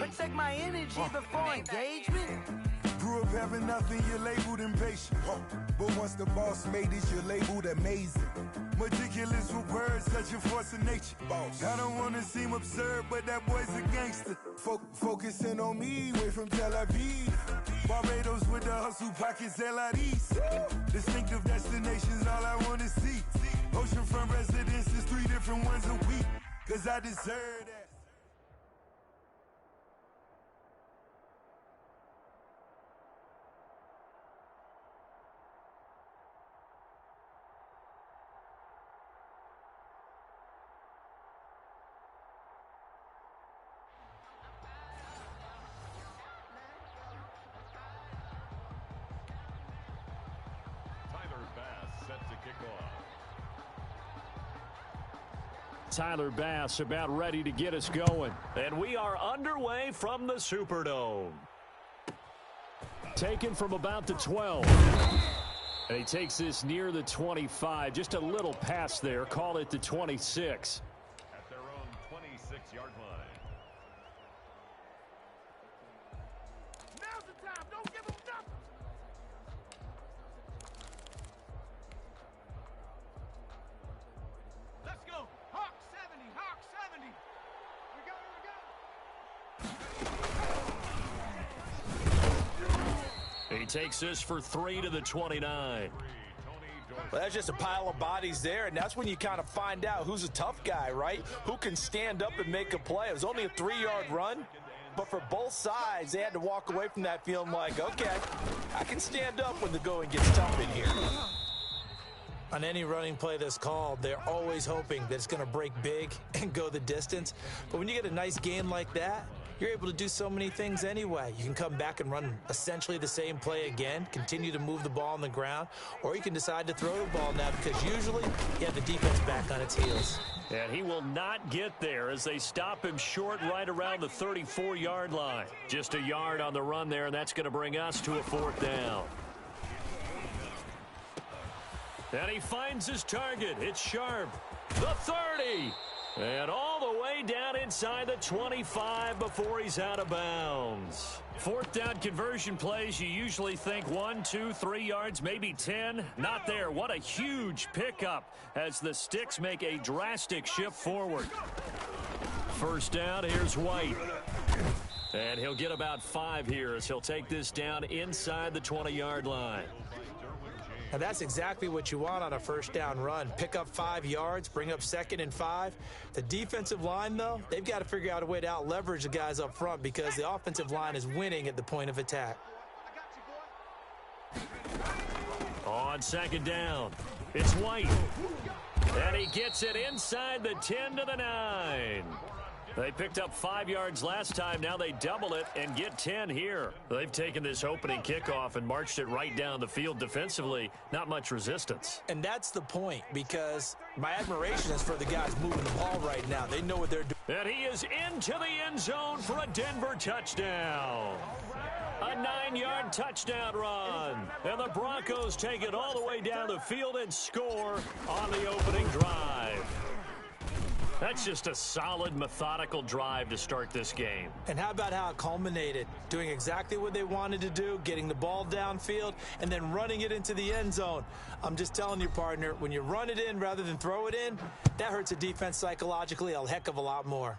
Protect my energy before engagement. Grew up having nothing, you're labeled impatient. But once the boss made it, you're labeled amazing. Meticulous with words, such a force of nature. I don't wanna seem absurd, but that boy's a gangster. Focusing on me, way from Tel Aviv. Barbados with the hustle pockets, LIDs. Distinctive destinations, all I wanna see. Oceanfront residences, 3 different ones a week. Cause I deserve that. Tyler Bass about ready to get us going. And we are underway from the Superdome. Taken from about the 12. And he takes this near the 25. Just a little pass there. Call it the 26. At their own 26-yard line. Now's the time. Don't give them nothing. Let's go. Hawk 70. Hawk 70. We go. He takes this for 3 to the 29. Well, that's just a pile of bodies there, and that's when you kind of find out who's a tough guy, right? Who can stand up and make a play. It was only a 3-yard run, but for both sides, they had to walk away from that feeling like, okay, I can stand up when the going gets tough in here. On any running play that's called, they're always hoping that it's going to break big and go the distance. But when you get a nice game like that, you're able to do so many things anyway. You can come back and run essentially the same play again, continue to move the ball on the ground, or you can decide to throw the ball now because usually you have the defense back on its heels. And he will not get there as they stop him short right around the 34-yard line. Just a yard on the run there, and that's going to bring us to a 4th down. And he finds his target. It's Sharp. The 30. And all the way down inside the 25 before he's out of bounds. 4th down conversion plays, you usually think 1, 2, 3 yards, maybe 10. Not there. What a huge pickup as the Sticks make a drastic shift forward. 1st down, here's White. And he'll get about 5 here as he'll take this down inside the 20-yard line. Now that's exactly what you want on a 1st down run. Pick up 5 yards, bring up 2nd and 5. The defensive line, though, they've got to figure out a way to out-leverage the guys up front because the offensive line is winning at the point of attack. On 2nd down, it's White. And he gets it inside the 10 to the 9. They picked up 5 yards last time. Now they double it and get 10 here. They've taken this opening kickoff and marched it right down the field defensively. Not much resistance. And that's the point because my admiration is for the guys moving the ball right now. They know what they're doing. And he is into the end zone for a Denver touchdown. A 9-yard touchdown run. And the Broncos take it all the way down the field and score on the opening drive. That's just a solid, methodical drive to start this game. And how about how it culminated? Doing exactly what they wanted to do, getting the ball downfield, and then running it into the end zone. I'm just telling you, partner, when you run it in rather than throw it in, that hurts a defense psychologically a heck of a lot more.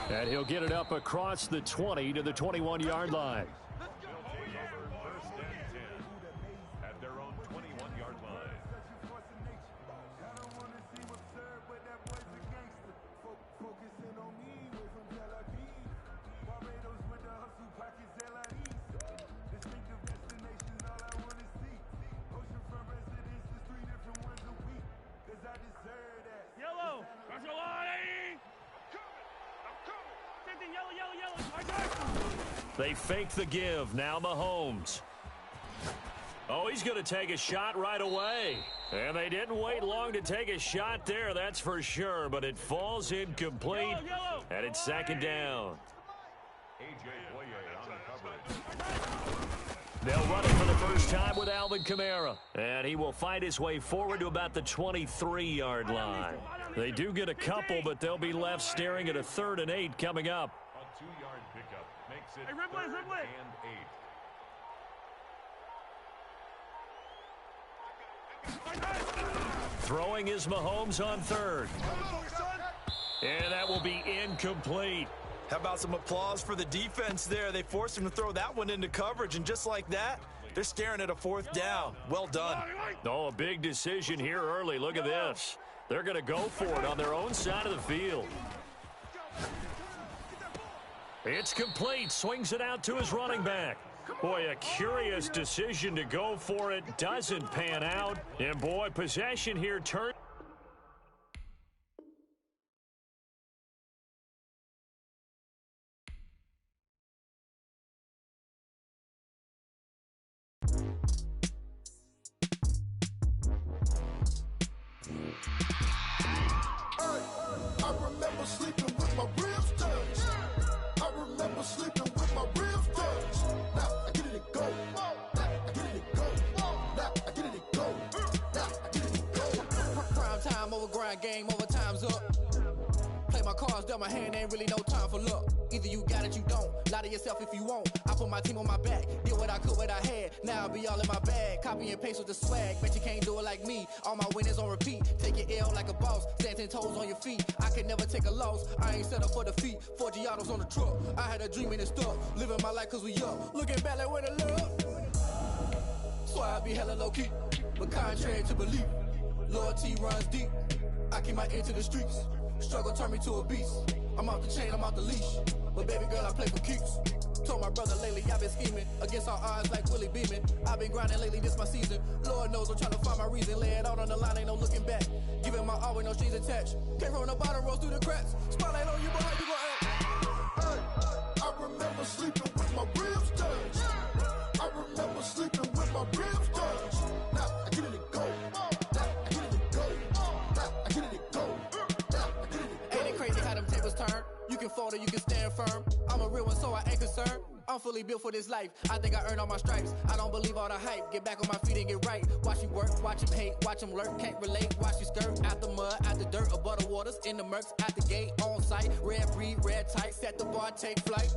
And he'll get it up across the 20 to the 21-yard line. They fake the give. Now Mahomes. Oh, he's going to take a shot right away. And they didn't wait long to take a shot there, that's for sure. But it falls incomplete. And it's 2nd down. They'll run it for the first time with Alvin Kamara. And he will fight his way forward to about the 23-yard line. They do get a couple, but they'll be left staring at a 3rd and 8 coming up. A 2-yard pickup makes it 3rd and 8. Throwing is Mahomes on 3rd. And that will be incomplete. How about some applause for the defense there? They forced him to throw that one into coverage, and just like that, they're staring at a 4th down. Well done. Oh, a big decision here early. Look at this. They're going to go for it on their own side of the field. It's complete. Swings it out to his running back. Boy, a curious decision to go for it. Doesn't pan out. And, boy, possession here turned. Game over, time's up. Play my cards dealt my hand, ain't really no time for luck. Either you got it, you don't. Lie to yourself if you won't. I put my team on my back, did what I could, what I had. Now I'll be all in my bag. Copy and paste with the swag. Bet you can't do it like me. All my winners on repeat. Take your L like a boss. Stand 10 toes on your feet. I can never take a loss. I ain't set up for defeat. 4 Giottos on the truck. I had a dream and it stuck. Living my life cause we up. Looking back like where the love. So I be hella low key. But contrary to belief, loyalty runs deep. I keep my ear to the streets. Struggle turned me to a beast. I'm off the chain, I'm off the leash. But baby girl, I play for keeps. Told my brother lately I've been scheming against all odds like Willie Beeman. I've been grinding lately, this my season. Lord knows I'm trying to find my reason. Lay it out on the line, ain't no looking back. Giving my all with no strings attached. Can't roll no bottom, rolls through the cracks. Spotlight on you, but how you gon' act? Hey, I remember sleeping with my ribs touched. I remember sleeping with my ribs touched. Now I get it go. You can fold or you can stand firm. I'm a real one, so I ain't concerned. I'm fully built for this life. I think I earned all my stripes. I don't believe all the hype. Get back on my feet and get right. Watch you work, watch him hate, watch him lurk. Can't relate, watch you skirt. Out the mud, out the dirt, above the waters, in the murks, out the gate, on site. Red breed, red tight, set the bar, take flight.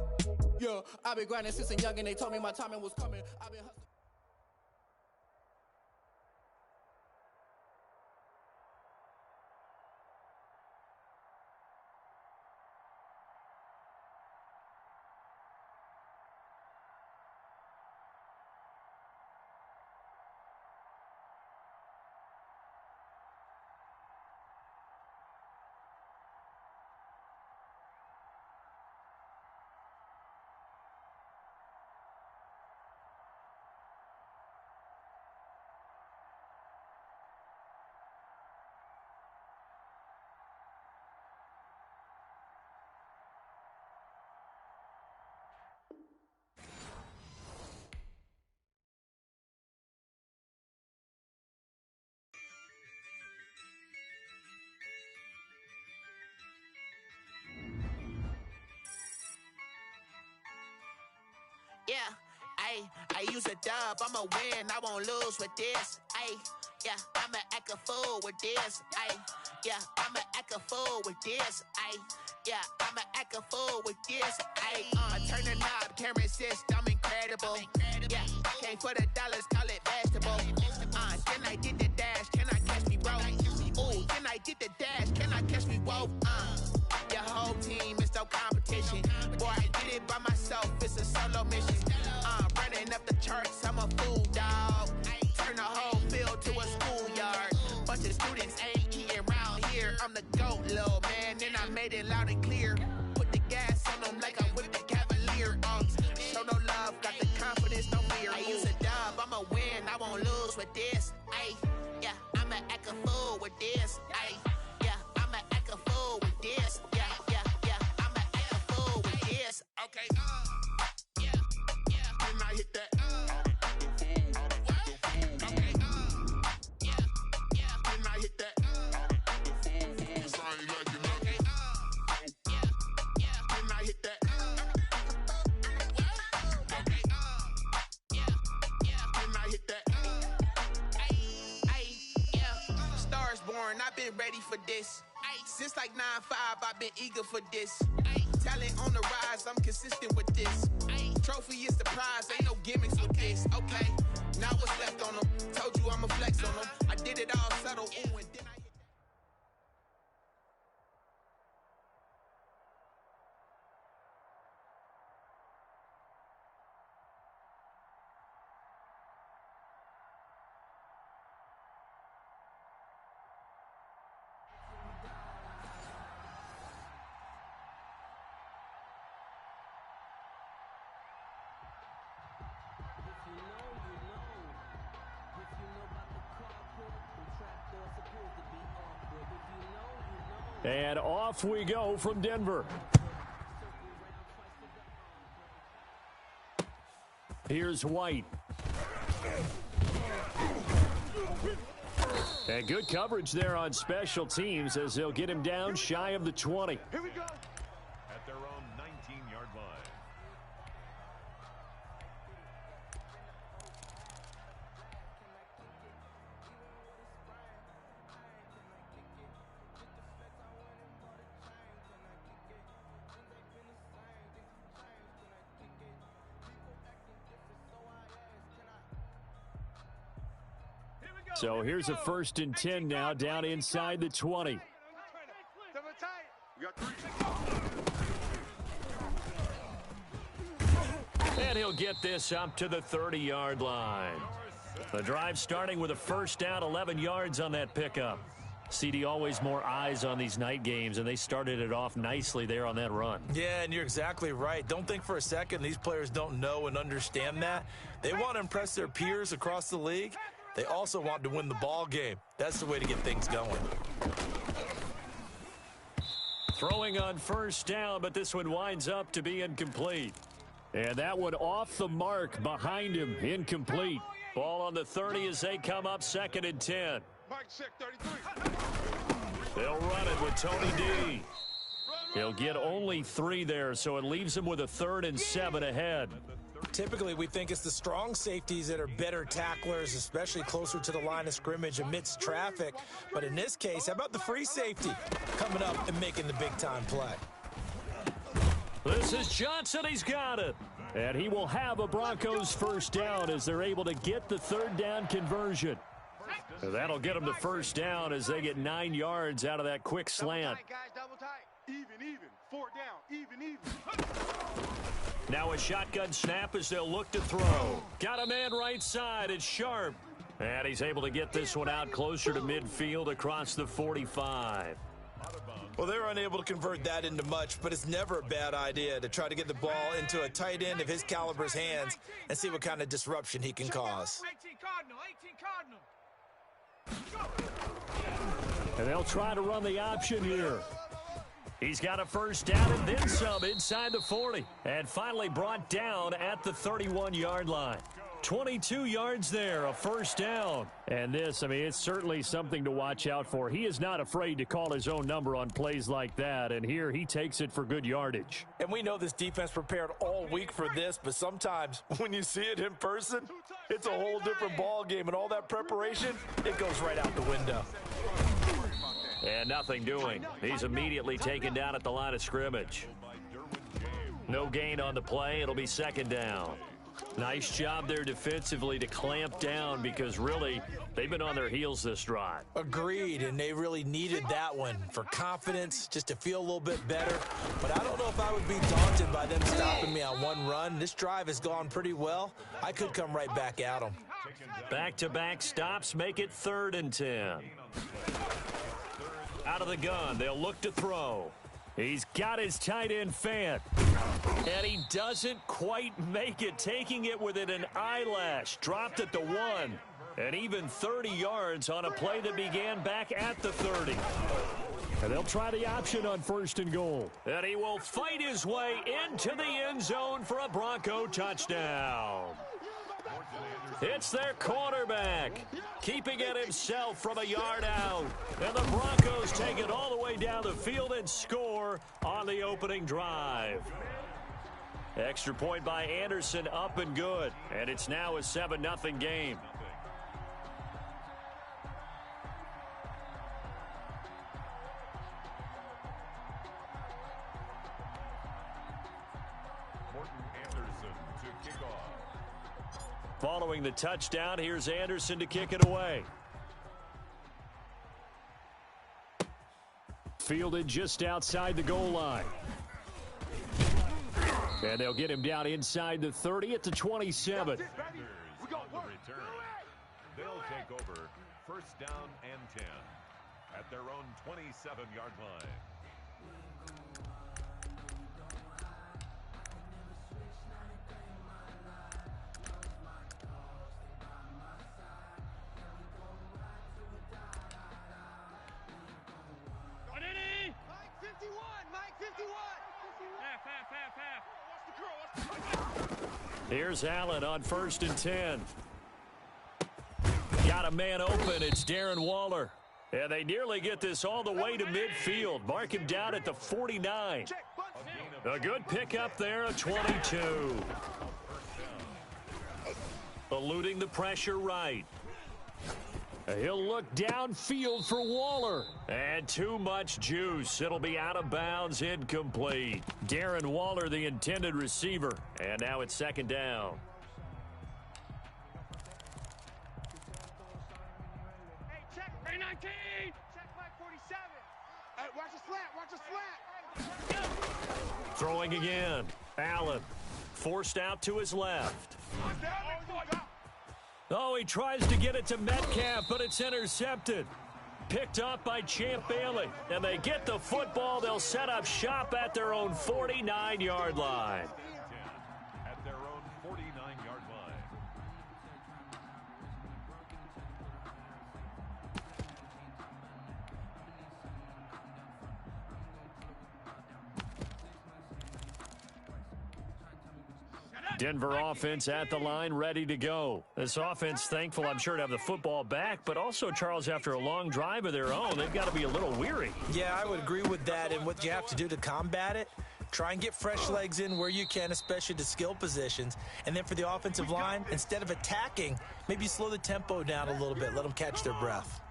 Yeah, I've been grinding since a young and they told me my timing was coming. I've been hustling. Yeah, I use a dub, I'ma win, I won't lose with this. Yeah, I'ma act a fool with this. Yeah, I'ma act a fool with this. Yeah, I'ma act a fool with this. I turn the knob, can't resist, I'm incredible. Yeah, came for the dollars, call it vegetable. Then I did the dash, can I catch me, bro? Ooh, then I did the dash, can I catch me, whoa? Your whole team is no competition. Boy, I did it by myself, it's a solo mission. Running up the charts, I'm a fool, dog. Turn the whole field to a schoolyard. Bunch of students ain't eating round here. I'm the GOAT, little man, and I made it loud and clear. Put the gas on them like I'm with the Cavalier. Show no love, got the confidence, no fear. I use a dub, I'ma win, I won't lose with this. Yeah, I'ma act a fool with this. Yeah, I'ma act a fool with this. Yeah, I'ma act a fool with this. Okay, can I hit that? Okay, can I hit that? foreign, I've been ready for this. Ay, since like 9-5, I've been eager for this. Ay, talent on the rise, I'm consistent with this. Ay, trophy is the prize, ain't no gimmicks with this. Okay, now what's left on them? Told you I'ma flex on them. I did it all subtle, ooh, and then I... And off we go from Denver. Here's White. And good coverage there on special teams as they'll get him down shy of the 20. Here we go. At their own 19-yard line. So here's a 1st and 10 now down inside the 20. And he'll get this up to the 30-yard line. The drive starting with a first down, 11 yards on that pickup. CD, always more eyes on these night games, and they started it off nicely there on that run. Yeah, and you're exactly right. Don't think for a second these players don't know and understand that. They want to impress their peers across the league. They also want to win the ball game. That's the way to get things going. Throwing on first down, but this one winds up to be incomplete. And that one off the mark behind him, incomplete. Ball on the 30 as they come up 2nd and 10. They'll run it with Tony D. He'll get only 3 there, so it leaves him with a 3rd and 7 ahead. Typically, we think it's the strong safeties that are better tacklers, especially closer to the line of scrimmage amidst traffic. But in this case, how about the free safety coming up and making the big-time play? This is Johnson. He's got it. And he will have a Broncos first down as they're able to get the 3rd down conversion. That'll get them the first down as they get 9 yards out of that quick slant. Even. 4 down. Even. Now a shotgun snap as they'll look to throw. Got a man right side. It's Sharp. And he's able to get this one out closer to midfield across the 45. Well, they're unable to convert that into much, but it's never a bad idea to try to get the ball into a tight end of his caliber's hands and see what kind of disruption he can cause. 18 Cardinal. And they'll try to run the option here. He's got a first down and then some inside the 40. And finally brought down at the 31-yard line. 22 yards there, a first down. And this, I mean, it's certainly something to watch out for. He is not afraid to call his own number on plays like that. And here he takes it for good yardage. And we know this defense prepared all week for this, but sometimes when you see it in person, it's a whole different ball game. And all that preparation, it goes right out the window. And nothing doing. He's immediately taken down at the line of scrimmage. No gain on the play. It'll be 2nd down. Nice job there defensively to clamp down because really they've been on their heels this drive. Agreed, and they really needed that one for confidence, just to feel a little bit better. But I don't know if I would be daunted by them stopping me on one run. This drive has gone pretty well. I could come right back at them. Back-to-back stops make it 3rd and 10. Out of the gun, they'll look to throw. He's got his tight end Fant. And he doesn't quite make it, taking it within an eyelash. Dropped at the 1. And even 30 yards on a play that began back at the 30. And they'll try the option on 1st and goal. And he will fight his way into the end zone for a Bronco touchdown. It's their quarterback, keeping it himself from a yard out. And the Broncos take it all the way down the field and score on the opening drive. Extra point by Anderson, up and good. And it's now a 7-0 game. Following the touchdown, here's Anderson to kick it away. Fielded just outside the goal line. And they'll get him down inside the 30 at the 27. They'll take over first down and 10 at their own 27-yard line. Here's Allen on 1st and 10. Got a man open. It's Darren Waller. And they nearly get this all the way to midfield. Mark him down at the 49. A good pickup there, a 22. Eluding the pressure right. He'll look downfield for Waller. And too much juice. It'll be out of bounds, incomplete. Darren Waller, the intended receiver. And now it's 2nd down. Hey, check 19. Check Mike 47. Hey, watch a slant. Watch a slant. Throwing again. Allen forced out to his left. Oh, he tries to get it to Metcalf, but it's intercepted. Picked up by Champ Bailey. And they get the football. They'll set up shop at their own 49-yard line. At their own 49-yard line. Denver offense at the line, ready to go. This offense thankful, I'm sure, to have the football back, but also, Charles, after a long drive of their own, they've got to be a little weary. Yeah, I would agree with that, and what you have to do to combat it, try and get fresh legs in where you can, especially to skill positions. And then for the offensive line, instead of attacking, maybe slow the tempo down a little bit, let them catch their breath.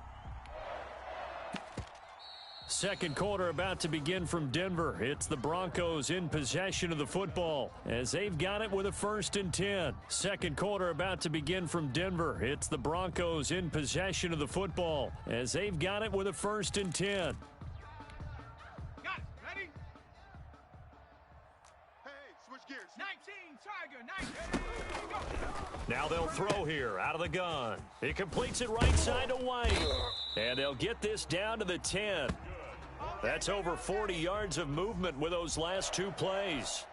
Second quarter about to begin from Denver. It's the Broncos in possession of the football as they've got it with a 1st and 10. Second quarter about to begin from Denver. It's the Broncos in possession of the football as they've got it with a 1st and 10. Got it. Ready? Hey, switch gears. 19, Tiger, 19. Go. Now they'll throw here out of the gun. He completes it right side to White. And they'll get this down to the 10. That's over 40 yards of movement with those last 2 plays.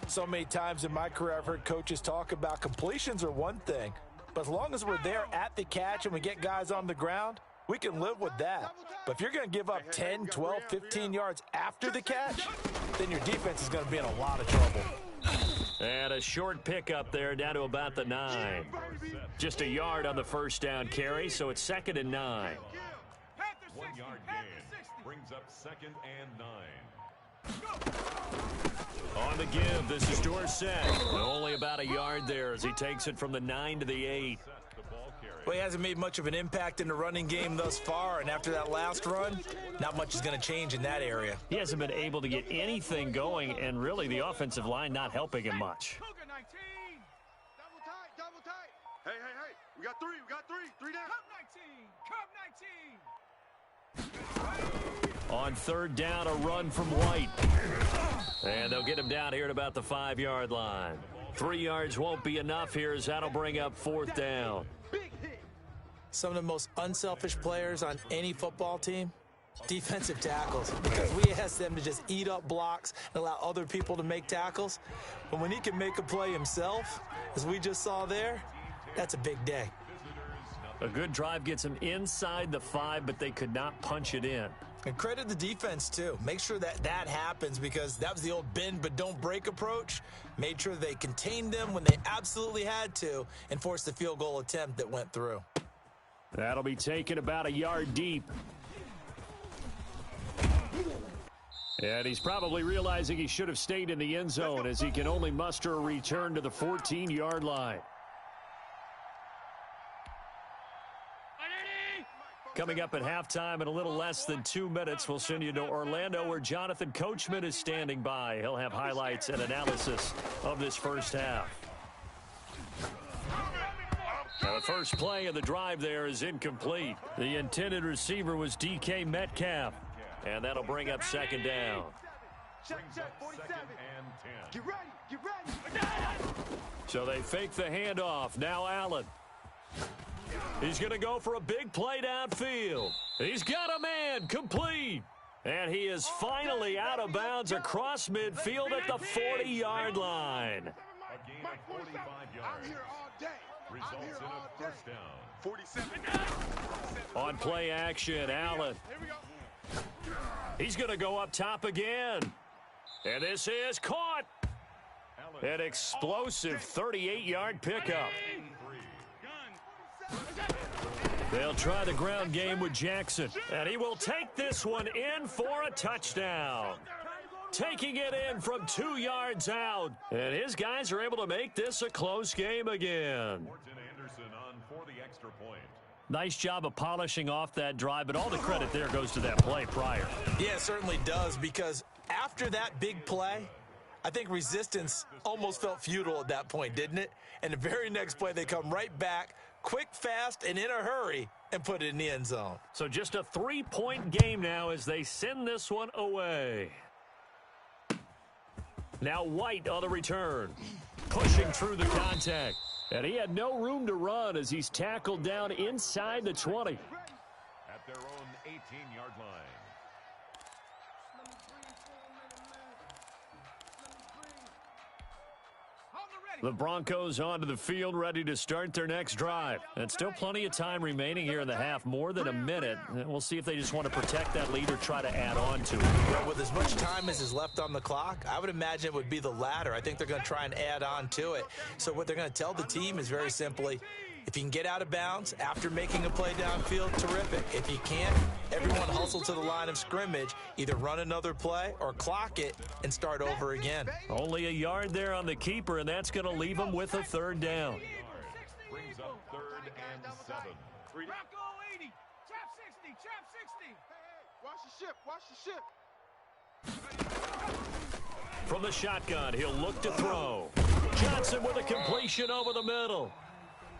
So many times in my career I've heard coaches talk about completions are one thing, but as long as we're there at the catch and we get guys on the ground, we can live with that. But if you're going to give up 10, 12, 15 yards after the catch, then your defense is going to be in a lot of trouble. And a short pickup there down to about the 9. Just a yard on the first down carry, so it's 2nd and 9. 1 yard gain brings up 2nd and 9. On the give, this is Dorsett. Only about a yard there as he takes it from the 9 to the 8. Well, he hasn't made much of an impact in the running game thus far, and after that last run, not much is going to change in that area. He hasn't been able to get anything going, and really the offensive line not helping him much. Cougar 19. Double tight. Hey. We got 3 down. Cub 19. On 3rd down, a run from White. And they'll get him down here at about the 5-yard line. 3 yards won't be enough here as that'll bring up 4th down. Some of the most unselfish players on any football team, defensive tackles, because we ask them to just eat up blocks and allow other people to make tackles. But when he can make a play himself, as we just saw there, that's a big day. A good drive gets him inside the 5, but they could not punch it in. And credit the defense, too. Make sure that happens, because that was the old bend but don't break approach. Made sure they contained them when they absolutely had to and forced the field goal attempt that went through. That'll be taken about a yard deep. And he's probably realizing he should have stayed in the end zone as he can only muster a return to the 14-yard line. Coming up at halftime in a little less than 2 minutes, we'll send you to Orlando where Jonathan Coachman is standing by. He'll have highlights and analysis of this first half. Now, the first play of the drive there is incomplete. The intended receiver was DK Metcalf, and that'll bring up second down. Check, 47. Get ready. So they fake the handoff. Now Allen. He's going to go for a big play downfield. He's got a man, complete. And he is finally out of bounds across midfield at the 40-yard line. A gain of 45 yards. I'm here all day. Results in a first down. 47. On play action, Allen. Here we go. He's going to go up top again. And this is caught. An explosive 38-yard pickup. They'll try the ground game with Jackson. And he will take this one in for a touchdown. Taking it in from 2 yards out. And his guys are able to make this a close game again. Morton Anderson on for the extra point. Nice job of polishing off that drive, but all the credit there goes to that play prior. Yeah, it certainly does, because after that big play, I think resistance almost felt futile at that point, didn't it? And the very next play, they come right back, quick, fast, and in a hurry, and put it in the end zone. So just a 3-point game now as they send this one away. Now White on the return, pushing through the contact. And he had no room to run as he's tackled down inside the 20. At their own 18-yard line. The Broncos onto the field, ready to start their next drive. And still plenty of time remaining here in the half, more than a minute. And we'll see if they just want to protect that lead or try to add on to it. Well, with as much time as is left on the clock, I would imagine it would be the latter. I think they're going to try and add on to it. So what they're going to tell the team is very simply, if you can get out of bounds after making a play downfield, terrific. If you can't, everyone hustle to the line of scrimmage, either run another play or clock it and start over again. Only a yard there on the keeper, and that's going to leave them with a third down. Brings up 3rd and 7. Bronco 80. Trap 60. Trap 60. Watch the ship. Watch the ship. From the shotgun, he'll look to throw. Johnson with a completion over the middle.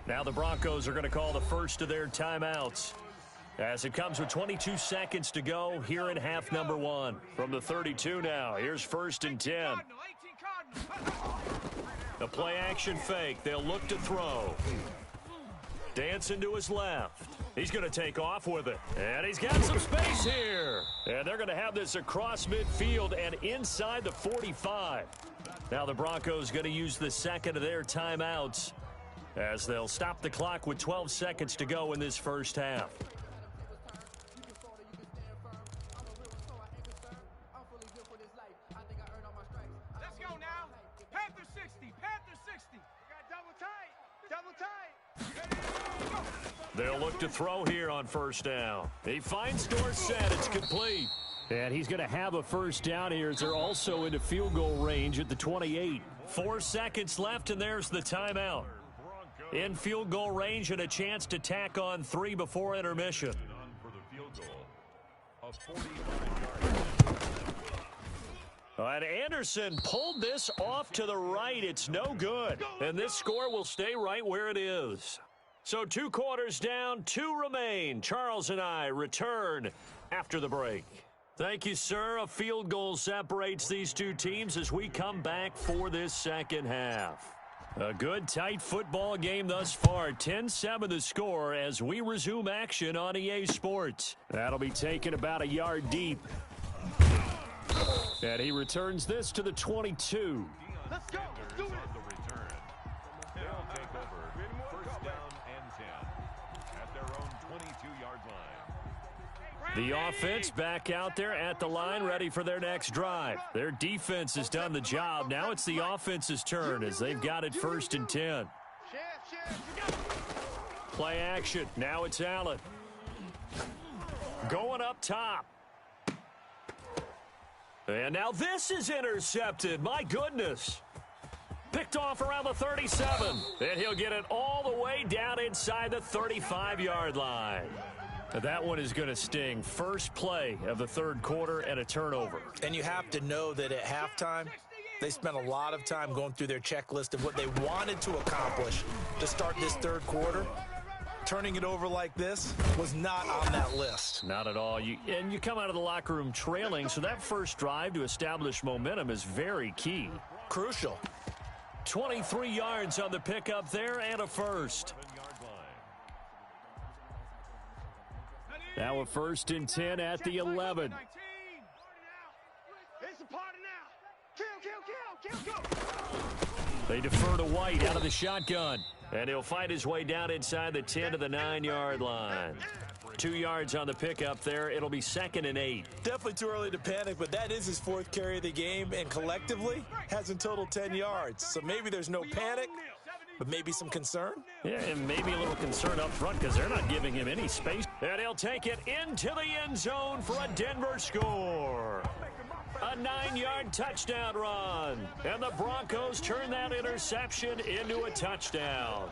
Now the Broncos are going to call the first of their timeouts as it comes with 22 seconds to go here in half number 1. From the 32 now, here's 1st and 10. The play action fake. They'll look to throw. Dancing to his left. He's going to take off with it. And he's got some space here. And they're going to have this across midfield and inside the 45. Now the Broncos going to use the second of their timeouts as they'll stop the clock with 12 seconds to go in this first half. Let's go now. Panther 60. Panther 60. We got double tight. Double tight. They'll look to throw here on first down. He finds Dorsett. It's complete. And he's going to have a first down here as they're also into field goal range at the 28. 4 seconds left, and there's the timeout. In field goal range and a chance to tack on 3 before intermission. On for the field goal of 45 yards. And Anderson pulled this off to the right. It's no good. And this score will stay right where it is. So 2 quarters down, 2 remain. Charles and I return after the break. Thank you, sir. A field goal separates these two teams as we come back for this second half. A good, tight football game thus far. 10-7 the score as we resume action on EA Sports. That'll be taken about a yard deep. And he returns this to the 22. Let's go. Let's do it. On the return. They'll take over 1st down and 10 at their own 22-yard line. The offense back out there at the line, ready for their next drive. Their defense has done the job. Now it's the offense's turn as they've got it 1st and 10. Play action. Now it's Allen. Going up top. And now this is intercepted. My goodness. Picked off around the 37. And he'll get it all the way down inside the 35-yard line. That one is going to sting. First play of the 3rd quarter and a turnover. And you have to know that at halftime, They spent a lot of time going through their checklist of what they wanted to accomplish to start this third quarter. Turning it over like this was not on that list. Not at all. You come out of the locker room trailing, so that first drive to establish momentum is very key. Crucial. 23 yards on the pickup there and a first. Now a 1st and 10 at the 11. It's a party now. Kill. They defer to White out of the shotgun. And he'll fight his way down inside the 10 to the 9-yard line. 2 yards on the pickup there. It'll be 2nd and 8. Definitely too early to panic, but that is his 4th carry of the game, and collectively has in total 10 yards. So maybe there's no panic, but maybe some concern. Yeah, and maybe a little concern up front because they're not giving him any space. And he'll take it into the end zone for a Denver score. A 9-yard touchdown run. And the Broncos turn that interception into a touchdown.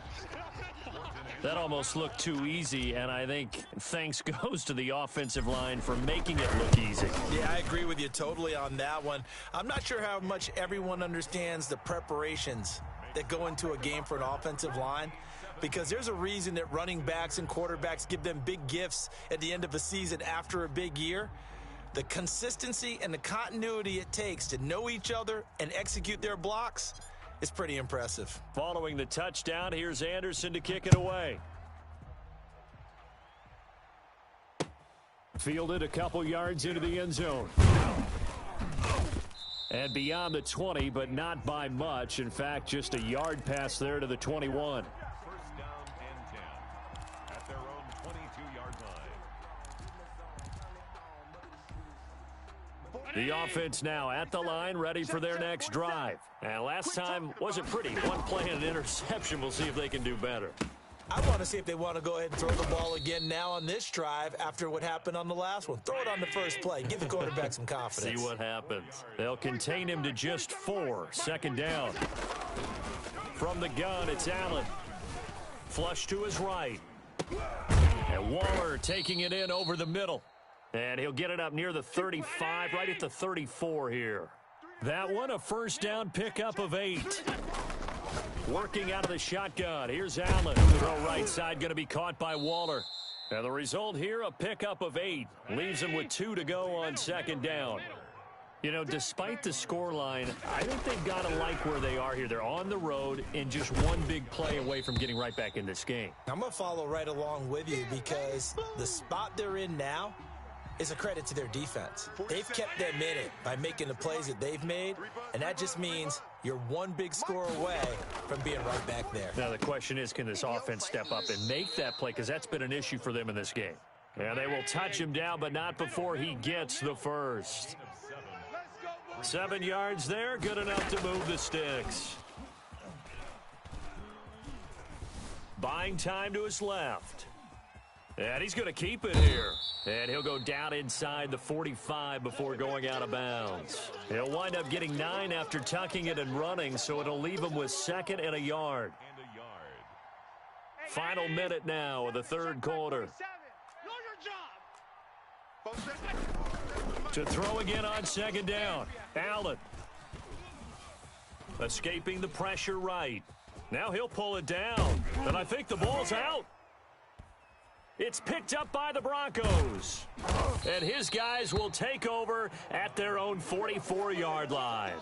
That almost looked too easy, and I think thanks goes to the offensive line for making it look easy. Yeah, I agree with you totally on that one. I'm not sure how much everyone understands the preparations that go into a game for an offensive line, because there's a reason that running backs and quarterbacks give them big gifts at the end of a season after a big year. The consistency and the continuity it takes to know each other and execute their blocks is pretty impressive. Following the touchdown, here's Anderson to kick it away. Fielded a couple yards into the end zone. And beyond the 20, but not by much. In fact, just a yard pass there to the 21. First down and 10 at their own 22-yard line. The offense now at the line, ready for their next drive. And last time wasn't pretty. One play and an interception. We'll see if they can do better. I want to see if they want to go ahead and throw the ball again now on this drive after what happened on the last one. Throw it on the first play. Give the quarterback some confidence. See what happens. They'll contain him to just 4. 2nd down. From the gun, it's Allen. Flush to his right. And Waller taking it in over the middle. And he'll get it up near the 35, right at the 34 here. That one, a first down pickup of 8. Working out of the shotgun. Here's Allen. Throw right side, going to be caught by Waller. And the result here, a pickup of 8. Leaves him with 2 to go on 2nd down. You know, despite the scoreline, I think they've got to like where they are here. They're on the road and just one big play away from getting right back in this game. I'm going to follow right along with you because the spot they're in now is a credit to their defense. They've kept them in it by making the plays that they've made, and that just means you're one big score away from being right back there. Now the question is, can this offense step up and make that play, because that's been an issue for them in this game. And they will touch him down, but not before he gets the first. 7 yards there, good enough to move the sticks. Buying time to his left. And he's going to keep it here. And he'll go down inside the 45 before going out of bounds. He'll wind up getting 9 after tucking it and running, so it'll leave him with 2nd and a yard. Final minute now of the third quarter. To throw again on 2nd down. Allen. Escaping the pressure right. Now he'll pull it down. And I think the ball's out. It's picked up by the Broncos. And his guys will take over at their own 44-yard line.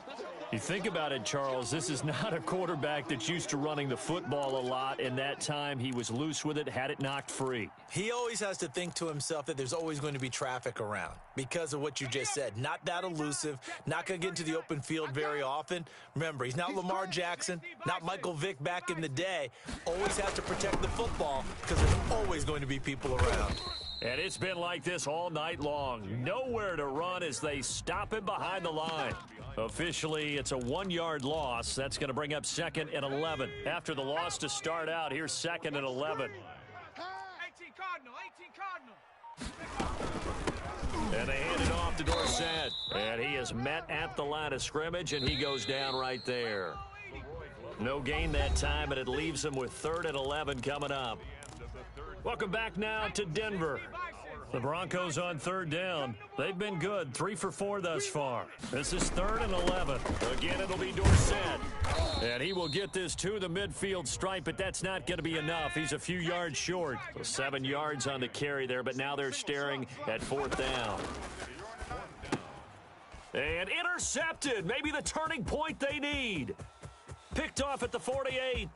You think about it, Charles, this is not a quarterback that's used to running the football a lot, and that time he was loose with it, had it knocked free. He always has to think to himself that there's always going to be traffic around because of what you just said. Not that elusive, not going to get into the open field very often. Remember, he's not Lamar Jackson, not Michael Vick back in the day. Always has to protect the football because there's always going to be people around. And it's been like this all night long. Nowhere to run as they stop him behind the line. Officially, it's a 1-yard loss. That's going to bring up 2nd and 11. After the loss to start out, here's 2nd and 11. 18 Cardinal. And they hand it off to Dorsett. And he is met at the line of scrimmage, and he goes down right there. No gain that time, and it leaves him with 3rd and 11 coming up. Welcome back now to Denver. The Broncos on third down. They've been good, 3 for 4 thus far. This is 3rd and 11. Again, it'll be Dorsett. And he will get this to the midfield stripe, but that's not going to be enough. He's a few yards short. So 7 yards on the carry there, but now they're staring at 4th down. And intercepted. Maybe the turning point they need. Picked off at the 48.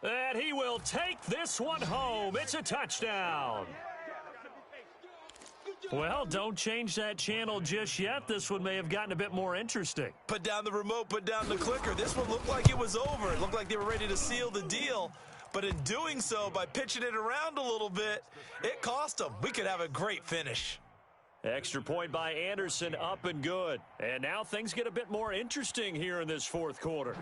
And he will take this one home. It's a touchdown. Well, don't change that channel just yet. This one may have gotten a bit more interesting. Put down the remote, put down the clicker. This one looked like it was over. It looked like they were ready to seal the deal. But in doing so, by pitching it around a little bit, it cost them. We could have a great finish. Extra point by Anderson, up and good. And now things get a bit more interesting here in this 4th quarter.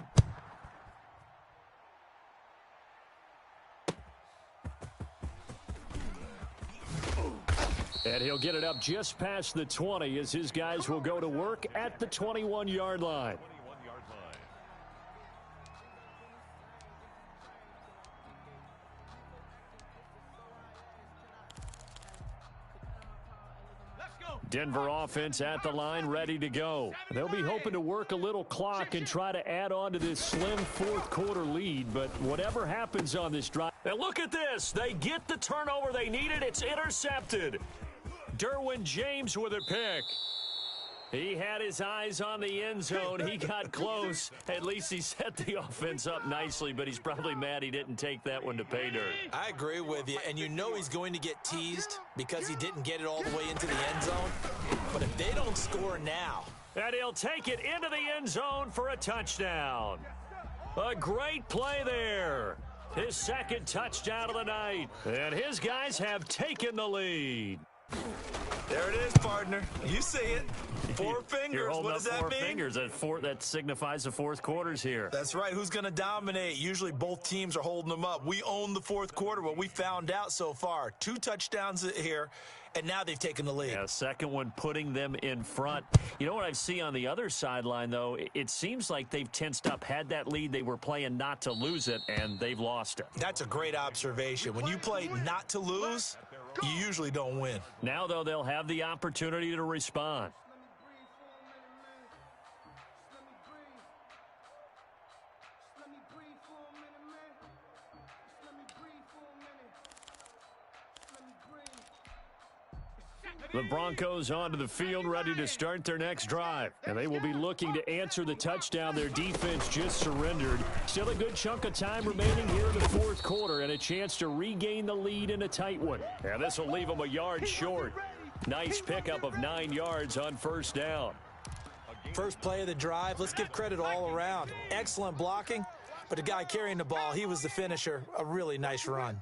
And he'll get it up just past the 20 as his guys will go to work at the 21-yard line. Denver offense at the line, ready to go. They'll be hoping to work a little clock and try to add on to this slim 4th quarter lead, but whatever happens on this drive. And look at this. They get the turnover they needed. It's intercepted. Derwin James with a pick. He had his eyes on the end zone. He got close. At least he set the offense up nicely, but he's probably mad he didn't take that one to pay dirt. I agree with you, and you know he's going to get teased because he didn't get it all the way into the end zone. But if they don't score now. And he'll take it into the end zone for a touchdown. A great play there. His 2nd touchdown of the night. And his guys have taken the lead. There it is, partner. You see it. 4 fingers. You're holding what does up that 4 mean? fingers. That signifies the 4th quarter's here. That's right. Who's going to dominate? Usually both teams are holding them up. We own the 4th quarter. What we found out so far, 2 touchdowns here, and now they've taken the lead. Yeah, 2nd one putting them in front. You know what I see on the other sideline, though? It seems like they've tensed up. Had that lead, they were playing not to lose it, and they've lost it. That's a great observation. When you play not to lose, you usually don't win. Now, though, they'll have the opportunity to respond. The Broncos onto the field, ready to start their next drive. And they will be looking to answer the touchdown their defense just surrendered. Still a good chunk of time remaining here in the 4th quarter and a chance to regain the lead in a tight one. And this will leave them a yard short. Nice pickup of 9 yards on 1st down. First play of the drive, let's give credit all around. Excellent blocking, but the guy carrying the ball, he was the finisher. A really nice run.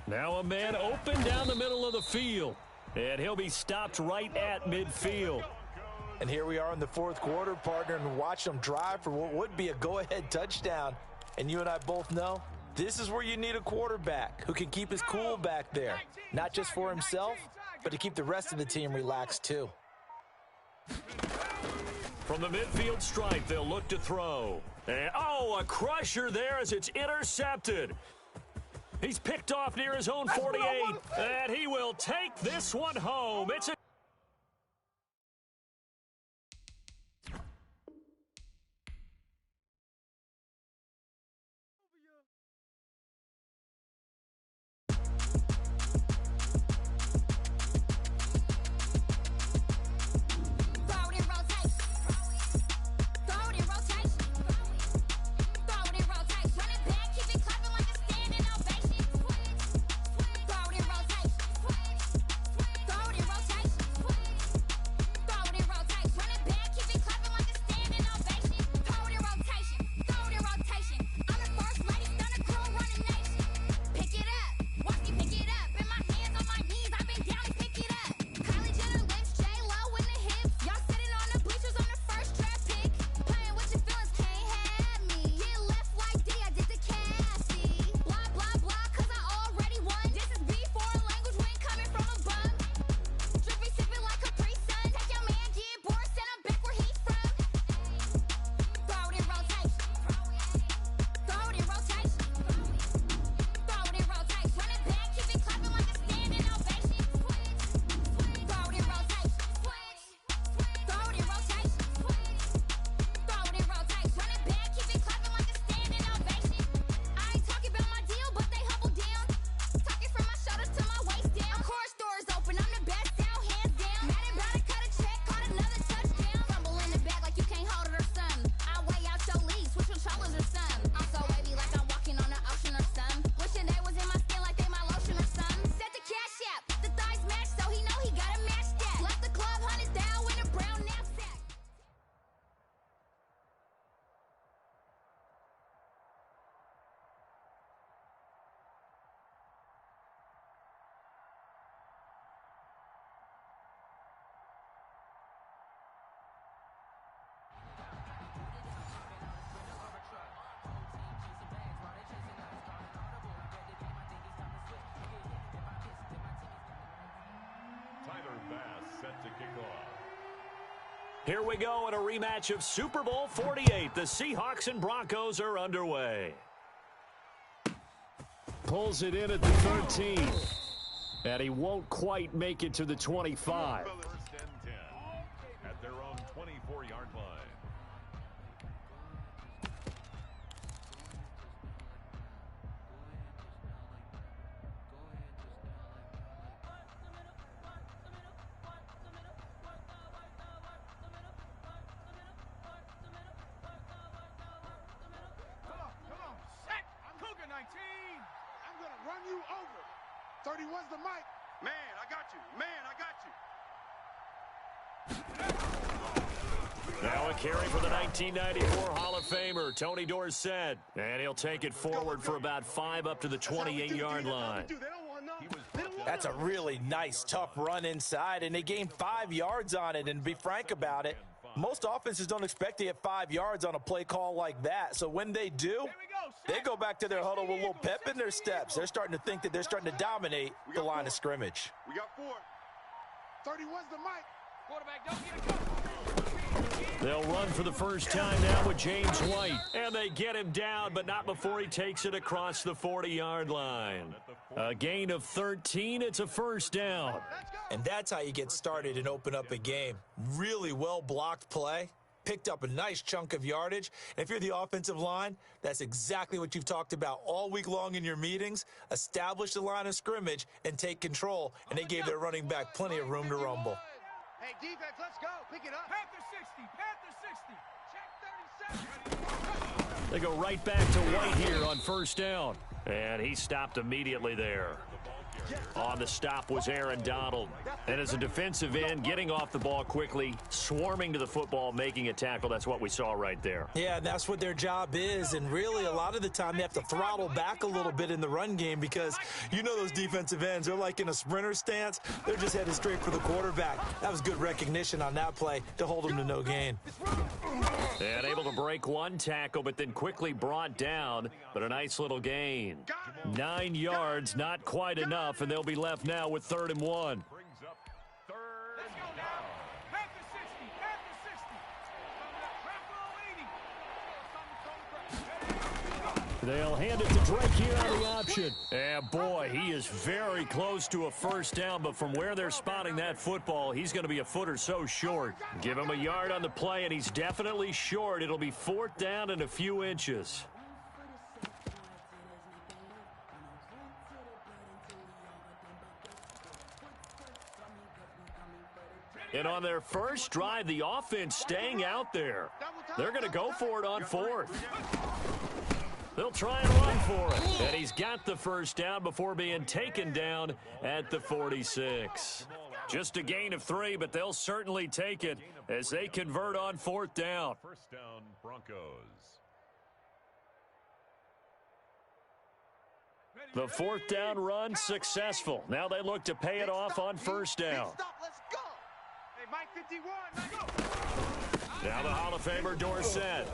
Now a man open down the middle of the field. And he'll be stopped right at midfield. And here we are in the 4th quarter, partner, and watch them drive for what would be a go-ahead touchdown. And you and I both know this is where you need a quarterback who can keep his cool back there. Not just for himself, but to keep the rest of the team relaxed too. From the midfield stripe, they'll look to throw. And, a crusher there as it's intercepted. He's picked off near his own 48, and he will take this one home. It's a Here we go in a rematch of Super Bowl 48. The Seahawks and Broncos are underway. Pulls it in at the 13. And he won't quite make it to the 25. First and 10 at their own 24-yard line. Come on, set. Cougar 19. I'm going to run you over. 31's the mic. Man, I got you. Man, I got you. Now a carry for the 1994 Hall of Famer, Tony Dorsett. And he'll take it forward for about 5 up to the 28-yard line. That's a really nice, tough run inside, and they gained 5 yards on it. And to be frank about it, most offenses don't expect to get 5 yards on a play call like that. So when they do, they go back to their huddle with a little pep in their steps. They're starting to think that they're starting to dominate the line of scrimmage. We got 4. 31's the mic. Quarterback, don't get a cut. They'll run for the first time now with James White. And they get him down, but not before he takes it across the 40-yard line. A gain of 13. It's a first down. And that's how you get started and open up a game. Really well-blocked play. Picked up a nice chunk of yardage. And if you're the offensive line, that's exactly what you've talked about all week long in your meetings. Establish the line of scrimmage and take control. And they gave their running back plenty of room to rumble. Hey, defense, let's go. Pick it up. Panther 60. Panther 60. Check 37. They go right back to White here on first down. And he stopped immediately there. On the stop was Aaron Donald. And as a defensive end, getting off the ball quickly, swarming to the football, making a tackle. That's what we saw right there. Yeah, that's what their job is. And really, a lot of the time, they have to throttle back a little bit in the run game because you know those defensive ends, they're like in a sprinter stance. They're just headed straight for the quarterback. That was good recognition on that play to hold him to no gain. And able to break one tackle, but then quickly brought down. But a nice little gain. 9 yards, not quite enough, and they'll be left now with 3rd and 1. Brings up 3rd down. Panther 60. They'll hand it to Drake here on the option. And boy, he is very close to a first down, but from where they're spotting that football, he's going to be a foot or so short. Give him a yard on the play, and he's definitely short. It'll be 4th down and a few inches. And on their first drive, the offense staying out there. They're going to go for it on 4th. They'll try and run for it. And he's got the first down before being taken down at the 46. Just a gain of 3, but they'll certainly take it as they convert on 4th down. First down, Broncos. The 4th down run successful. Now they look to pay it off on first down. Hey, Mike 51. Now the Hall of Famer Dorsett.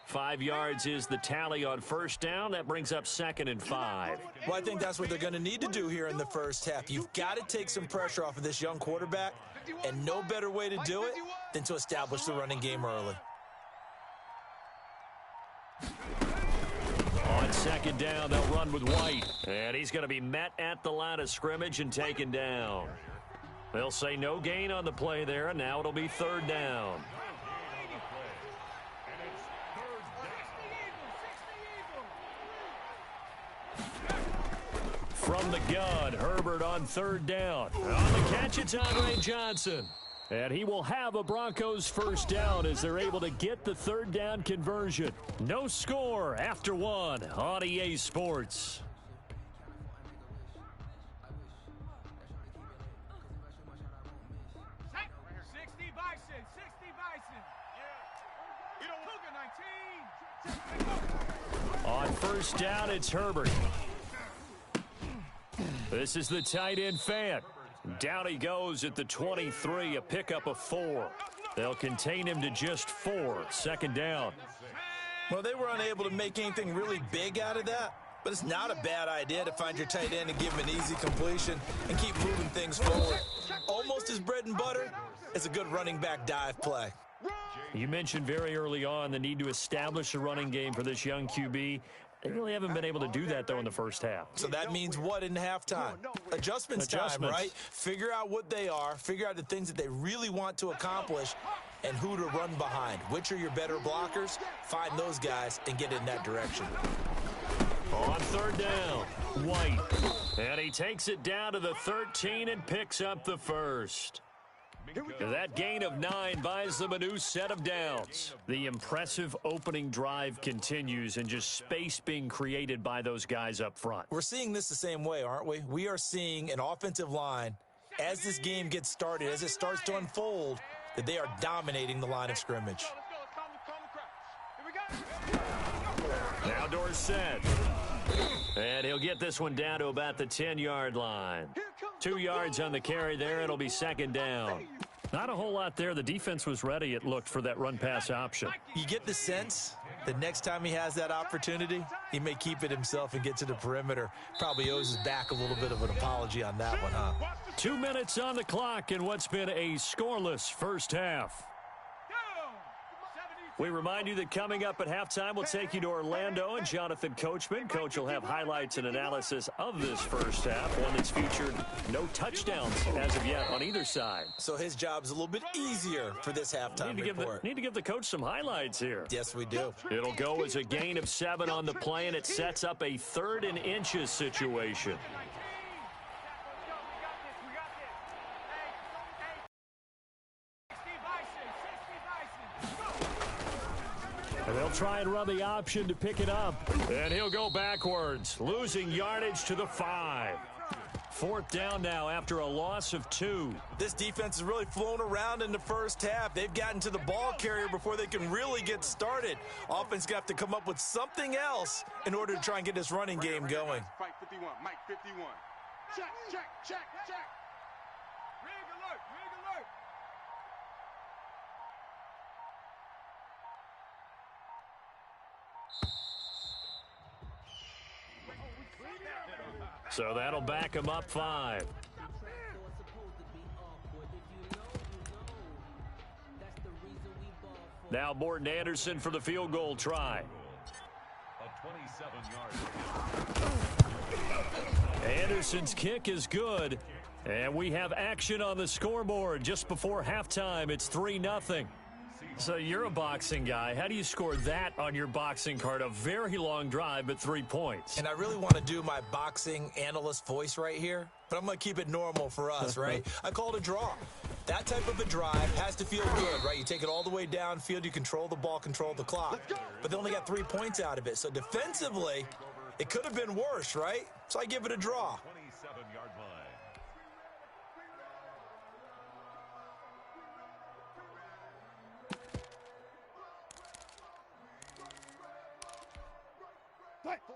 5 yards is the tally on first down. That brings up 2nd and 5. Well, I think that's what they're going to need to do here in the first half. You've got to take some pressure off of this young quarterback, and no better way to do it than to establish the running game early. On 2nd down, they'll run with White. And he's going to be met at the line of scrimmage and taken down. They'll say no gain on the play there, and now it'll be 3rd down. From the gun, Herbert on 3rd down. On the catch, it's Andre Johnson. And he will have a Broncos first down as they're able to get the 3rd down conversion. No score after 1 on EA Sports. On first down, it's Herbert. This is the tight end Fant. Down he goes at the 23, a pickup of 4. They'll contain him to just 4. 2nd down. Well, they were unable to make anything really big out of that, but it's not a bad idea to find your tight end and give him an easy completion and keep moving things forward. Almost his bread and butter, It's a good running back dive play. You mentioned very early on the need to establish a running game for this young QB. They really haven't been able to do that, though, in the first half. So that means what in halftime? Adjustments time, right? Figure out what they are, figure out the things that they really want to accomplish, and who to run behind. Which are your better blockers? Find those guys and get in that direction. On third down, White. And he takes it down to the 13 and picks up the first. That gain of 9 buys them a new set of downs. The impressive opening drive continues and just space being created by those guys up front. We're seeing this the same way, aren't we? We are seeing an offensive line, as this game gets started, as it starts to unfold, that they are dominating the line of scrimmage. Now Dorsett. And he'll get this one down to about the 10-yard line. 2 yards on the carry there. It'll be second down. Not a whole lot there. The defense was ready, it looked, for that run-pass option. You get the sense that next time he has that opportunity, he may keep it himself and get to the perimeter. Probably owes his back a little bit of an apology on that one, huh? 2 minutes on the clock in what's been a scoreless first half. We remind you that coming up at halftime, we'll take you to Orlando and Jonathan Coachman. Coach will have highlights and analysis of this first half, one that's featured no touchdowns as of yet on either side. So his job's a little bit easier for this halftime report. Need to give the coach some highlights here. Yes, we do. It'll go as a gain of 7 on the play, and it sets up a 3rd and inches situation. And they'll try and run the option to pick it up. And he'll go backwards, losing yardage to the 5. 4th down now after a loss of 2. This defense has really flown around in the first half. They've gotten to the ball carrier before they can really get started. Offense got to come up with something else in order to try and get this running game going. Fight 51, Mike 51. Check, check, check, check. Rig alert, rig alert. So that'll back him up 5. Now Morton Anderson for the field goal try. A 27-yard. Anderson's kick is good. And we have action on the scoreboard just before halftime. It's 3-0. So you're a boxing guy. How do you score that on your boxing card? A very long drive, but 3 points. And I really want to do my boxing analyst voice right here, but I'm going to keep it normal for us, right? I call it a draw. That type of a drive has to feel good, right? You take it all the way downfield, you control the ball, control the clock. But they only got 3 points out of it. So defensively, it could have been worse, right? So I give it a draw. 27-yard line.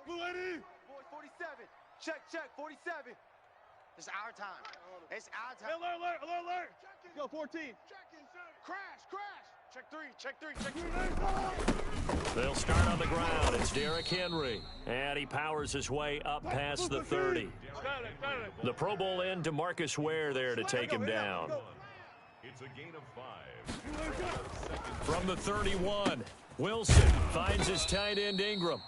Blue lady! Boys, 47. Check, check, 47. It's our time. It's our time. Alert, alert, alert, alert. Go, 14. Crash, crash. Check 3, check 3, check 3. They'll start on the ground. It's Derrick Henry. And he powers his way up past the 30. The Pro Bowl end to Marcus Ware there to take him down. It's a gain of 5. From the 31, Wilson finds his tight end Ingram.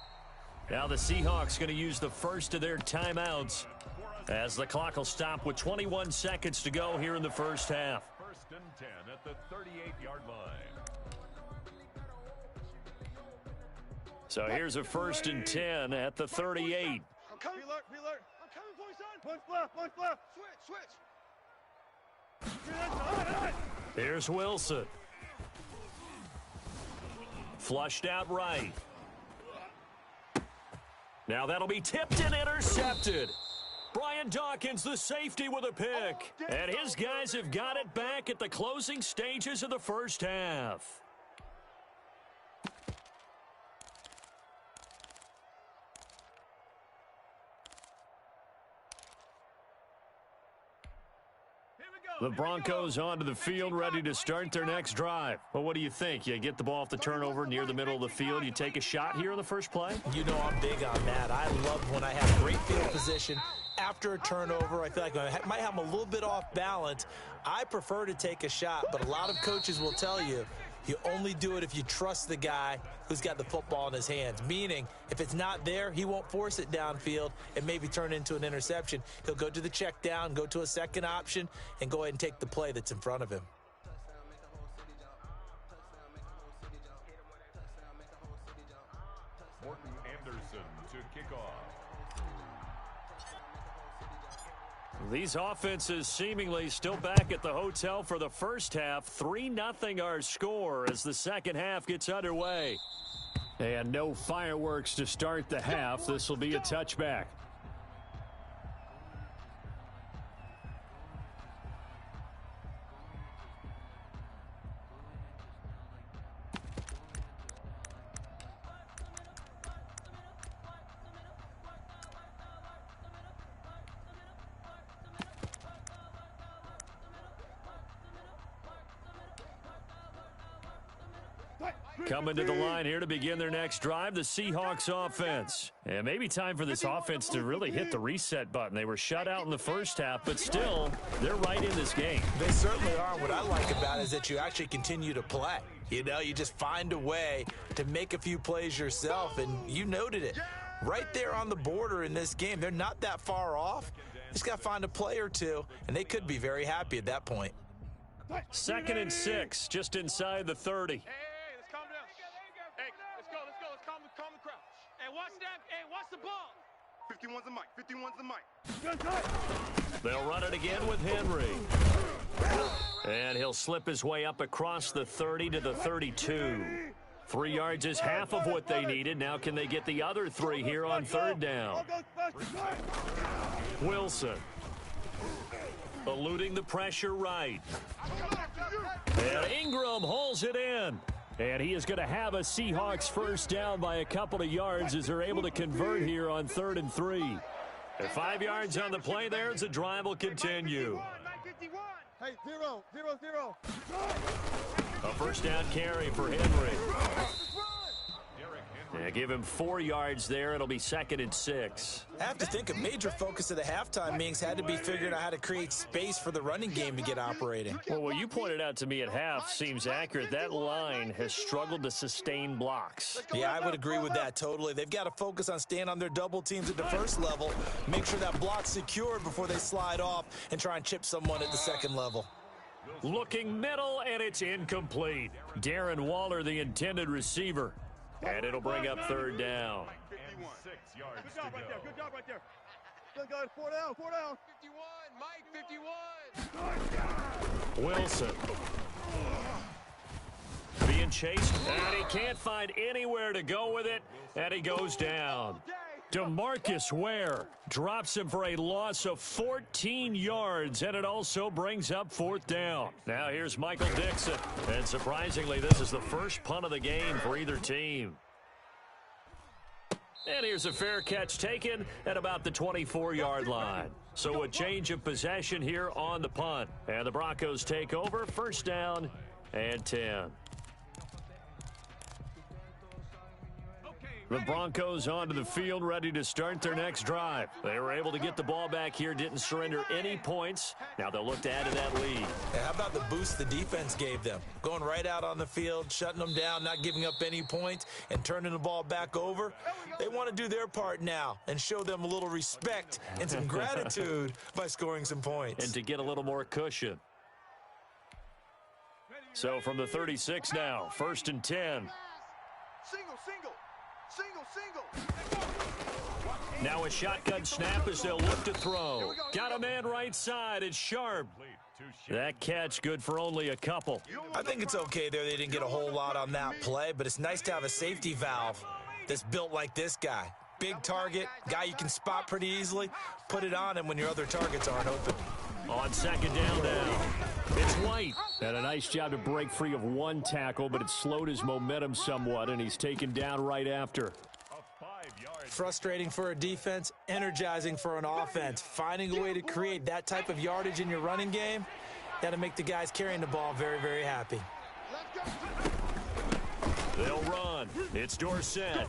Now the Seahawks going to use the first of their timeouts as the clock will stop with 21 seconds to go here in the first half. 1st and 10 at the 38-yard line. So here's a 1st and 10 at the 38. I'm coming. Be alert, be alert. I'm coming for you, son. Punch left, punch left. Switch, switch. Here's Wilson. Flushed out right. Now that'll be tipped and intercepted. Brian Dawkins, the safety, with a pick. And his guys have got it back at the closing stages of the first half. The Broncos onto the field, ready to start their next drive. Well, what do you think? You get the ball off the turnover near the middle of the field. You take a shot here in the first play? You know I'm big on that. I love when I have great field position after a turnover, I feel like I might have them a little bit off balance. I prefer to take a shot, but a lot of coaches will tell you only do it if you trust the guy who's got the football in his hands. Meaning, if it's not there, he won't force it downfield and maybe turn into an interception. He'll go to the check down, go to a second option, and go ahead and take the play that's in front of him. Morton Anderson to kick off. These offenses seemingly still back at the hotel for the first half. 3-0 our score as the second half gets underway. And no fireworks to start the half. This will be a touchback. Coming to the line here to begin their next drive, the Seahawks offense. And maybe time for this offense to really hit the reset button. They were shut out in the first half, but still, they're right in this game. They certainly are. What I like about it is that you actually continue to play. You know, you just find a way to make a few plays yourself, and you noted it. Right there on the border in this game, they're not that far off. Just got to find a play or two, and they could be very happy at that point. 2nd and 6, just inside the 30. Watch that. Hey, watch the ball. 51's the mic. 51's the mic. They'll run it again with Henry. And he'll slip his way up across the 30 to the 32. 3 yards is half of what they needed. Now can they get the other 3 here on 3rd down? Wilson. Eluding the pressure right. And Ingram hauls it in. And he is going to have a Seahawks first down by a couple of yards as they're able to convert here on 3rd and 3. At 5 yards on the play there as the drive will continue. Hey, 0, 0, 0. A first down carry for Henry. Yeah, give him 4 yards there. It'll be 2nd and 6. I have to think a major focus of the halftime meetings had to be figuring out how to create space for the running game to get operating. Well, what you pointed out to me at half seems accurate. That line has struggled to sustain blocks. Yeah, I would agree with that totally. They've got to focus on staying on their double teams at the first level, make sure that block's secured before they slide off and try and chip someone at the second level. Looking middle, and it's incomplete. Darren Waller, the intended receiver. And it'll bring up 3rd down. 6 yards Good job right there. Good job right there. Good, good. 4 down. 4 down. 51, Mike, 51. Wilson. Being chased, and he can't find anywhere to go with it, and he goes down. DeMarcus Ware drops him for a loss of 14 yards, and it also brings up 4th down. Now here's Michael Dixon, and surprisingly, this is the first punt of the game for either team. And here's a fair catch taken at about the 24-yard line. So a change of possession here on the punt. And the Broncos take over, 1st down and 10. The Broncos onto the field, ready to start their next drive. They were able to get the ball back here, didn't surrender any points. Now they'll look to add to that lead. Yeah, how about the boost the defense gave them? Going right out on the field, shutting them down, not giving up any points, and turning the ball back over. They want to do their part now and show them a little respect and some gratitude by scoring some points. And to get a little more cushion. So from the 36 now, 1st and 10. Single, single. Single, single. Now a shotgun snap as they'll look to throw. Got a man right side. It's Sharp. That catch good for only a couple. I think it's okay there. They didn't get a whole lot on that play, but it's nice to have a safety valve that's built like this guy. Big target, guy you can spot pretty easily. Put it on him when your other targets aren't open. On 2nd down now. It's White. And a nice job to break free of one tackle, but it slowed his momentum somewhat, and he's taken down right after. Frustrating for a defense, energizing for an offense. Finding a way to create that type of yardage in your running game, got to make the guys carrying the ball very, very happy. They'll run. It's Dorsett.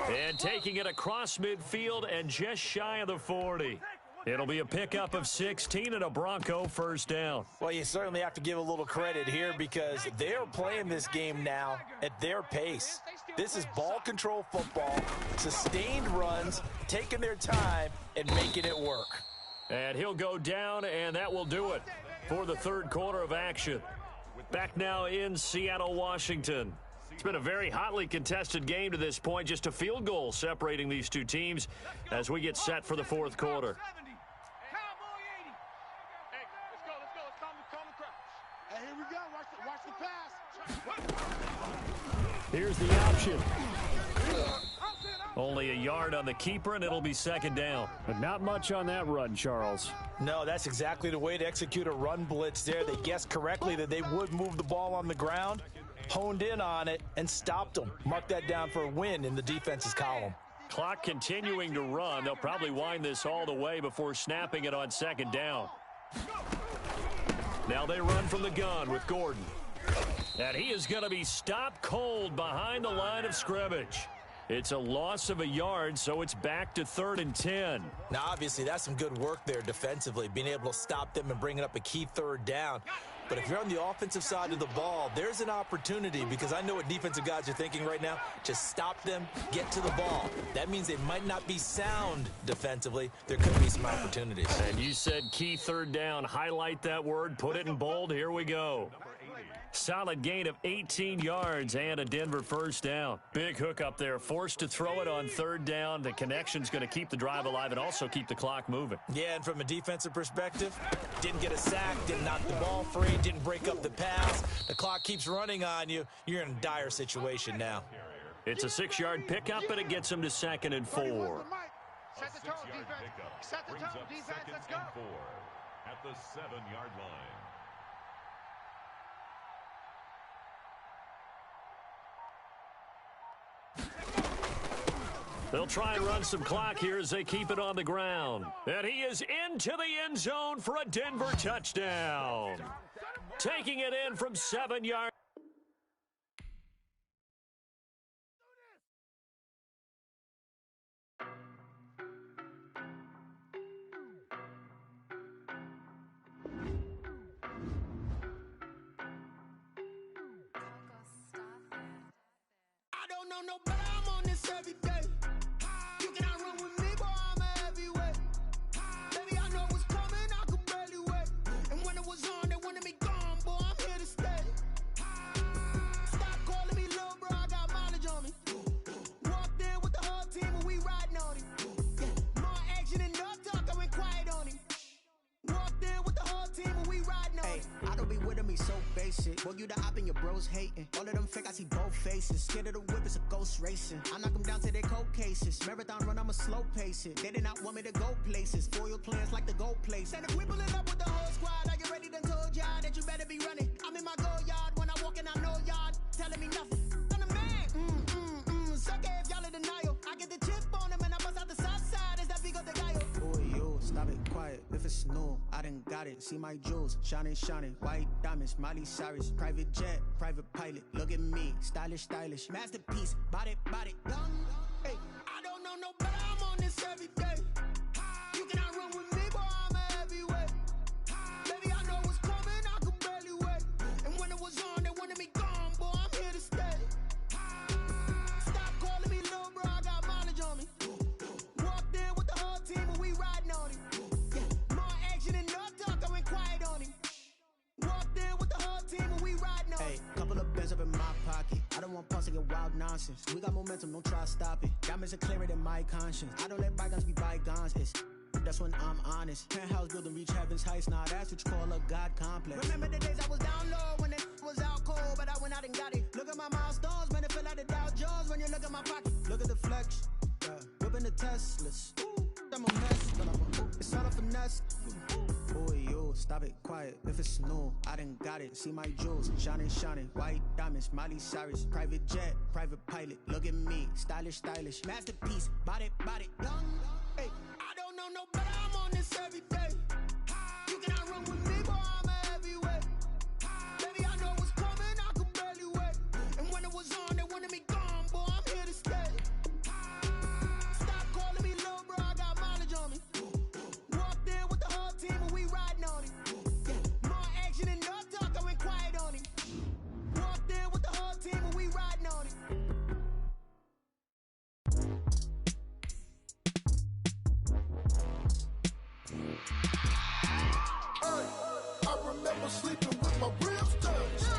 And taking it across midfield and just shy of the 40. It'll be a pickup of 16 and a Bronco first down. Well, you certainly have to give a little credit here because they're playing this game now at their pace. This is ball control football, sustained runs, taking their time and making it work. And he'll go down, and that will do it for the third quarter of action. Back now in Seattle, Washington. It's been a very hotly contested game to this point, just a field goal separating these two teams as we get set for the fourth quarter. Here's the option. Only a yard on the keeper, and it'll be second down. But not much on that run, Charles. No, that's exactly the way to execute a run blitz there. They guessed correctly that they would move the ball on the ground, honed in on it, and stopped them. Mark that down for a win in the defense's column. Clock continuing to run. They'll probably wind this all the way before snapping it on second down. Now they run from the gun with Gordon. And he is going to be stopped cold behind the line of scrimmage. It's a loss of a yard, so it's back to 3rd and 10. Now, obviously, that's some good work there defensively, being able to stop them and bringing up a key third down. But if you're on the offensive side of the ball, there's an opportunity because I know what defensive guys are thinking right now. Just stop them, get to the ball. That means they might not be sound defensively. There could be some opportunities. And you said key third down. Highlight that word, put it in bold. Here we go. Solid gain of 18 yards and a Denver first down. Big hook up there. Forced to throw it on third down. The connection's going to keep the drive alive and also keep the clock moving. Yeah, and from a defensive perspective, didn't get a sack, didn't knock the ball free, didn't break up the pass. The clock keeps running on you. You're in a dire situation now. It's a 6-yard pickup, and it gets him to 2nd and 4. Set the tone, defense. Set the tone, defense. Let's go. At the 7-yard line. They'll try and run some clock here as they keep it on the ground. And he is into the end zone for a Denver touchdown. Taking it in from 7 yards. I don't know no better, I'm on this every day. You cannot run with me, boy, I'm a heavyweight. Baby, I know what's coming, I could barely wait. And when it was on, they wanted me gone, boy, I'm here to stay. Stop calling me little bro, I got mileage on me. Walked in with the whole team and we riding on him. Yeah, more action and no talk, I went quiet on him. Walked in with the whole team and we riding on him. I don't be with me so basic. Boy, you the op and your bros hating. All of them fake, I see both faces. Scared of the whip, it's a ghost racing. I knock them down to their cold cases. Marathon run, I'ma slow pace it. They did not want me to go places. Foil plans like the gold place. And if we pulling up with the whole squad, are you ready? Done told y'all that you better be running. I'm in my go yard. When I walk in, I know y'all telling me nothing. I'm the man. Suck it if y'all in denial. I get the chip on them and I bust out the south side. Is that Vigo the Gallo? Boy, you stop it quiet. If it's new, I done got it. See my jewels, shining, shining. White diamonds, Miley Cyrus. Private jet, private pilot. Look at me, stylish, stylish. Masterpiece, body, young. Hey, I don't know no better. I'm on this every day. You cannot run with me, boy, I'm a heavyweight. Baby, I know what's coming, I could barely wait. And when it was on, they wanted me gone, boy, I'm here to stay. Stop calling me little bro, I got mileage on me. Walked in with the whole team and we riding on him. Yeah, more action and no talk, I went quiet on him. Walked in with the whole team and we riding on him. Hey, couple of bands up in my pocket. I don't want pause to get wild nonsense. We got momentum, don't try to stop it. Diamonds are clearer than my conscience. I don't let bygones be bygones. That's when I'm honest. Penthouse building, reach heaven's heights. Nah, that's what you call a God complex. Remember the days I was down low when it was out cold, but I went out and got it. Look at my milestones, man, it feel like the Dow Jones when you look at my pocket. Look at the flex, whipping the Teslas. I'm a mess, but it's all a finesse. Boy, you stop it quiet. If it's new, I done got it. See my jewels, shining, shining. White diamonds, Miley Cyrus. Private jet, private pilot. Look at me, stylish, stylish. Masterpiece, body, young. Hey, I don't know no better. I'm on this every day. You cannot run with me, boy, I'm a heavyweight. Baby, I know what's coming, I could barely wait. And when it was on, they wanted me gone, boy, I'm here to stay. remember sleeping with my ribs touched.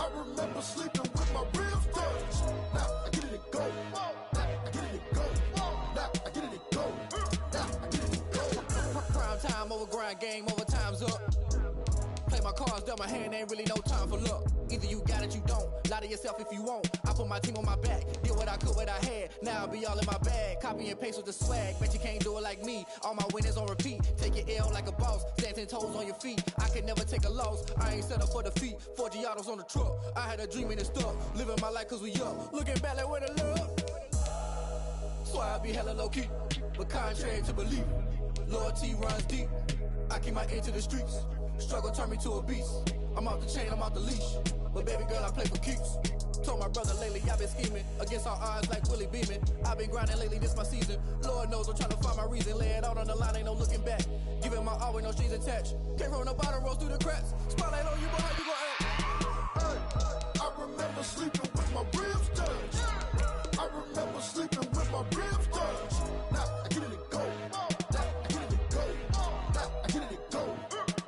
I remember sleeping with my ribs touched. Now I get it to go. Now I get it to go. Now I get it to go. Now I get it to go. Prime time over grind, game over, time's up. Play my cards, dealt my hand, ain't really no time for luck. Either you got it, you don't. Lie to yourself if you won't. I put my team on my back, did what I could, what I had. Now I be all in my bag, copy and paste with the swag. Bet you can't do it like me. All my winners on repeat. Take your L like a boss, stand 10 toes on your feet. I can never take a loss. I ain't set up for defeat. 4 Giottos on the truck. I had a dream and it stuck. Living my life cause we up. Looking back like where the love. So I be hella low key, but contrary to belief, loyalty runs deep. I keep my ear to the streets. Struggle turned me to a beast. I'm off the chain, I'm off the leash. But baby girl, I play for keeps. Told my brother lately, I've been scheming against all odds like Willie Beeman. I've been grinding lately, this my season. Lord knows I'm trying to find my reason. Lay it out on the line, ain't no looking back. Giving my all with no strings attached. Came from the bottom, rose through the cracks. Spotlight on you, but how you gon' act? Hey, I remember sleeping with my ribs touched. I remember sleeping with my ribs touched. Now I get it to go. Now I get it to go. Now I get it to go.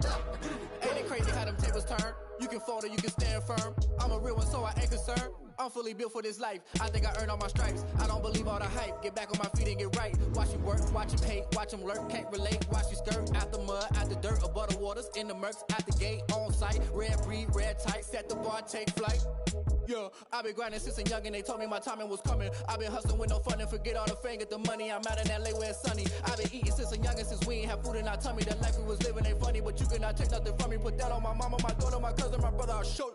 Now I get it to go. Ain't it crazy how them tables turn? You can fold or you can stand firm. I'm a real one, so I ain't concerned. I'm fully built for this life. I think I earned all my stripes. I don't believe all the hype. Get back on my feet and get right. Watch you work, watch him hate, watch him lurk. Can't relate, watch you skirt. Out the mud, out the dirt, above the waters, in the murks, out the gate, on site. Red breed, red tight, set the bar, take flight. Yeah, I been grinding since a young and they told me my timing was coming. I been hustling with no fun and forget all the fame, get the money. I'm out in LA where it's sunny. I been eating since a young and since we ain't have food in our tummy. The life we was living ain't funny, but you cannot take nothing from me. Put that on my mama, my daughter, my cousin, my brother, I'll show you.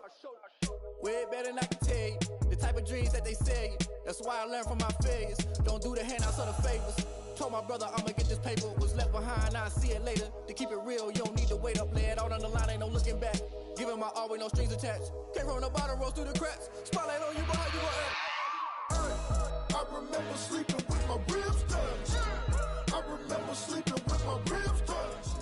Way better than I can tell you. The type of dreams that they sell you. That's why I learned from my failures. Don't do the handouts or the favors. Told my brother I'ma get this paper. Was left behind, I'll see it later. To keep it real, you don't need to wait up. Lay it out on the line, ain't no looking back. Giving my all with no strings attached. Came from the bottom, rose through the cracks. Spotlight on you, but how you gon' act? Hey, I remember sleeping with my ribs touched. I remember sleeping with my ribs touched.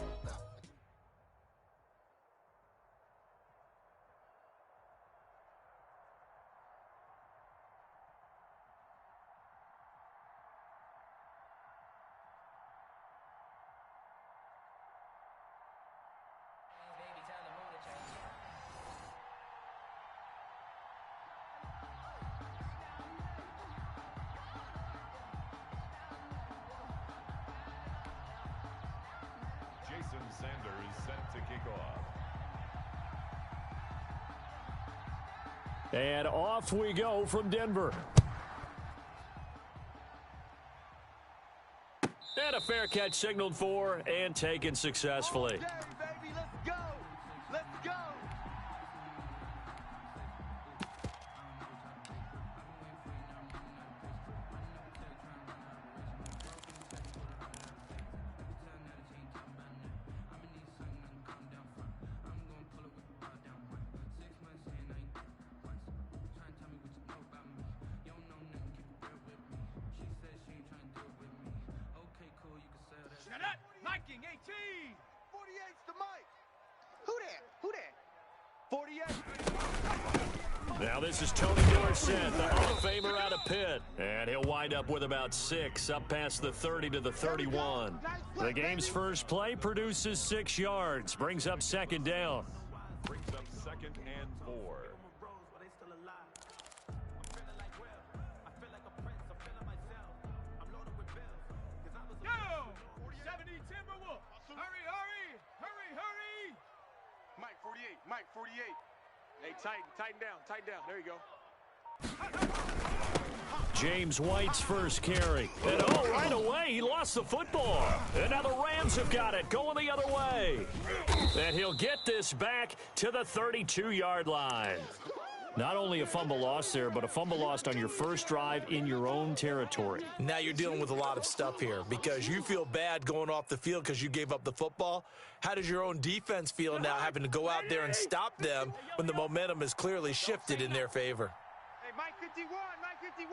Jason Sanders set to kick off. And off we go from Denver. And a fair catch signaled for and taken successfully. Okay, baby, let's go. Let's go. Shut up! Miking 18! 48's the mic! Who that? Who that? 48! Now this is Tony Dorsett, the Hall of Famer out of Pitt. And he'll wind up with about 6, up past the 30 to the 31. The game's first play produces 6 yards, brings up second down. Brings up 2nd and 4. Go! 70 Timberwolves! Hurry, hurry! Hurry, hurry! Mike 48, Mike 48. Hey, tighten down. There you go. James White's first carry. And right away, he lost the football. And now the Rams have got it, going the other way. And he'll get this back to the 32-yard line. Not only a fumble lost there, but a fumble lost on your first drive in your own territory. Now you're dealing with a lot of stuff here because you feel bad going off the field because you gave up the football. How does your own defense feel now having to go out there and stop them when the momentum is clearly shifted in their favor? Hey, Mike 51, Mike 51.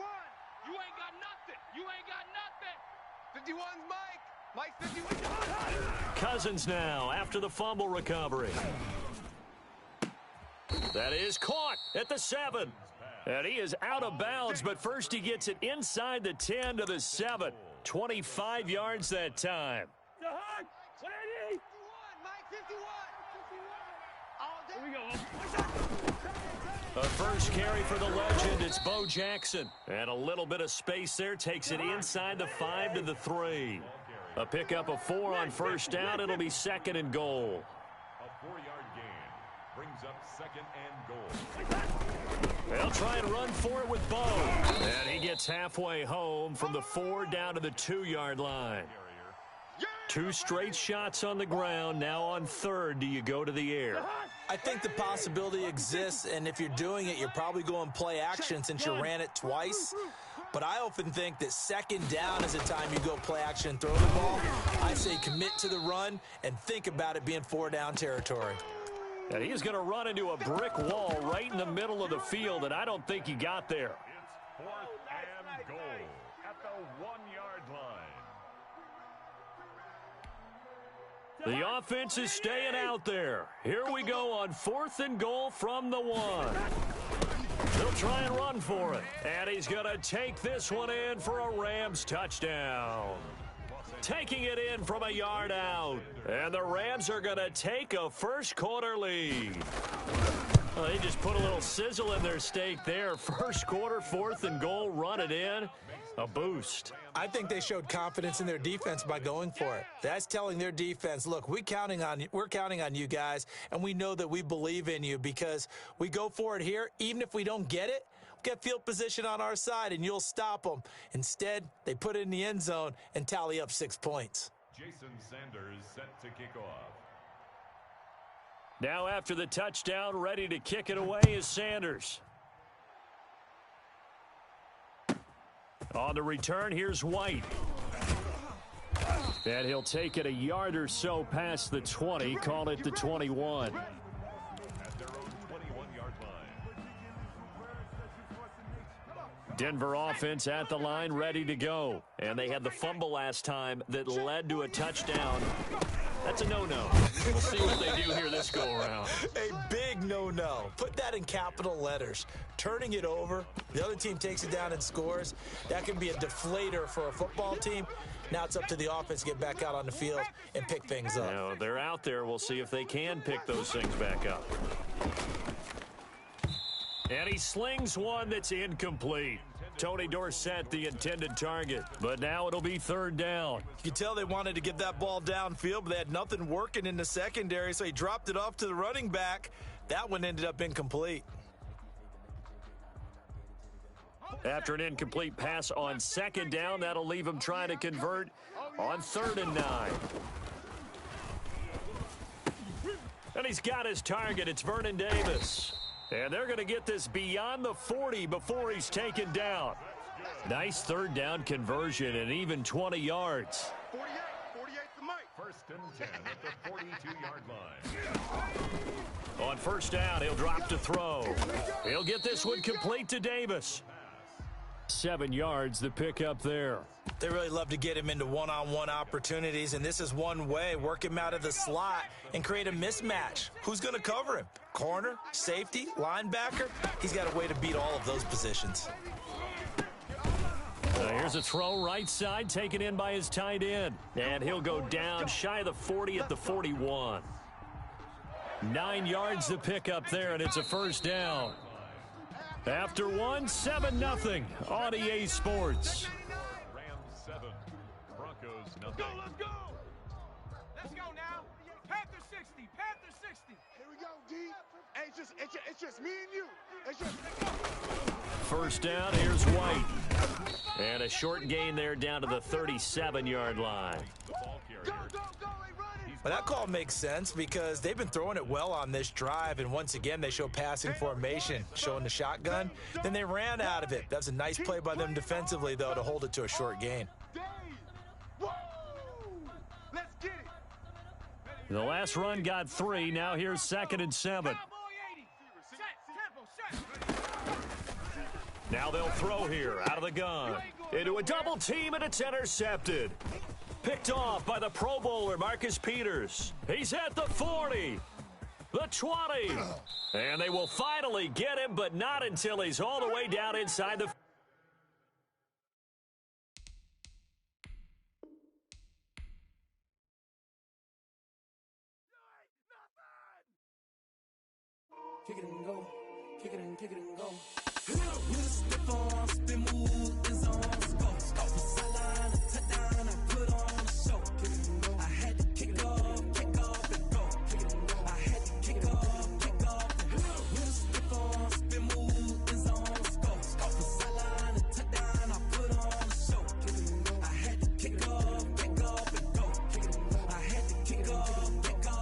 You ain't got nothing. You ain't got nothing. 51's Mike. Mike's 51. Cousins now after the fumble recovery. That is caught at the 7. And he is out of bounds, but first he gets it inside the 10 to the 7. 25 yards that time. Mike 51. A first carry for the legend. It's Bo Jackson. And a little bit of space there. Takes it inside the 5 to the 3. A pickup of 4 on first down. It'll be 2nd and goal. A 4-yard gain brings up 2nd and goal. They'll try and run for it with Bo. And he gets halfway home from the 4 down to the 2-yard line. 2 straight shots on the ground. Now on 3rd, do you go to the air? I think the possibility exists, and if you're doing it, you're probably going play action since you ran it twice. But I often think that 2nd down is the time you go play action and throw the ball. I say commit to the run and think about it being 4-down territory. And he's going to run into a brick wall right in the middle of the field, and I don't think he got there. It's 4th and goal at the 1-yard line. The offense is staying out there. Here we go on 4th and goal from the 1. They'll try and run for it. And he's going to take this one in for a Rams touchdown. Taking it in from a yard out. And the Rams are going to take a first-quarter lead. Well, they just put a little sizzle in their steak there. First quarter, 4th and goal, run it in. A boost. I think they showed confidence in their defense by going for it. That's telling their defense, look, we're counting on you guys, and we know that we believe in you because we go for it here. Even if we don't get it, we get field position on our side, and you'll stop them. Instead, they put it in the end zone and tally up 6 points. Jason Sanders set to kick off. Now after the touchdown, ready to kick it away is Sanders. On the return, here's White. And he'll take it a yard or so past the 20, call it the 21. At their own 21-yard line. Denver offense at the line, ready to go. And they had the fumble last time that led to a touchdown. That's a no-no. We'll see what they do here this go-around. A big no-no. Put that in capital letters. Turning it over, the other team takes it down and scores. That can be a deflator for a football team. Now it's up to the offense to get back out on the field and pick things up. Now, they're out there. We'll see if they can pick those things back up. And he slings one that's incomplete. Tony Dorsett, the intended target. But now it'll be 3rd down. You can tell they wanted to get that ball downfield, but they had nothing working in the secondary, so he dropped it off to the running back. That one ended up incomplete. After an incomplete pass on 2nd down, that'll leave him trying to convert on 3rd and 9. And he's got his target. It's Vernon Davis. And they're going to get this beyond the 40 before he's taken down. Nice 3rd down conversion and even 20 yards. 48's the mic. 1st and 10 at the 42-yard line. On 1st down, he'll drop to throw. He'll get this one complete to Davis. 7 yards, the pickup there. They really love to get him into one-on-one opportunities, and this is one way. Work him out of the slot and create a mismatch. Who's going to cover him? Corner, safety, linebacker? He's got a way to beat all of those positions. Here's a throw right side, taken in by his tight end. And he'll go down shy of the 40 at the 41. 9 yards the pickup there, and it's a 1st down. After 7-0 on EA Sports. Rams 7, Broncos nothing. Let's go, let's go. Let's go now. Panther 60, Panther 60. Here we go, D. Hey, it's just me and you. It's just 1st down, here's White. And a short gain there down to the 37-yard line. The ball carrier. Well, that call makes sense because they've been throwing it well on this drive, and once again, they show passing formation, showing the shotgun. Then they ran out of it. That was a nice play by them defensively, though, to hold it to a short gain. Let's get it. The last run got 3. Now here's 2nd and 7. Now they'll throw here out of the gun. Into a double team, and it's intercepted. Picked off by the Pro Bowler, Marcus Peters. He's at the 40, the 20. And they will finally get him, but not until he's all the way down inside the kick it and go, kick it and go. With a stiff arm, spin move, in zone, go. Off the sideline, a touchdown, I put on a show. Kick it and go. I had to kick off and go. Kick it and go. I had to kick off and go. With a stiff arm, spin move, in zone, go. Off the sideline, a touchdown, I put on a show. Kick it and go. I had to kick off and go. Kick it and go. I had to kick off and go.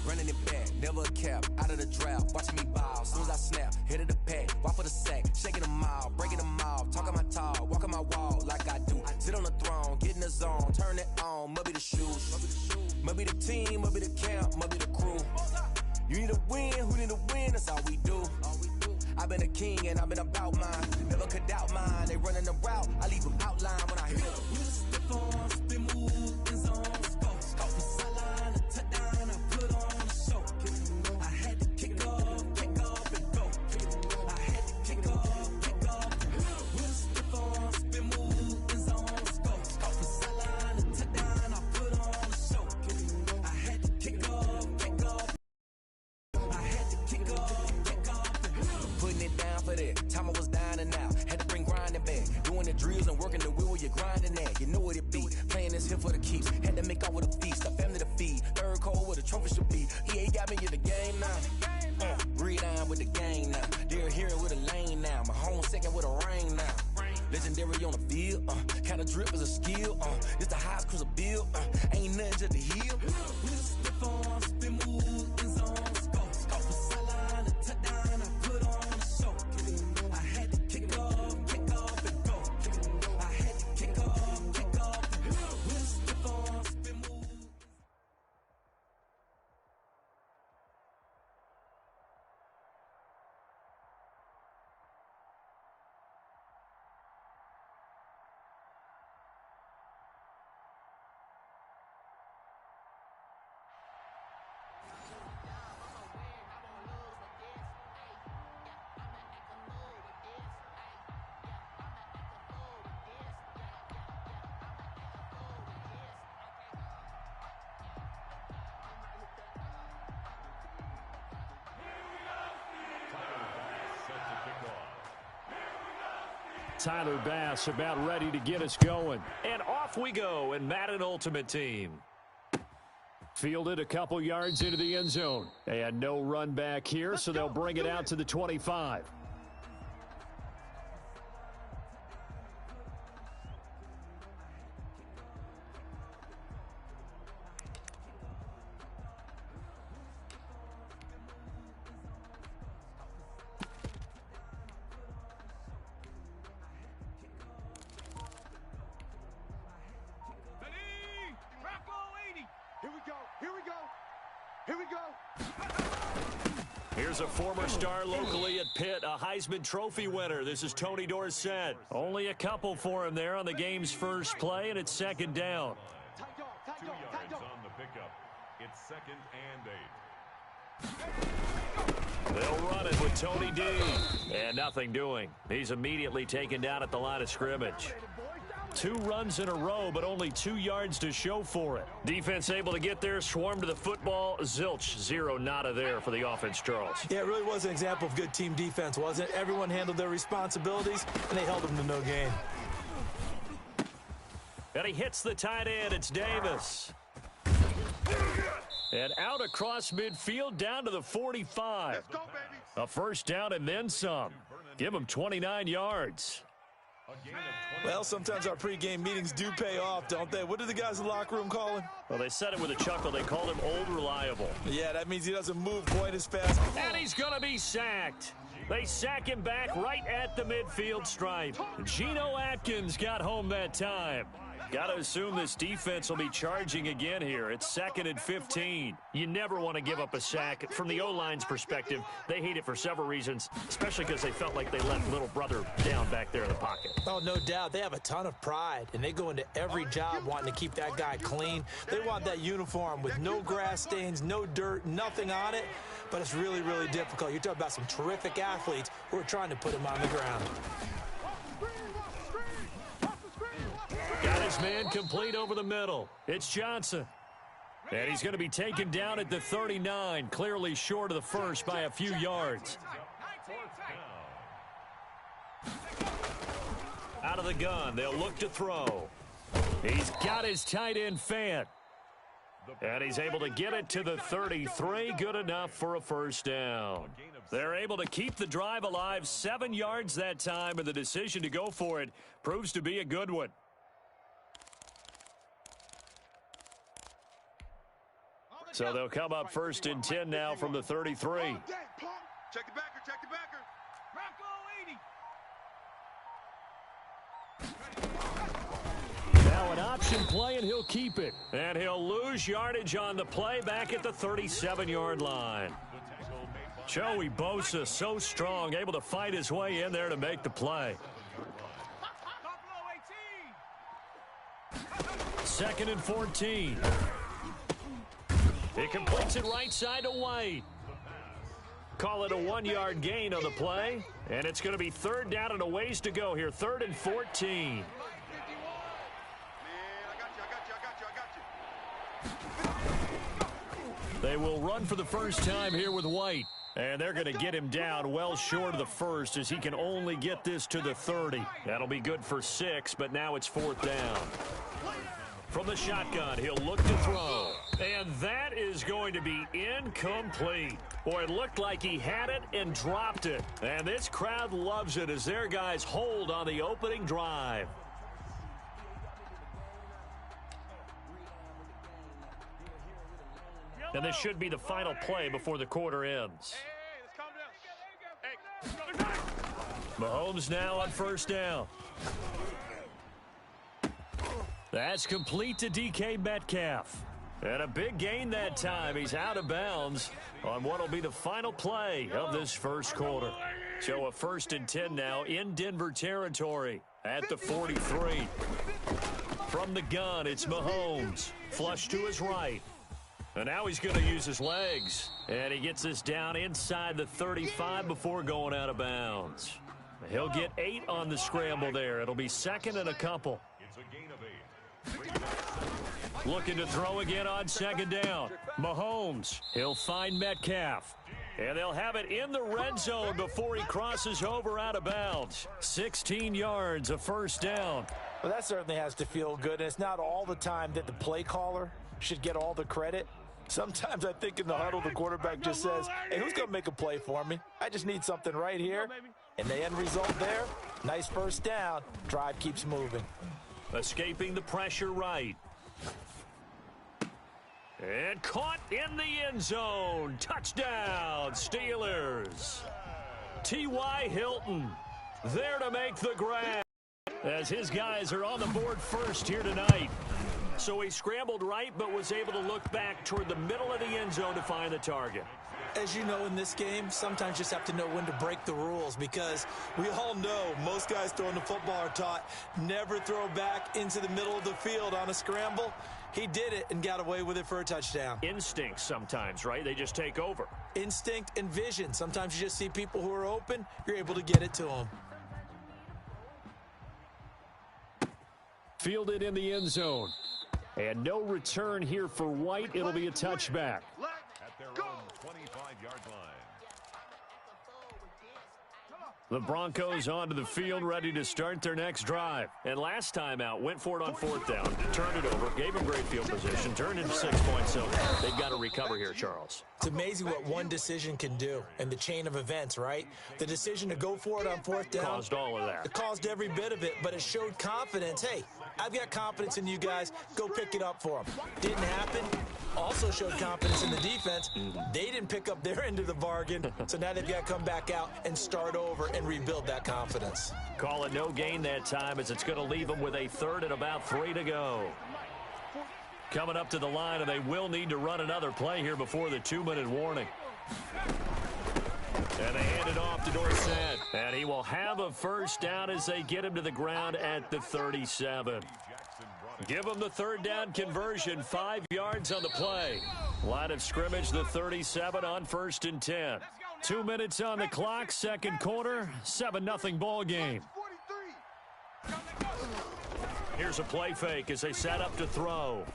Running it back, never a cap, out of the drought, watching me ball. Soon as I snap, hit of the pack, walk for the sack, shaking them all, breaking them off, talking my talk, walking my wall like I do. Sit on the throne, get in the zone, turn it on, must be the shoes, must be the team, must be the camp, must be the crew. You need a win, who need a win, that's all we do. I've been a king and I've been about mine, never could doubt mine. They running the route, I leave them outline when I hit it. With a stiff arm, spin move, in zone, go. Off the sideline, a touchdown, I put on a show. I had to kick off and go. I had to kick off and go. With a stiff arm, spin move, in zone, go. Off the sideline, a touchdown, I put on a show. I had to kick off and go. I had to kick off and go. Putting it down for that, time I was dying and out, had to bring grinding back, doing the drills and working the wheel where you're grinding at, you know what it be, playing this here for the keeps, had to make off with a feast, a family to feed, third cold where the trophy should be, EA got me in the game now, breathe on with the gang now, they're here with a lane now, my home second with a rain now, legendary on the field, kind of drip is a skill, this the highest cruiser bill, ain't nothing just to heal. With a stiff arm, spin move, in zone, go. Off the sideline, a touchdown, I put on a show. I had to kick off and go. I had to kick off and go. With a stiff arm, spin move. Tyler Bass about ready to get us going. And off we go in Madden Ultimate Team. Fielded a couple yards into the end zone. And no run back here, so they'll bring it out to the 25. Here's a former star locally at Pitt, a Heisman Trophy winner. This is Tony Dorsett. Only a couple for him there on the game's first play, and it's second down. 2 yards on the pickup. It's 2nd and 8. They'll run it with Tony D. And nothing doing. He's immediately taken down at the line of scrimmage. 2 runs in a row, but only 2 yards to show for it. Defense able to get there, swarm to the football. Zilch, 0 nada there for the offense, Charles. Yeah, it really was an example of good team defense, wasn't it? Everyone handled their responsibilities, and they held them to no gain. And he hits the tight end. It's Davis. And out across midfield down to the 45. Let's go, baby. A first down and then some. Give him 29 yards. Well, sometimes our pregame meetings do pay off, don't they? What did the guys in the locker room call him? Well, they said it with a chuckle. They called him Old Reliable. Yeah, that means he doesn't move quite as fast. And he's going to be sacked. They sack him back right at the midfield stripe. Geno Atkins got home that time. Got to assume this defense will be charging again here. It's 2nd and 15. You never want to give up a sack. From the O-line's perspective, they hate it for several reasons, especially because they felt like they let little brother down back there in the pocket. Oh, no doubt. They have a ton of pride, and they go into every job wanting to keep that guy clean. They want that uniform with no grass stains, no dirt, nothing on it, but it's really, really difficult. You're talking about some terrific athletes who are trying to put him on the ground. Got his man complete over the middle. It's Johnson. And he's going to be taken down at the 39, clearly short of the first by a few yards. Out of the gun, they'll look to throw. He's got his tight end Fant. And he's able to get it to the 33, good enough for a first down. They're able to keep the drive alive, 7 yards that time, and the decision to go for it proves to be a good one. So they'll come up 1st and 10 now from the 33. Check the backer, check the backer. Now an option play, and he'll keep it. And he'll lose yardage on the play back at the 37-yard line. Joey Bosa, so strong, able to fight his way in there to make the play. 2nd and 14. He completes it right side to White. Call it a 1-yard gain on the play. And it's going to be 3rd down and a ways to go here. 3rd and 14. They will run for the first time here with White. And they're going to get him down well short of the first as he can only get this to the 30. That'll be good for 6, but now it's 4th down. From the shotgun, he'll look to throw. And that is going to be incomplete. Boy, it looked like he had it and dropped it. And this crowd loves it as their guys hold on the opening drive. And this should be the final play before the quarter ends. Mahomes now on 1st down. That's complete to DK Metcalf. And a big gain that time. He's out of bounds on what will be the final play of this first quarter. So a 1st and 10 now in Denver territory at the 43. From the gun, it's Mahomes. Flush to his right. And now he's going to use his legs. And he gets this down inside the 35 before going out of bounds. He'll get 8 on the scramble there. It'll be 2nd and a couple. It's a gain of 8. Looking to throw again on 2nd down. Mahomes, he'll find Metcalf. And they'll have it in the red zone before he crosses over out of bounds. 16 yards, a first down. Well, that certainly has to feel good. And it's not all the time that the play caller should get all the credit. Sometimes I think in the huddle, the quarterback just says, hey, who's going to make a play for me? I just need something right here. And the end result there, nice first down. Drive keeps moving. Escaping the pressure right. And caught in the end zone. Touchdown, Steelers. T.Y. Hilton there to make the grab as his guys are on the board first here tonight. So he scrambled right but was able to look back toward the middle of the end zone to find the target. As you know, in this game, sometimes you just have to know when to break the rules because we all know most guys throwing the football are taught never throw back into the middle of the field on a scramble. He did it and got away with it for a touchdown. Instinct sometimes, right? They just take over. Instinct and vision. Sometimes you just see people who are open, you're able to get it to them. Fielded in the end zone. And no return here for White. It'll be a touchback. At their own 25-yard line. The Broncos onto the field, ready to start their next drive. And last time out, went for it on 4th down, turned it over, gave them great field position, turned into 6 points. So they've got to recover here, Charles. It's amazing what one decision can do in the chain of events, right? The decision to go for it on 4th down. Caused all of that. It caused every bit of it, but it showed confidence. Hey, I've got confidence in you guys. Go pick it up for them. Didn't happen. Also showed confidence in the defense. They didn't pick up their end of the bargain, so now they've got to come back out and start over and rebuild that confidence. Call it no gain that time as it's going to leave them with a 3rd and about 3 to go. Coming up to the line, and they will need to run another play here before the 2-minute warning. And they hand it off to Dorsett. And he will have a first down as they get him to the ground at the 37. Give him the 3rd down conversion, 5 yards on the play. Line of scrimmage, the 37 on 1st and 10. 2 minutes on the clock, 2nd quarter, 7-0 ball game. Here's a play fake as they set up to throw.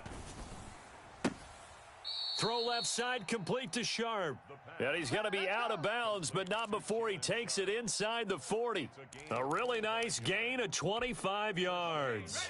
Throw left side, complete to Sharp. And he's going to be out of bounds, but not before he takes it inside the 40. A really nice gain of 25 yards.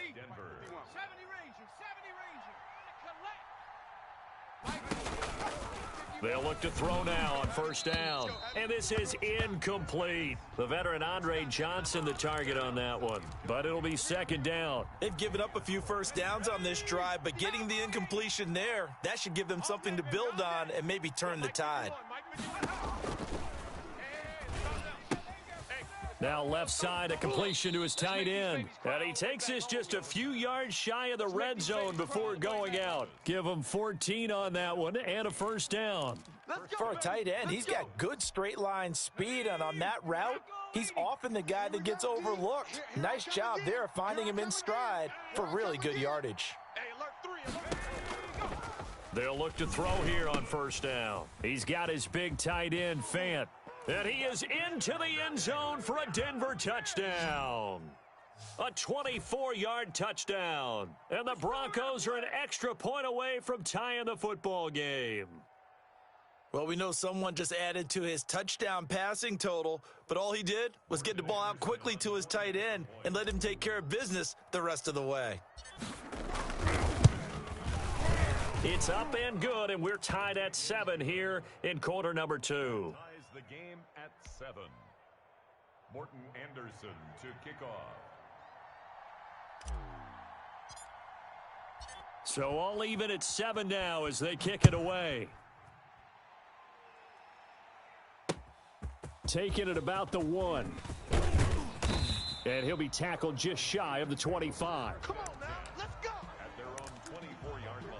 They'll look to throw now on first down. And this is incomplete. The veteran Andre Johnson the target on that one. But it'll be second down. They've given up a few first downs on this drive, but getting the incompletion there, that should give them something to build on and maybe turn the tide. Now left side, a completion to his tight end. And he takes this just a few yards shy of the red zone before going out. Give him 14 on that one and a first down. For a tight end, he's got good straight line speed, and on that route, he's often the guy that gets overlooked. Nice job there finding him in stride for really good yardage. They'll look to throw here on first down. He's got his big tight end, Fant. And he is into the end zone for a Denver touchdown. A 24-yard touchdown. And the Broncos are an extra point away from tying the football game. Well, we know someone just added to his touchdown passing total, but all he did was get the ball out quickly to his tight end and let him take care of business the rest of the way. It's up and good, and we're tied at 7 here in quarter number 2. The game at 7. Morton Anderson to kick off. So all even at 7 now as they kick it away. Taking it about the 1. And he'll be tackled just shy of the 25. Come on now, let's go. At their own 24-yard line.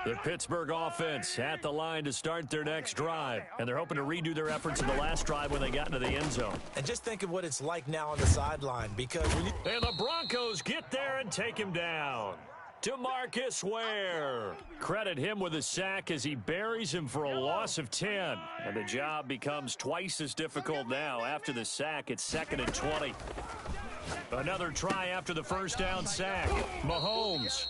The Pittsburgh offense at the line to start their next drive. And they're hoping to redo their efforts in the last drive when they got into the end zone. And just think of what it's like now on the sideline, because when you... And the Broncos get there and take him down. DeMarcus Ware. Credit him with a sack as he buries him for a loss of 10. And the job becomes twice as difficult now. After the sack, it's 2nd and 20. Another try after the first down sack. Mahomes.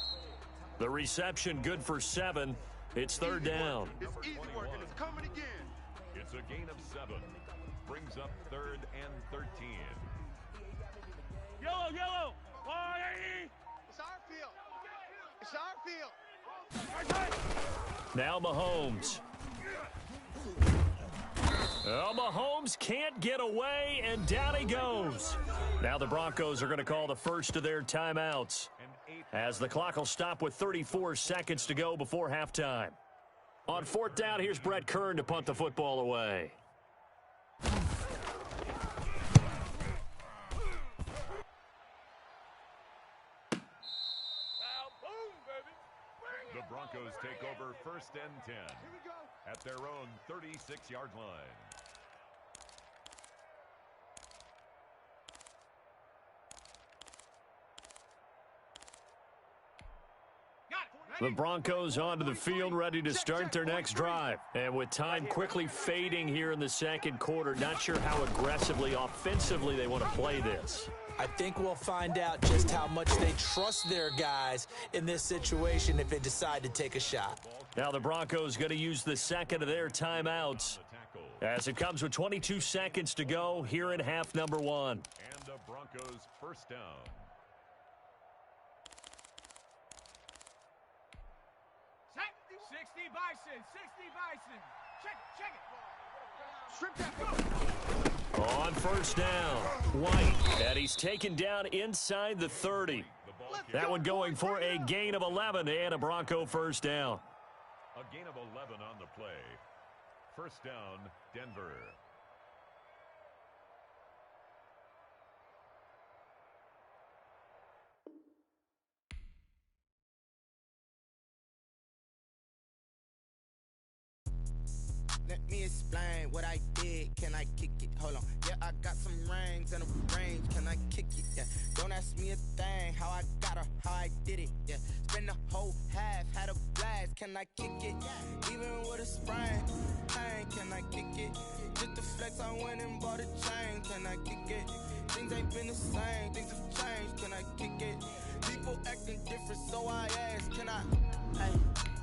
The reception good for 7. It's 3rd down. It's easy work, and it's coming again. It's a gain of 7. Brings up 3rd and 13. Yellow. It's our field. It's our field. Now Mahomes. Well, Mahomes can't get away, and down he goes. Now the Broncos are going to call the first of their timeouts, as the clock will stop with 34 seconds to go before halftime. On 4th down, here's Brett Kern to punt the football away. The Broncos take over 1st and 10 at their own 36-yard line. The Broncos onto the field, ready to start their next drive. And with time quickly fading here in the second quarter, not sure how aggressively, offensively they want to play this. I think we'll find out just how much they trust their guys in this situation if they decide to take a shot. Now the Broncos going to use the second of their timeouts, as it comes with 22 seconds to go here in half number 1. And the Broncos first down. On first down, White, and he's taken down inside the 30. That one going for a gain of 11 and a Bronco first down. A gain of 11 on the play. First down, Denver. Let me explain what I did. Can I kick it? Hold on. Yeah, I got some rings and a range. Can I kick it? Yeah. Don't ask me a thing. How I got her, how I did it. Yeah. Spend the whole half, had a blast. Can I kick it? Even with a sprain. Pain, can I kick it? Just the flex, I went and bought can I kick it? Things ain't been the same, things have changed, can I kick it? People acting different, so I ask, can I? Hey,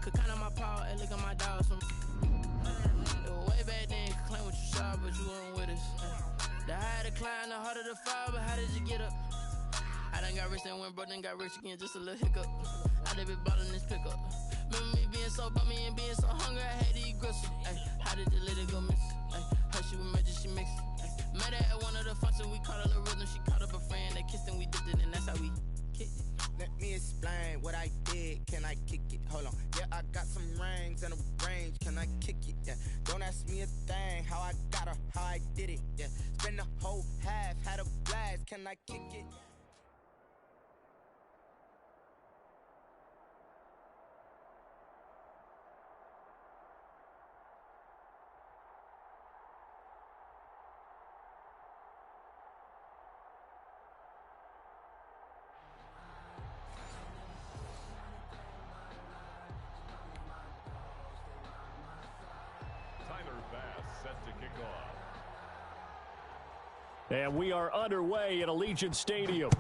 could count on my power, hey, look at my dogs. Way back then, could claim what you saw, but you weren't with us. The higher the climb, the harder the fall, but how did you get up? I done got rich and went broke, then got rich again, just a little hiccup. I done been ballin' this pickup. Remember me being so bummy and being so hungry, I had to eat gristle. Ay, how did the lady go miss? Ay, how she was magic, she mixed. Met her at one of the functions, we caught a little rhythm. She caught up a friend, they kissed and we dipped it, and that's how we kicked it. Let me explain what I did, can I kick it? Hold on, yeah, I got some rings and a range, can I kick it? Yeah, don't ask me a thing, how I got her, how I did it. Yeah, spend the whole half, had a blast, can I kick it? And we are underway at Allegiant Stadium.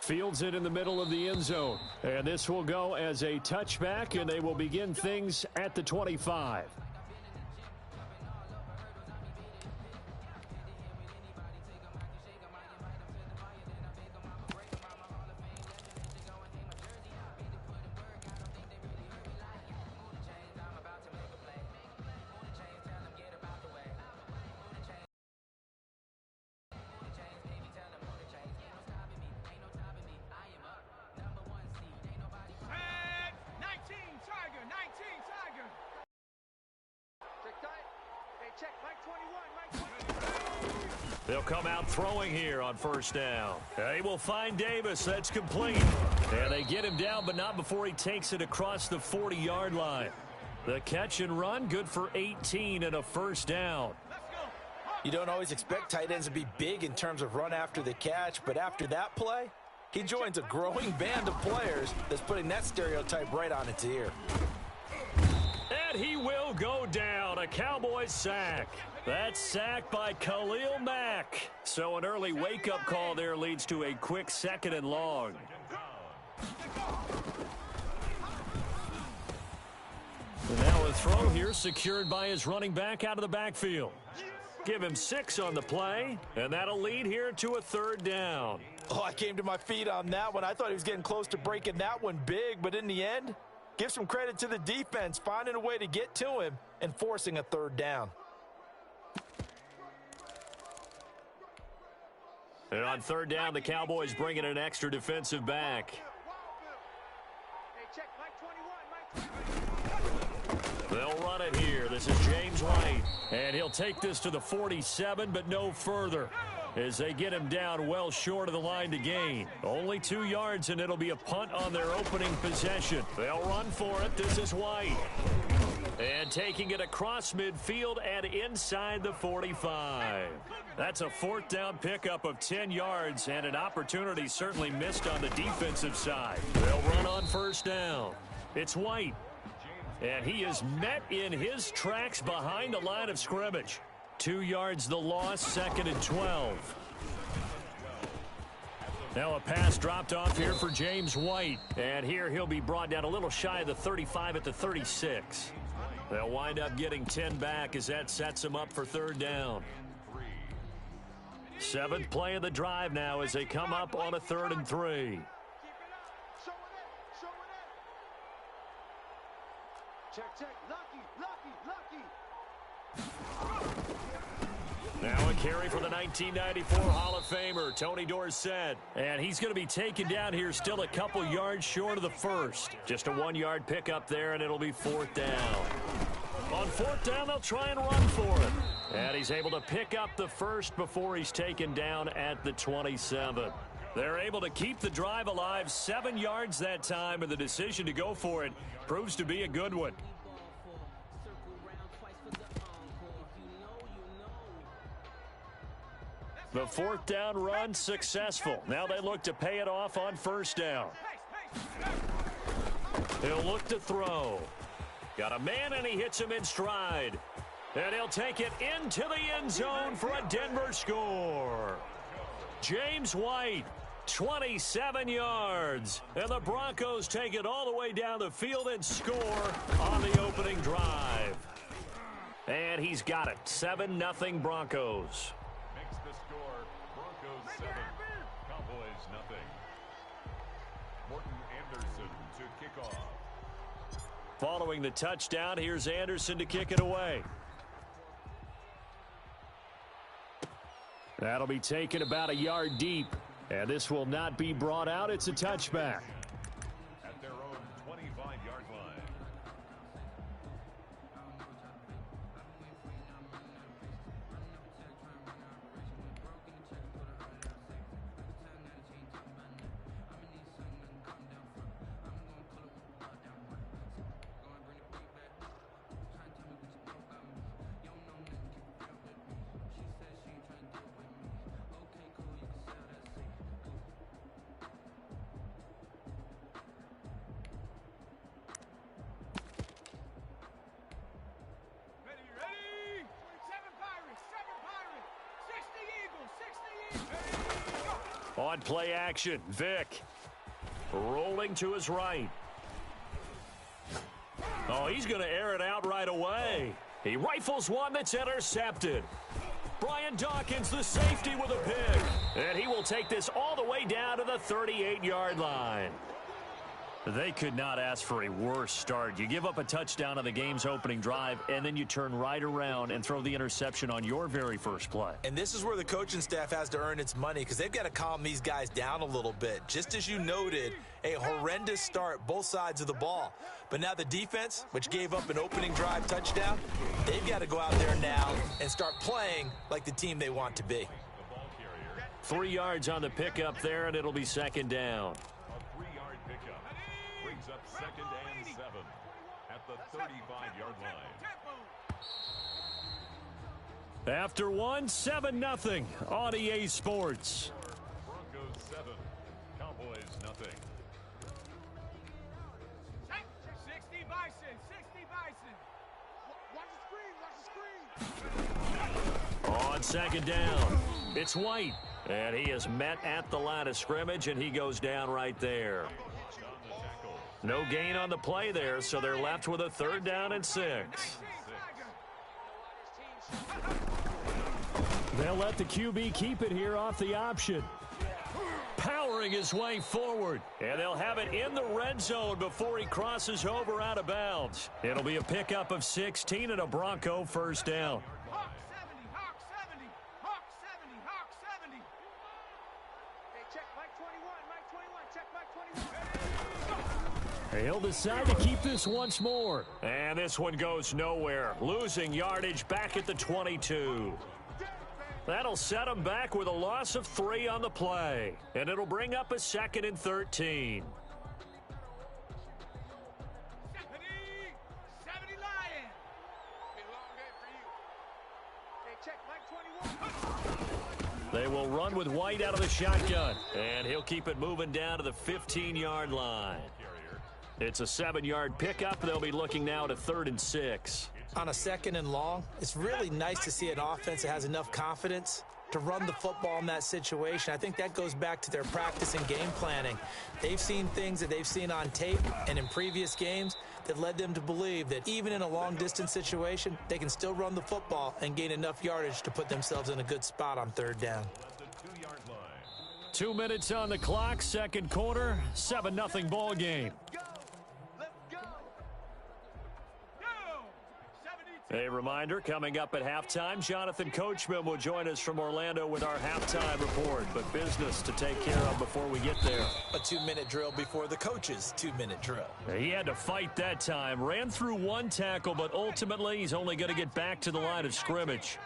Fields it in the middle of the end zone. And this will go as a touchback, and they will begin things at the 25. They'll come out throwing here on first down. They will find Davis. That's complete. And they get him down, but not before he takes it across the 40-yard line. The catch and run, good for 18 and a first down. You don't always expect tight ends to be big in terms of run after the catch, but after that play, he joins a growing band of players that's putting that stereotype right on its ear. And he will go down. A Cowboys sack. That sack by Khalil Mack. So an early wake-up call there leads to a quick 2nd and long. And now a throw here secured by his running back out of the backfield. Give him 6 on the play, and that'll lead here to a 3rd down. Oh, I came to my feet on that one. I thought he was getting close to breaking that one big, but in the end, give some credit to the defense, finding a way to get to him and forcing a 3rd down. And on 3rd down, the Cowboys bring in an extra defensive back. They'll run it here. This is James White. And he'll take this to the 47, but no further, as they get him down well short of the line to gain. Only 2 yards, and it'll be a punt on their opening possession. They'll run for it. This is White. And taking it across midfield and inside the 45. That's a 4th down pickup of 10 yards, and an opportunity certainly missed on the defensive side. They'll run on 1st down. It's White. And he is met in his tracks behind the line of scrimmage. 2 yards the loss, 2nd and 12. Now a pass dropped off here for James White. And here he'll be brought down a little shy of the 35 at the 36. They'll wind up getting 10 back as that sets them up for 3rd down. 7th play of the drive now as they come up on a 3rd and 3. Check. Lucky. Now a carry for the 1994 Hall of Famer, Tony Dorsett. And he's going to be taken down here still a couple yards short of the 1st. Just a 1-yard pickup there, and it'll be 4th down. On 4th down, they'll try and run for it. And he's able to pick up the 1st before he's taken down at the 27. They're able to keep the drive alive, 7 yards that time, and the decision to go for it proves to be a good one. The 4th down run successful. Now they look to pay it off on 1st down. He'll look to throw. Got a man, and he hits him in stride. And he'll take it into the end zone for a Denver score. James White, 27 yards. And the Broncos take it all the way down the field and score on the opening drive. And he's got it. 7-0 Broncos. Makes the score Broncos 7, Cowboys nothing. Morton Anderson to kick off. Following the touchdown, here's Anderson to kick it away. That'll be taken about a yard deep. And this will not be brought out. It's a touchback. At their own 25-yard line. On play action, Vick rolling to his right. Oh, he's going to air it out right away. He rifles one that's intercepted. Brian Dawkins, the safety, with a pick. And he will take this all the way down to the 38-yard line. They could not ask for a worse start. You give up a touchdown on the game's opening drive, and then you turn right around and throw the interception on your very first play. And this is where the coaching staff has to earn its money, because they've got to calm these guys down a little bit. Just as you noted, a horrendous start, both sides of the ball. But now the defense, which gave up an opening drive touchdown, they've got to go out there now and start playing like the team they want to be. 3 yards on the pickup there, and it'll be second down. A 3-yard pickup brings up 2nd and 7 at the 35-yard line. After one, 7-0 on EA Sports. Broncos 7, Cowboys nothing. 60 Bison, 60 Bison. Watch the screen. On second down, it's White. And he is met at the line of scrimmage, and he goes down right there. No gain on the play there, so they're left with a 3rd down and 6. They'll let the QB keep it here off the option. Powering his way forward. And they'll have it in the red zone before he crosses over out of bounds. It'll be a pickup of 16 and a Bronco 1st down. Hawk 70, Hawk 70, Hawk 70, Hawk 70. Hey, check Mike 21, check Mike 21. He'll decide to keep this once more. And this one goes nowhere. Losing yardage back at the 22. That'll set him back with a loss of 3 on the play. And it'll bring up a 2nd and 13. 70 Lion. Been a long day for you. Hey, check Mike 21. They will run with White out of the shotgun. And he'll keep it moving down to the 15-yard line. It's a 7-yard pickup. They'll be looking now at a 3rd and 6. On a 2nd and long, it's really nice to see an offense that has enough confidence to run the football in that situation. I think that goes back to their practice and game planning. They've seen things that they've seen on tape and in previous games that led them to believe that even in a long-distance situation, they can still run the football and gain enough yardage to put themselves in a good spot on 3rd down. 2 minutes on the clock, 2nd quarter, 7-0 ball game. A reminder, coming up at halftime, Jonathan Coachman will join us from Orlando with our halftime report. But business to take care of before we get there. A 2-minute drill before the coach's 2-minute drill. He had to fight that time. Ran through 1 tackle, but ultimately he's only going to get back to the line of scrimmage.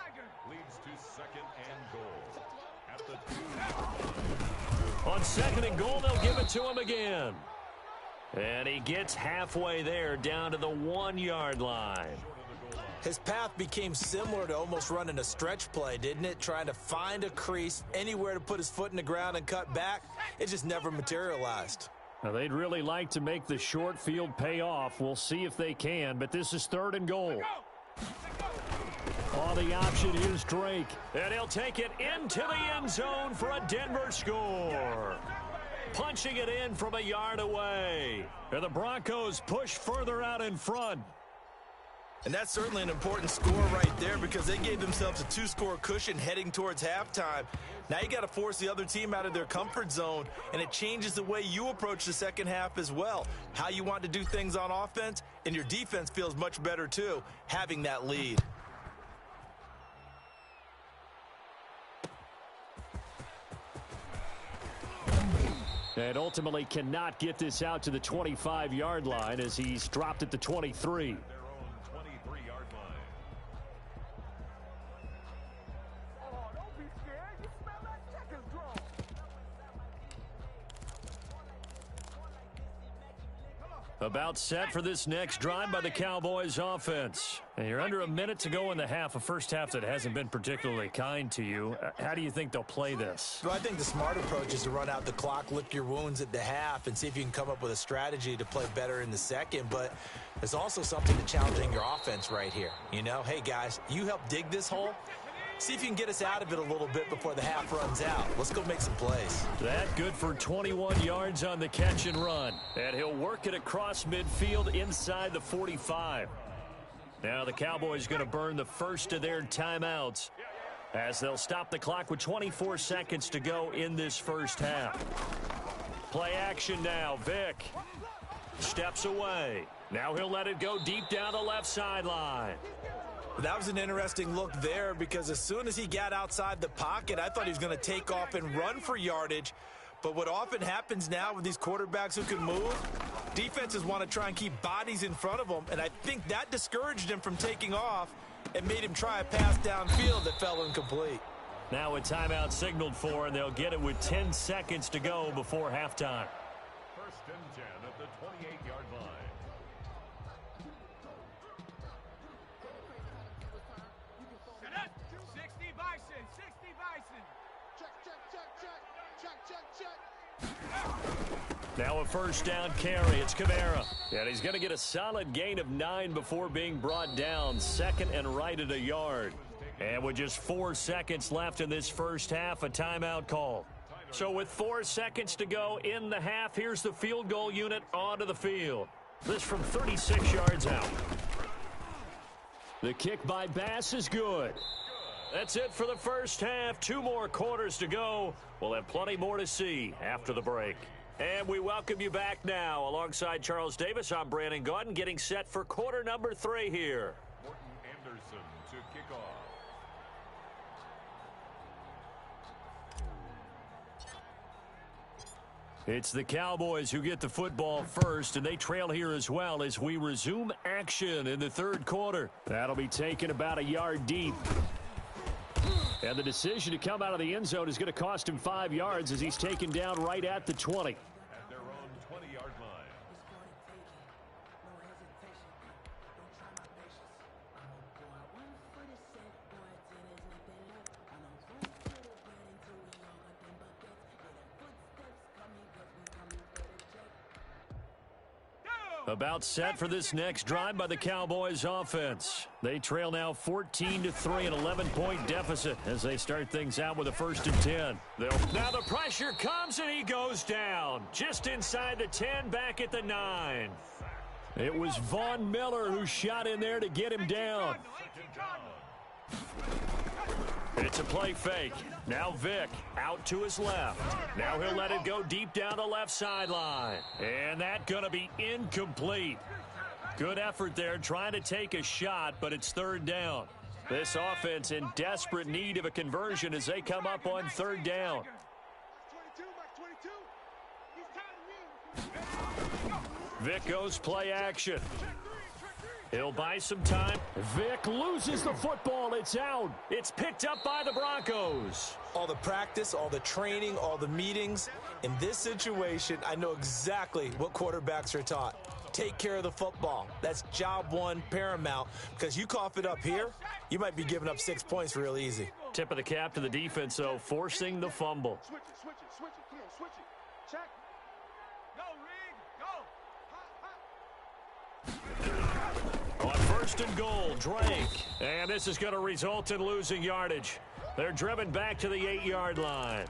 Leads to 2nd and goal. At the 2. On 2nd and goal, they'll give it to him again. And he gets halfway there, down to the 1-yard line. His path became similar to almost running a stretch play, didn't it? Trying to find a crease, anywhere to put his foot in the ground and cut back. It just never materialized. Now, they'd really like to make the short field pay off. We'll see if they can, but this is 3rd and goal. On the option is Drake. And he'll take it into the end zone for a Denver score. Punching it in from a yard away. And the Broncos push further out in front. And that's certainly an important score right there because they gave themselves a 2-score cushion heading towards halftime. Now you got to force the other team out of their comfort zone, and it changes the way you approach the second half as well. How you want to do things on offense, and your defense feels much better too, having that lead. And ultimately cannot get this out to the 25-yard line as he's dropped at the 23. About set for this next drive by the Cowboys offense. And you're under a minute to go in the half, a first half that hasn't been particularly kind to you. How do you think they'll play this? Well, I think the smart approach is to run out the clock, lick your wounds at the half, and see if you can come up with a strategy to play better in the second. But there's also something to challenging your offense right here. You know, hey, guys, you help dig this hole. See if you can get us out of it a little bit before the half runs out. Let's go make some plays. That good for 21 yards on the catch and run. And he'll work it across midfield inside the 45. Now the Cowboys going to burn the first of their timeouts as they'll stop the clock with 24 seconds to go in this first half. Play action now. Vick steps away. Now he'll let it go deep down the left sideline. That was an interesting look there because as soon as he got outside the pocket, I thought he was going to take off and run for yardage. But what often happens now with these quarterbacks who can move, defenses want to try and keep bodies in front of them, and I think that discouraged him from taking off and made him try a pass downfield that fell incomplete. Now a timeout signaled for, and they'll get it with 10 seconds to go before halftime. First and 10 at the 28-yard line. Now a first down carry. It's Kamara. And he's going to get a solid gain of 9 before being brought down. Second and right at a yard. And with just 4 seconds left in this first half, a timeout call. So with 4 seconds to go in the half, here's the field goal unit onto the field. This from 36 yards out. The kick by Bass is good. That's it for the first half. 2 more quarters to go. We'll have plenty more to see after the break. And we welcome you back now. Alongside Charles Davis, I'm Brandon Gaudin, getting set for quarter number 3 here. Morton Anderson to kick off. It's the Cowboys who get the football first, and they trail here as well as we resume action in the third quarter. That'll be taken about a yard deep. And the decision to come out of the end zone is going to cost him 5 yards as he's taken down right at the 20. At their own 20-yard line. About set for this next drive by the Cowboys offense. They trail now 14-3, an 11-point deficit as they start things out with a 1st and 10. Now the pressure comes and he goes down just inside the 10, back at the 9. It was Von Miller who shot in there to get him down. It's a play fake. Now Vick out to his left. Now he'll let it go deep down the left sideline. And that's going to be incomplete. Good effort there trying to take a shot, but it's 3rd down. This offense in desperate need of a conversion as they come up on 3rd down. Vick goes play action. He'll buy some time. Vick loses the football. It's out. It's picked up by the Broncos. All the practice, all the training, all the meetings. In this situation, I know exactly what quarterbacks are taught. Take care of the football. That's job 1 paramount, because you cough it up here, you might be giving up 6 points real easy. Tip of the cap to the defense, though, forcing the fumble. Switch it, switch it, switch it. Come on, switch it. Check. Go, Reed. Go. On 1st First and goal, Drake. And this is going to result in losing yardage. They're driven back to the 8-yard line.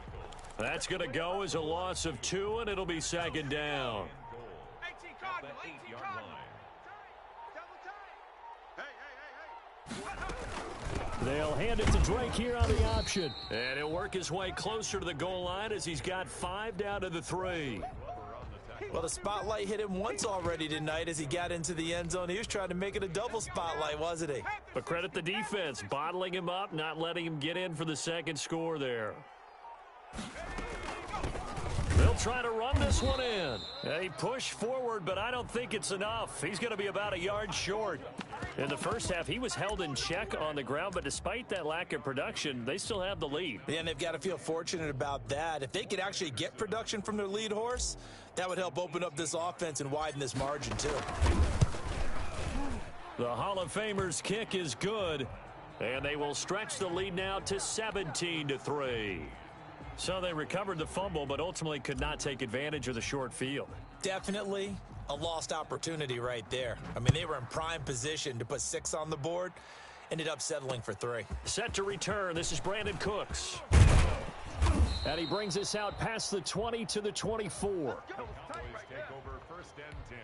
That's going to go as a loss of 2, and it'll be second down. They'll hand it to Drake here on the option. And he'll work his way closer to the goal line as he's got 5 down to the 3. Well, the spotlight hit him once already tonight as he got into the end zone. He was trying to make it a double spotlight, wasn't he? But credit the defense, bottling him up, not letting him get in for the second score there. They'll try to run this one in. They push forward, but I don't think it's enough. He's going to be about a yard short. In the first half, he was held in check on the ground, but despite that lack of production, they still have the lead. Yeah, and they've got to feel fortunate about that. If they could actually get production from their lead horse, that would help open up this offense and widen this margin, too. The Hall of Famer's kick is good, and they will stretch the lead now to 17-3. So they recovered the fumble, but ultimately could not take advantage of the short field. Definitely a lost opportunity right there. I mean, they were in prime position to put 6 on the board, ended up settling for 3. Set to return. This is Brandon Cooks. And he brings us out past the 20 to the 24. Cowboys take over first and 10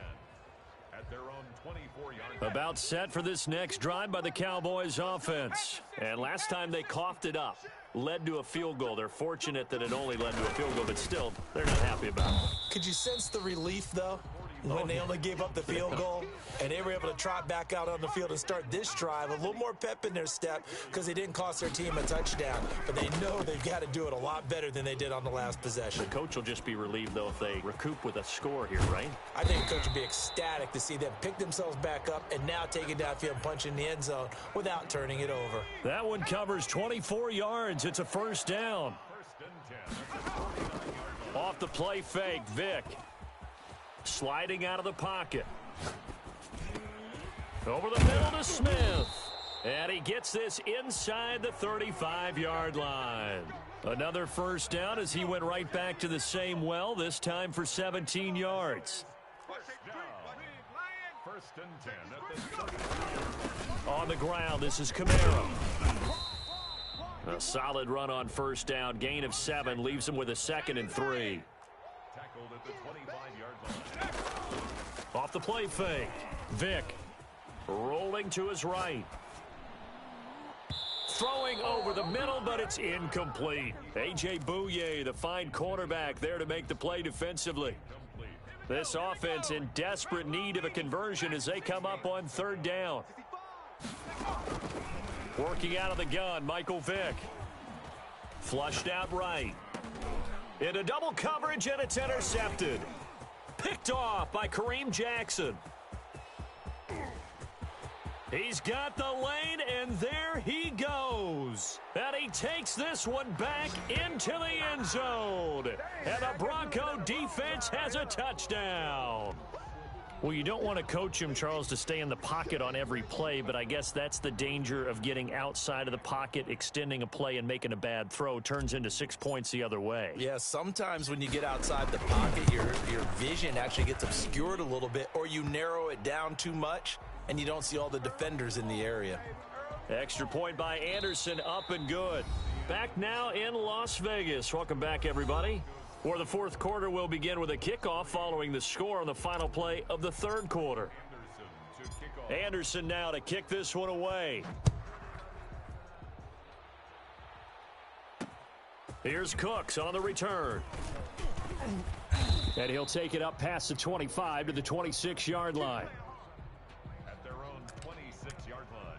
at their own 24-yard line. About set for this next drive by the Cowboys offense. And last time they coughed it up, led to a field goal. They're fortunate that it only led to a field goal, but still, they're not happy about it. Could you sense the relief, though, when they only gave up the field goal and they were able to trot back out on the field and start this drive? A little more pep in their step because they didn't cost their team a touchdown, but they know they've got to do it a lot better than they did on the last possession. The coach will just be relieved, though, if they recoup with a score here, right? I think the coach would be ecstatic to see them pick themselves back up and now take it downfield and punch in the end zone without turning it over. That one covers 24 yards. It's a first down. Off the play fake, Vick. Sliding out of the pocket. Over the middle to Smith. And he gets this inside the 35-yard line. Another first down as he went right back to the same well, this time for 17 yards. First and 10 at the On the ground, this is Kamara. A solid run on first down. Gain of 7 leaves him with a 2nd and 3. Tackled at the 25-yard line. Off the play fake. Vick rolling to his right. Throwing over the middle, but it's incomplete. A.J. Bouye, the fine cornerback, there to make the play defensively. This offense in desperate need of a conversion as they come up on 3rd down. Working out of the gun, Michael Vick. Flushed out right. Into double coverage, and it's intercepted. Picked off by Kareem Jackson. He's got the lane, and there he goes. And he takes this one back into the end zone. And the Bronco defense has a touchdown. Well, you don't want to coach him, Charles, to stay in the pocket on every play, but I guess that's the danger of getting outside of the pocket, extending a play, and making a bad throw. Turns into 6 points the other way. Yeah, sometimes when you get outside the pocket, your vision actually gets obscured a little bit, or you narrow it down too much, and you don't see all the defenders in the area. Extra point by Anderson, up and good. Back now in Las Vegas. Welcome back, everybody. For the 4th quarter, we'll begin with a kickoff following the score on the final play of the 3rd quarter. Anderson now to kick this one away. Here's Cooks on the return. And he'll take it up past the 25 to the 26-yard line. At their own 26-yard line.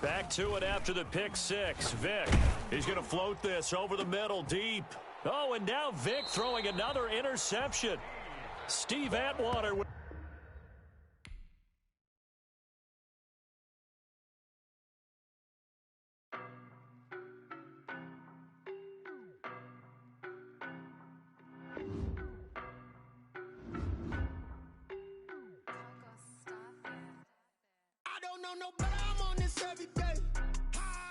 Back to it after the pick 6. Vick, he's going to float this over the middle deep. Oh, and now Vick throwing another interception. Steve Atwater with know no better, I'm on this every day.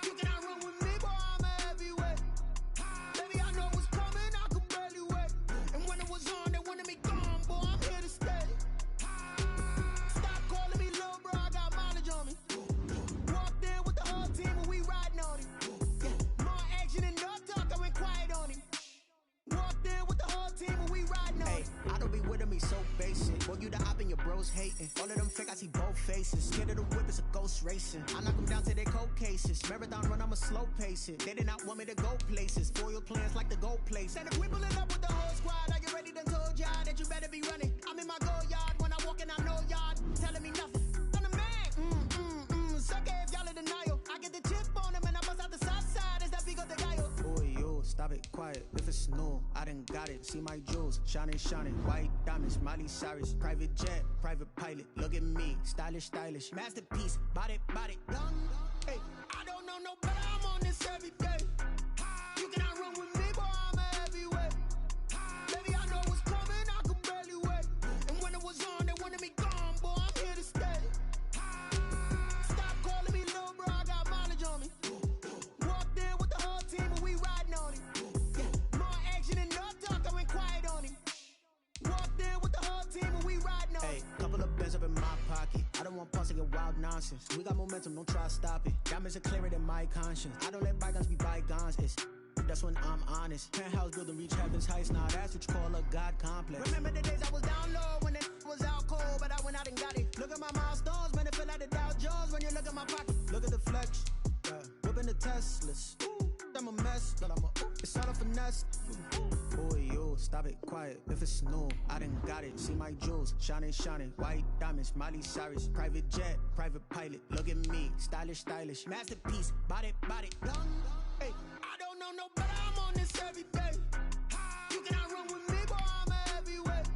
You cannot run with me, boy, I'm a heavyweight. Baby, I know what's coming, I could barely wait. And when it was on, they wanted me gone, boy, I'm here to stay. Stop calling me little bro, I got mileage on me. Walked in with the whole team and we riding on him. Yeah, more action and no talk, I went quiet on him. Walked in with the whole team and we riding on him. I don't be with him, he's so basic. Boy, you the op and your bros hating. All of them fake, I see both faces. Scared of the whip, it's a ghost racing. I knock them down to their cold cases. Marathon run, I'ma slow pace it. They did not want me to go places. Foil plans like the gold place. And if we pulling up with the whole squad, I get ready to told y'all that you better be running. I'm in my go yard when I walk in, I know y'all telling me nothing. I'm the man. Suck it if y'all in denial. I get the chip on them and I bust out the south side. Is that big of the guy? Boy, yo, stop it, quiet. If it's new, I done got it. See my jewels, shining, shining. White diamonds, Miley Cyrus. Private jet, private pilot. Look at me, stylish, stylish. Masterpiece, body, done. Hey, I don't know no better, I'm on this every day. You cannot run with me, boy, I'm a heavyweight. Baby, I know what's coming, I could barely wait. And when it was on, they wanted me gone, boy, I'm here to stay. Stop calling me little bro, I got mileage on me. Walked in with the whole team and we riding on him. Yeah, more action and no talk, I went quiet on him. Walked in with the whole team and we riding on him. Hey, couple of bands up in my pocket. I don't want pause to get wild nonsense. We got momentum, don't try to stop it. Diamonds are clearer than my conscience. I don't let bygones be bygones. That's when I'm honest. Penthouse building reach heaven's heights. Now that's what you call a God complex. Remember the days I was down low when it was out cold, but I went out and got it. Look at my milestones, man, it feel like the Dow Jones when you look at my pocket. Look at the flex, whipping the Teslas. I'm a mess, but it's all a finesse. Boy, yo, stop it, quiet. If it's new, I done got it. See my jewels, shining, shining. White diamonds, Miley Cyrus. Private jet, private pilot. Look at me, stylish, stylish. Masterpiece, body, done. Hey, I don't know no better, I'm on this every day. You cannot run with me, boy, I'm a heavyweight.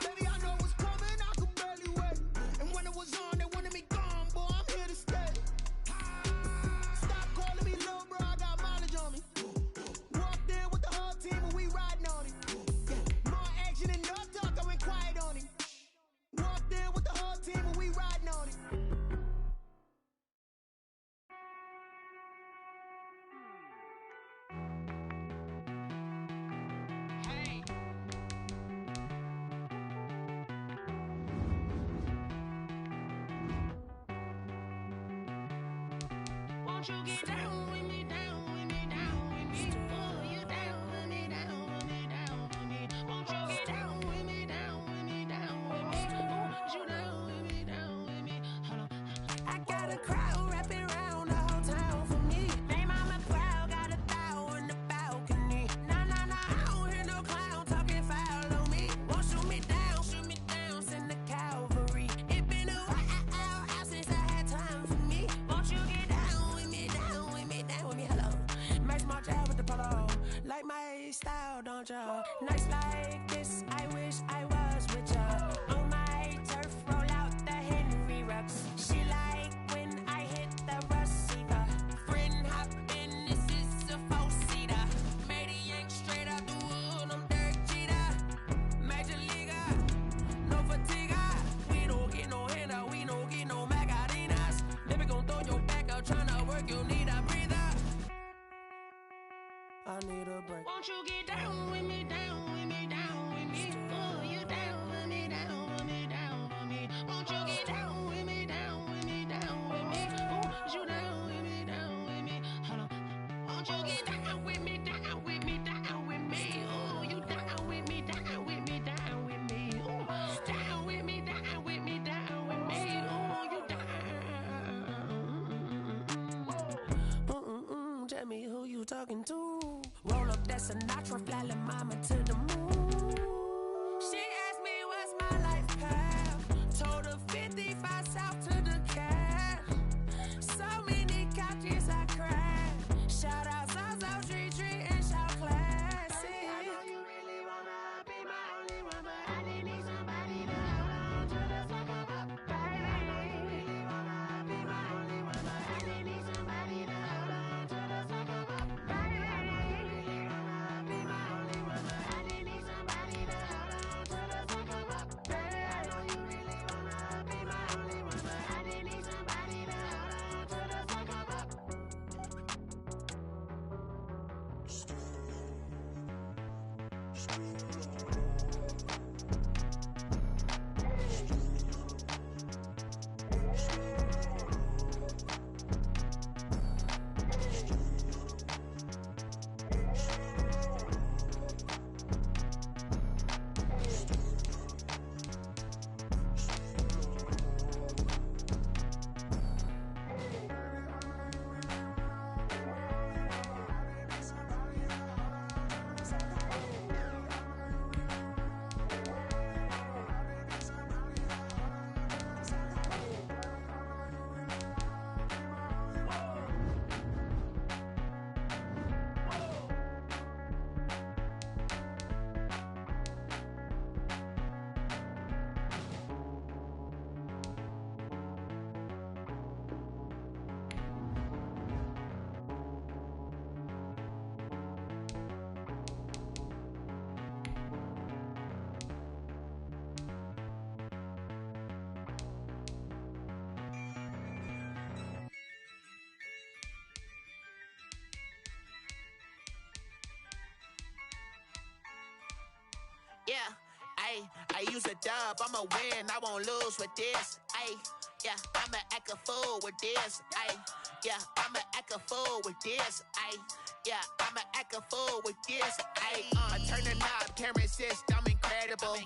Baby, I know what's coming, I could barely wait. And when it was on, they wanted me gone, boy, I'm here to stay. Stop calling me little bro, I got mileage on me. Walked in with the whole team and we riding on him. Yeah, more action and no talk, I went quiet on him. Walked in with the whole team and we riding on him. Won't you get down with me, down with me, down with me? Oh, you down with me, down with me, down with me. Won't you get down with me, down with me, down with me? Oh, you down with me, down with me? Hold on. I got a crowd wrapping around the whole town for me. Name on my crowd, got a thou in the balcony. Nah, I don't hear no clown talking foul on me. Won't shoot me down, send the cavalry. It been a while since I had time for me. Won't you get down with me, down with me, down with me? Hello. Max March out with the polo. Like my style, don't ya? Nights like this, I wish I was with ya. On my turf, roll out the Henry Rux. She like when I hit the receiver. Friend hop in, this is a four-seater. Made a yank straight out the wood, I'm Derek Jeter. Major leaguer, no fatigue. We don't get no handout, we don't get no Magarinas. Never gon' throw your back out, tryna work, you need a breather. I need a break. Won't you get down with me, down with me, down with me? Oh, you down with me, down with me, down with me? Won't you get down with me, down with me, down with me? Oh, you down with me, down with me? Hold on. Won't you get down with me, down with me, down with me? Oh, you down with me, down with me, down with me? Oh, down with me, down with me, down with me? Oh, you down. Tell me who you talking to. Roll up that Sinatra, fly la mama to the moon. She asked me what's my life path. Told her 55 south to the cat. So many couches I cried. Shout out South Tree and shout classy. I know you really wanna be my only one, but I didn't need somebody to hold on to the second up. Baby, I know you really wanna be my only one, but I didn't need somebody to hold on to the second up. Baby, I know you really wanna be my only one, but I didn't need somebody to hold on to the second up. Baby, I know you really wanna be my only one, but I didn't need somebody Yeah, I use a dub, I'ma win, I won't lose with this. Yeah, I'ma act a fool with this. Yeah, I'ma act a fool with this. Yeah, I'ma act a fool with this. Turn the knob, camera assist, I'm incredible.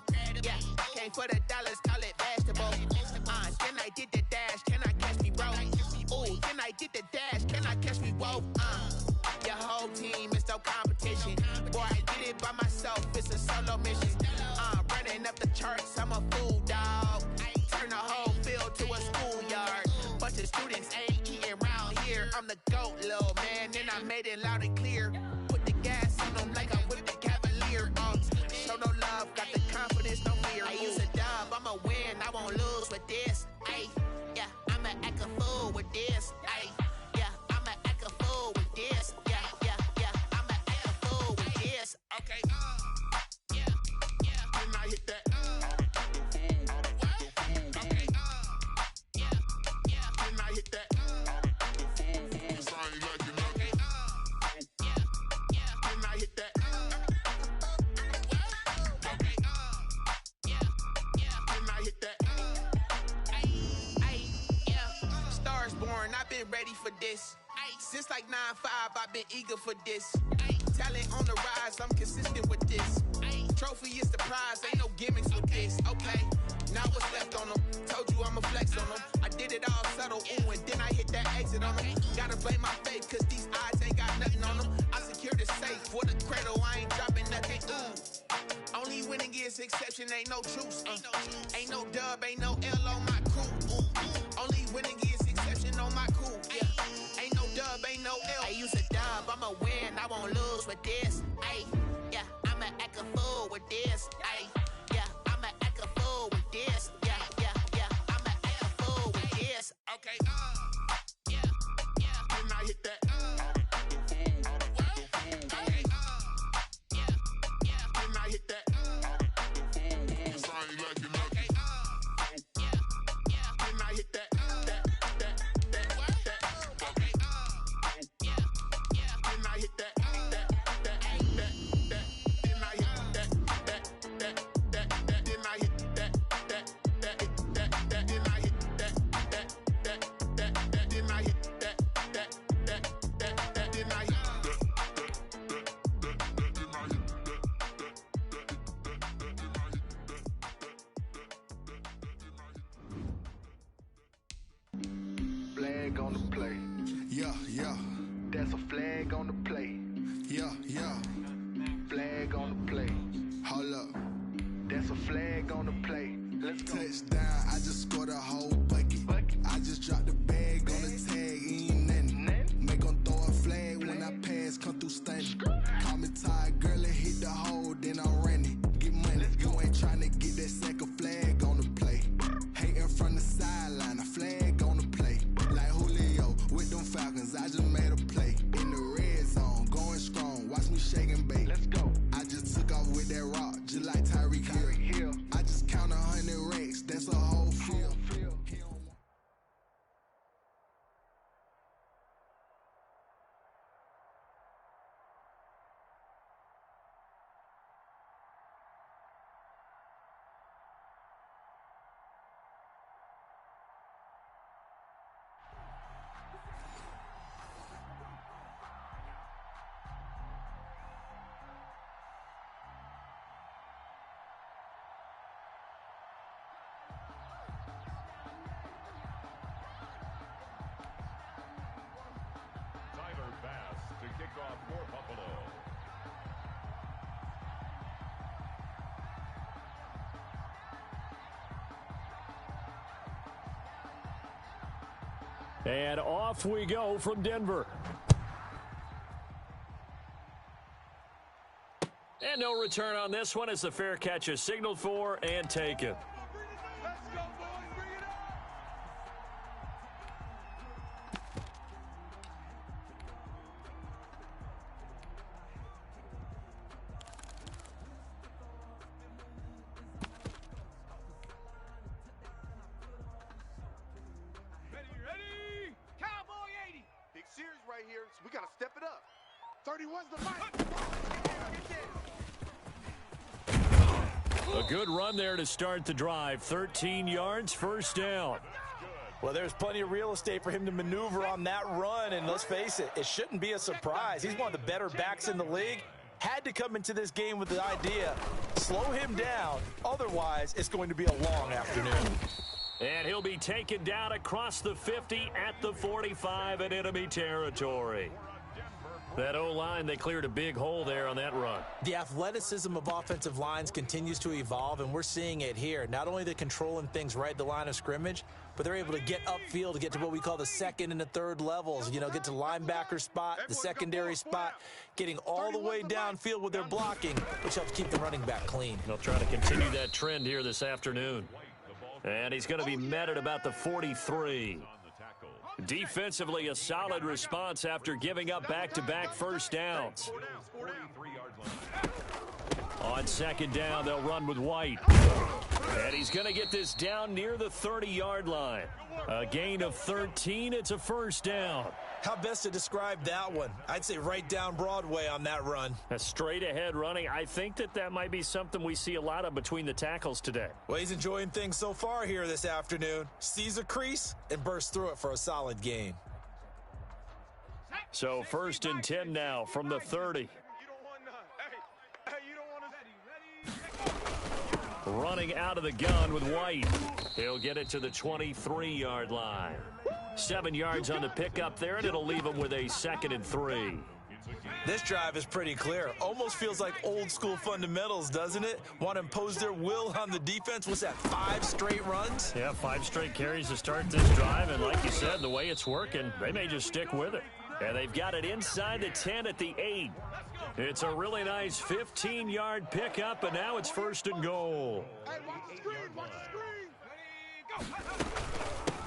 Yeah, came for the dollars, call it vegetable. Then I did the dash, can I catch me, bro? Ooh, then I did the dash, can I catch me, whoa? Your whole team is no competition. Boy, I did it by myself, it's a solo mission. Running up the charts, I'm a fool, dog. Turn the whole field to a schoolyard. Bunch of students ain't eating around here. I'm the GOAT, little man, and I made it loud and clear. Put the gas on them like I'm with the Cavalier. Show no love, got the confidence, no fear. I use a dub, I'ma win, I won't lose with this. Yeah, I'ma act a fool with this. Yeah, I'ma act a fool with this. Yeah, I'ma act a fool with this. Okay, When I hit that, when I hit that, cause I ain't like you nothing. When I hit that, when I hit that. Stars born, I've been ready for this. Since like 9-5, I've been eager for this. Talent on the rise, I'm consistent with this. Trophy is the prize, ain't no gimmicks with this. Okay, now what's left on them? Told you I'ma flex on them. I did it all subtle, ooh, and then I hit that exit on them. Gotta blame my faith, cause these odds ain't got nothing on them. I secure the safe for the cradle, I ain't dropping nothing, ooh. Only winning is exception, ain't no truce. Ain't no dub, ain't no L on my crew. Only winning is exception on my crew. Yeah, ain't no dub, ain't no L. I use a dub, I'ma win, I won't lose with this. Yeah, I'ma act a fool with this. Yeah, I'ma act a fool with this. Yeah, I'ma act a fool with this. Okay, When I hit that, when I hit that, cause I ain't like you nothing. When I hit that, when I hit that, flag on the play. Yeah. That's a flag on the play. Yeah. Flag on the play. Hold up. That's a flag on the play. Let's go. Touchdown, I just scored a whole bucket. I just dropped the bag on the tag, ain't nothing. Make 'em throw a flag when I pass, come through stunning. Call me tired, girl, and hit the hole, then I'm running. Get money, you ain't tryna get that second flag on the play. Hating from the sideline, a flag on the play. Like Julio with them Falcons, I just made a play. In the red zone, going strong, watch me shake and bake. Let's go. I just took off with that rock, just like Tyreek Hill. I just count 100 racks, that's a whole And off we go from Denver. And no return on this one as the fair catch is signaled for and taken. Ready? Cowboy 80. Big series right here, so we got to step it up. 31's the mic. A good run there to start the drive. 13 yards, first down. Well, there's plenty of real estate for him to maneuver on that run, and let's face it, it shouldn't be a surprise. He's one of the better backs in the league. Had to come into this game with the idea, slow him down, otherwise it's going to be a long afternoon. And he'll be taken down across the 50 at the 45 in enemy territory. That O-line, they cleared a big hole there on that run. The athleticism of offensive lines continues to evolve, and we're seeing it here. Not only the controlling things right at the line of scrimmage, but they're able to get upfield to get to what we call the second and the third levels. You know, get to linebacker spot, the secondary spot, getting all the way downfield with their blocking, which helps keep the running back clean. They'll try to continue that trend here this afternoon. And he's going to be met at about the 43. Defensively, a solid response after giving up back-to-back first downs. On second down, they'll run with White. And he's going to get this down near the 30-yard line. A gain of 13. It's a first down. How best to describe that one? I'd say right down Broadway on that run. A straight-ahead running. I think that might be something we see a lot of between the tackles today. Well, he's enjoying things so far here this afternoon. Sees a crease and bursts through it for a solid gain. So 1st and 10 now from the 30. Running out of the gun with White. He'll get it to the 23-yard line. 7 yards on the pickup there, and it'll leave him with a 2nd and 3. This drive is pretty clear. Almost feels like old school fundamentals, doesn't it? Want to impose their will on the defense. What's that, 5 straight runs? Yeah, 5 straight carries to start this drive, and like you said, the way it's working, they may just stick with it. And they've got it inside the 10 at the 8. It's a really nice 15-yard pickup, and now it's 1st and goal. Hey, watch the screen, watch the screen. Ready, go.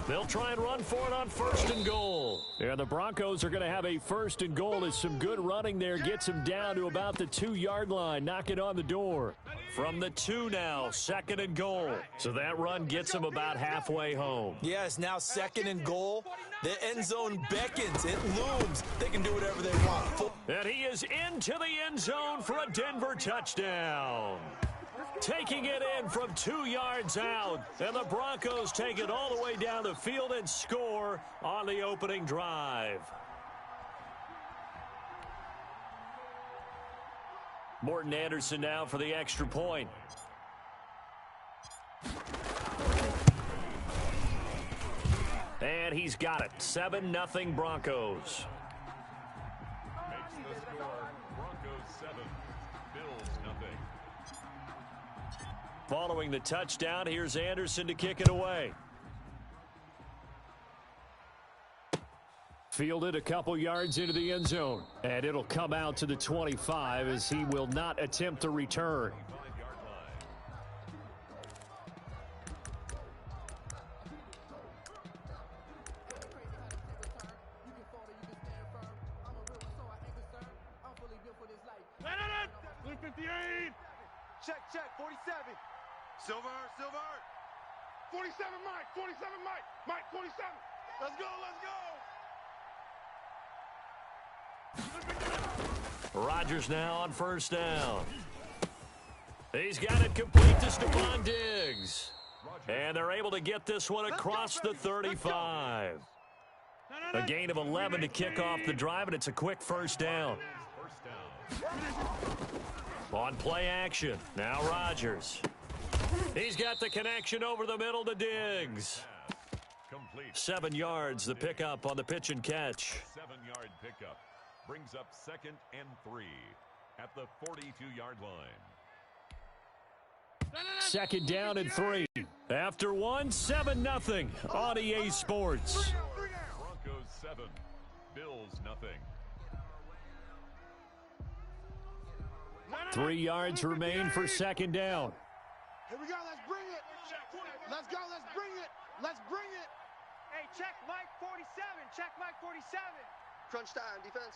They'll try and run for it on 1st and goal. Yeah, the Broncos are going to have a 1st and goal as some good running there gets him down to about the 2-yard line. Knock it on the door. From the 2 now, 2nd and goal. So that run gets him about halfway home. Yes, now 2nd and goal. The end zone beckons. It looms. They can do whatever they want. And he is into the end zone for a Denver touchdown. Taking it in from 2 yards out. And the Broncos take it all the way down the field and score on the opening drive. Morten Andersen now for the extra point. And he's got it. 7-0 Broncos. Makes the score. Broncos 7, Bills nothing. Following the touchdown, here's Andersen to kick it away. Fielded a couple yards into the end zone. And it'll come out to the 25 as he will not attempt to return. Blue 58. Check, 47. Silver. 47, Mike. 47, Mike. Mike, 47. Let's go. Rodgers now on 1st down. He's got it complete to Stephon Diggs. And they're able to get this one across the 35. A gain of 11 to kick off the drive, and it's a quick 1st down. On play action, now Rodgers. He's got the connection over the middle to Diggs. 7 yards, the pickup on the pitch and catch. 7-yard pickup brings up 2nd and 3 at the 42-yard line. 2nd down and 3. After 1, 7-0 on EA Sports. 7. Bills nothing. 3 yards remain for second down. Here we go. Let's bring it. Let's go. Let's bring it. Let's bring it. Hey, check Mike 47. Check Mike 47. Crunch time, defense.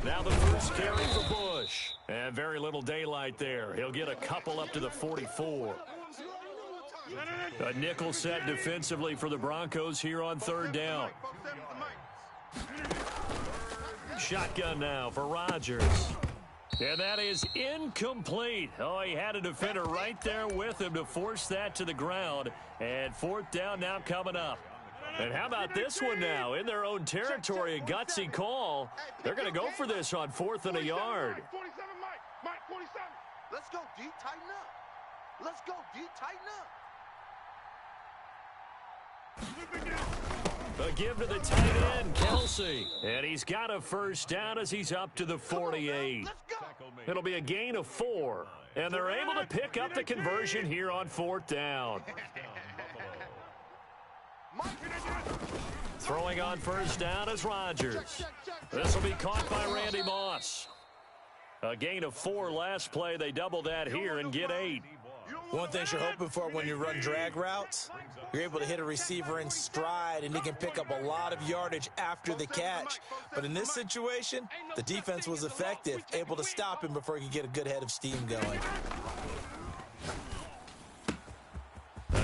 Now the first carry for Bush. And very little daylight there. He'll get a couple up to the 44. A nickel set defensively for the Broncos here on third down. Shotgun now for Rodgers. And that is incomplete. Oh, he had a defender right there with him to force that to the ground. And fourth down now coming up. And how about this one now? In their own territory, a gutsy call. They're going to go for this on 4th and a yard. 47, Mike 47. Let's go, D. Tighten up. Let's go, D. Tighten up. A give to the tight end, Kelsey. And he's got a first down as he's up to the 48. It'll be a gain of 4. And they're able to pick up the conversion here on 4th down. Throwing on first down is Rodgers. This will be caught by Randy Moss. A gain of 4 last play. They double that here and get 8. One thing you're hoping for when you run drag routes, you're able to hit a receiver in stride, and he can pick up a lot of yardage after the catch. But in this situation, the defense was effective, able to stop him before he could get a good head of steam going.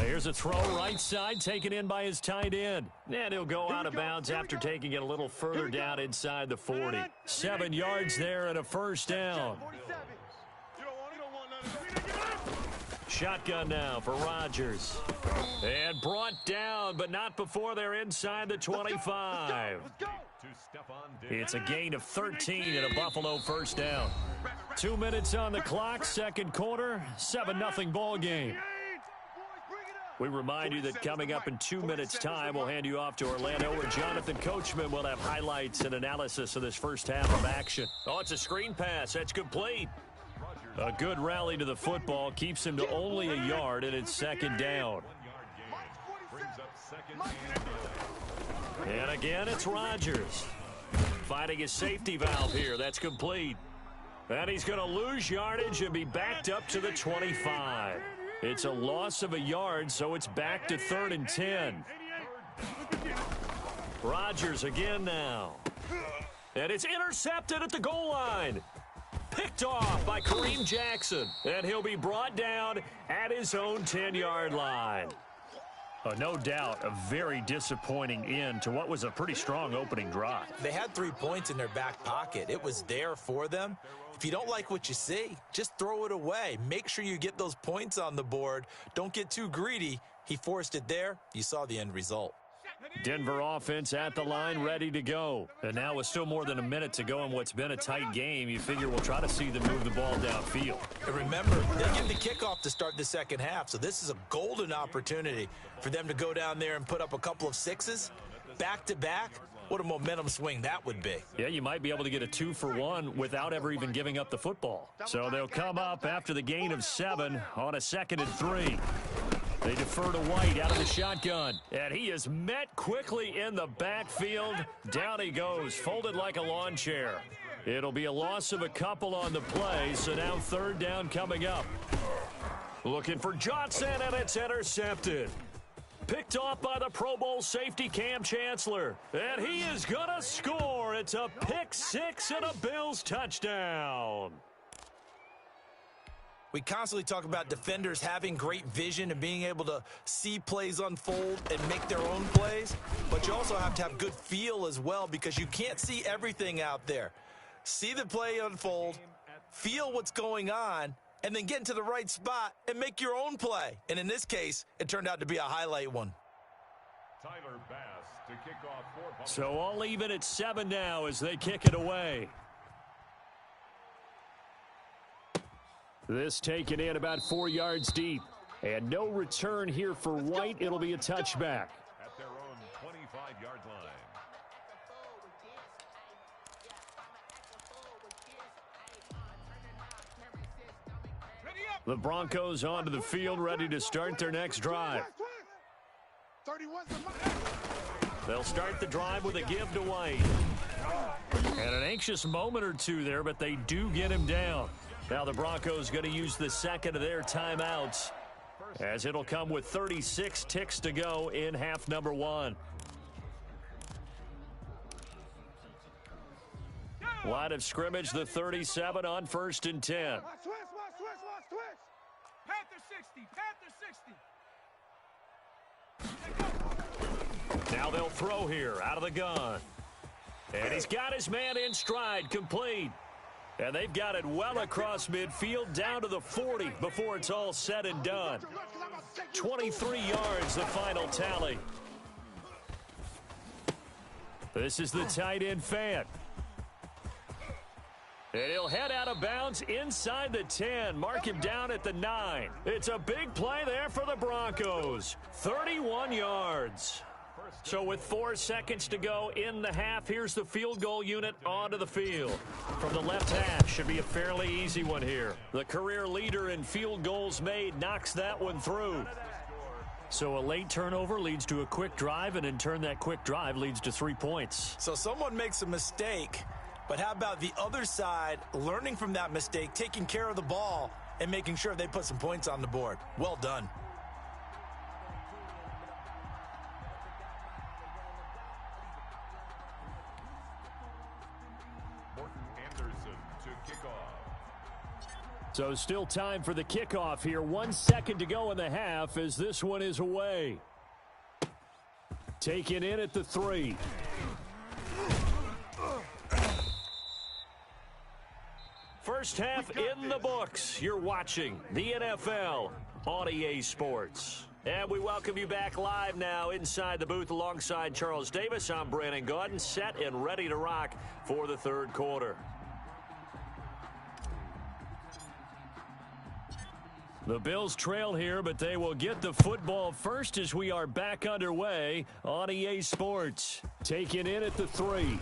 Here's a throw right side taken in by his tight end. And he'll go out of bounds after taking it a little further down inside the 40. 7 yards there and a first down. Shotgun now for Rodgers. And brought down, but not before they're inside the 25. It's a gain of 13 and a Buffalo first down. 2 minutes on the clock, second quarter, 7-0 ball game. We remind you that coming up in 2 minutes' time, we'll hand you off to Orlando, where Jonathan Coachman will have highlights and analysis of this first half of action. Oh, it's a screen pass. That's complete. A good rally to the football keeps him to only a yard, and it's second down. And again, it's Rodgers. Finding his safety valve here. That's complete. And he's going to lose yardage and be backed up to the 25. It's a loss of a yard, so it's back to 3rd and 10. Rodgers again now. And it's intercepted at the goal line. Picked off by Kareem Jackson. And he'll be brought down at his own 10-yard line. No doubt, a very disappointing end to what was a pretty strong opening drive. They had 3 points in their back pocket. It was there for them. If you don't like what you see, just throw it away. Make sure you get those points on the board. Don't get too greedy. He forced it there. You saw the end result. Denver offense at the line, ready to go. And now with still more than a minute to go in what's been a tight game, you figure we'll try to see them move the ball downfield. And remember, they get the kickoff to start the second half, so this is a golden opportunity for them to go down there and put up a couple of 6s back-to-back. What a momentum swing that would be. Yeah, you might be able to get a 2-for-1 without ever even giving up the football. So they'll come up after the gain of 7 on a 2nd and 3. They defer to White out of the shotgun. And he is met quickly in the backfield. Down he goes, folded like a lawn chair. It'll be a loss of a couple on the play, so now 3rd down coming up. Looking for Johnson, and it's intercepted. Picked off by the Pro Bowl safety Cam Chancellor. And he is going to score. It's a pick 6 and a Bills touchdown. We constantly talk about defenders having great vision and being able to see plays unfold and make their own plays. But you also have to have good feel as well, because you can't see everything out there. See the play unfold, feel what's going on, and then get into the right spot and make your own play. And in this case, it turned out to be a highlight one. Tyler Bass to kick off for. So all even at 7 now as they kick it away. This taken in about 4 yards deep. And no return here for White. It'll be a touchback. At their own 25-yard line. Ready up, The Broncos onto the field, ready to start their next drive. They'll start the drive with a give to White. And an anxious moment or two there, but they do get him down. Now the Broncos going to use the second of their timeouts, as it'll come with 36 ticks to go in half number one. Line of scrimmage, the 37 on 1st and 10. Panther 60, Panther 60. Now they'll throw here out of the gun. And he's got his man in stride, complete. And they've got it well across midfield, down to the 40 before it's all said and done. 23 yards, the final tally. This is the tight end Fant. And he'll head out of bounds inside the 10. Mark him down at the 9. It's a big play there for the Broncos. 31 yards. So with 4 seconds to go in the half, here's the field goal unit onto the field. From the left hash, should be a fairly easy one here. The career leader in field goals made knocks that one through. So a late turnover leads to a quick drive, and in turn that quick drive leads to 3 points. So someone makes a mistake, but how about the other side learning from that mistake, taking care of the ball, and making sure they put some points on the board? Well done. So still time for the kickoff here. 1 second to go in the half as this one is away. Taken in at the 3. First half in the books. You're watching the NFL on EA Sports. And we welcome you back live now inside the booth alongside Charles Davis. I'm Brandon Gaudin, set and ready to rock for the third quarter. The Bills trail here, but they will get the football first as we are back underway on EA Sports. Taken in at the 3.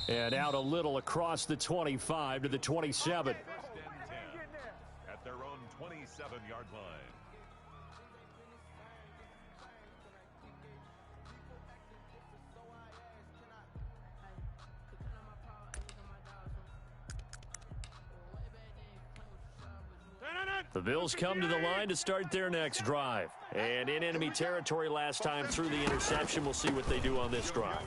And out a little across the 25 to the 27. At their own 27-yard line. The Bills come to the line to start their next drive. And in enemy territory last time through the interception. We'll see what they do on this drive.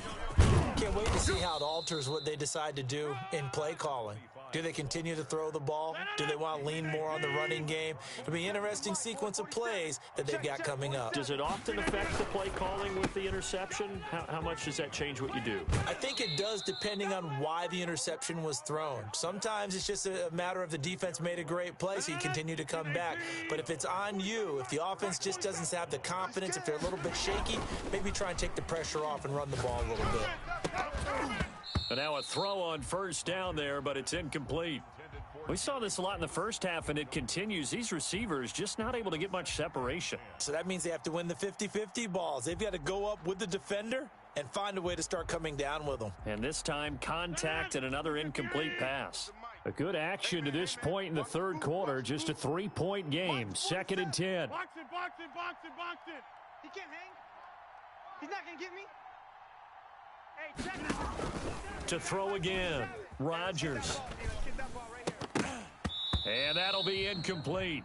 Can't wait to see how it alters what they decide to do in play calling. Do they continue to throw the ball? Do they want to lean more on the running game? It'll be an interesting sequence of plays that they've got coming up. Does it often affect the play calling with the interception? How much does that change what you do? I think it does, depending on why the interception was thrown. Sometimes it's just a matter of the defense made a great play, so you continue to come back. But if it's on you, if the offense just doesn't have the confidence, if they're a little bit shaky, maybe try and take the pressure off and run the ball a little bit. And now a throw on first down there, but it's incomplete. We saw this a lot in the first half, and it continues. These receivers just not able to get much separation. So that means they have to win the 50-50 balls. They've got to go up with the defender and find a way to start coming down with them. And this time, contact and another incomplete pass. A good action to this point in the third quarter. Just a 3-point game. 2nd and 10. Box it. He can't hang. He's not going to get me. Hey, check it. To throw again. Rodgers. And that'll be incomplete.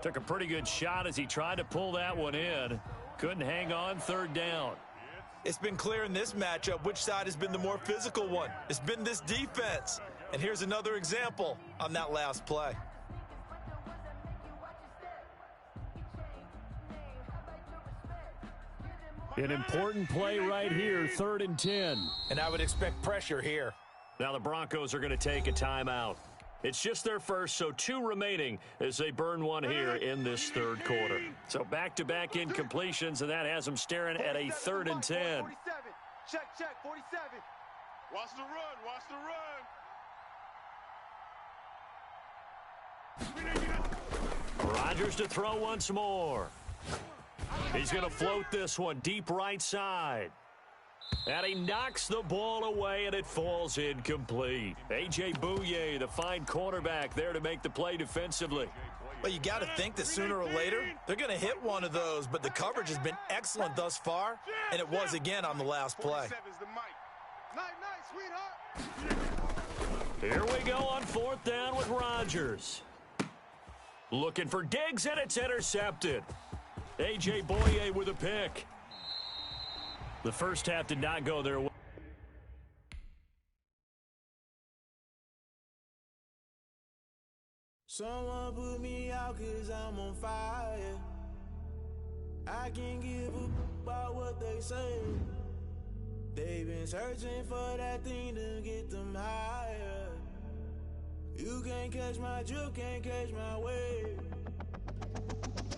Took a pretty good shot as he tried to pull that one in. Couldn't hang on, 3rd down. It's been clear in this matchup which side has been the more physical one. It's been this defense. And here's another example on that last play. An important play right here, 3rd and 10. And I would expect pressure here. Now the Broncos are going to take a timeout. It's just their first, so 2 remaining as they burn one here in this third quarter. So back-to-back incompletions, and that has them staring at a 3rd and 10. 47. Check, 47. Watch the run. Rodgers to throw once more. He's going to float this one deep right side. And he knocks the ball away, and it falls incomplete. A.J. Bouye, the fine cornerback, there to make the play defensively. Well, you got to think that sooner or later, they're going to hit one of those, but the coverage has been excellent thus far, and it was again on the last play. Here we go on 4th down with Rodgers. Looking for Diggs, and it's intercepted. A.J. Bouye with a pick. The first half did not go their way. Someone put me out 'cause I'm on fire. I can't give a about what they say. They've been searching for that thing to get them higher. You can't catch my drift, can't catch my wave.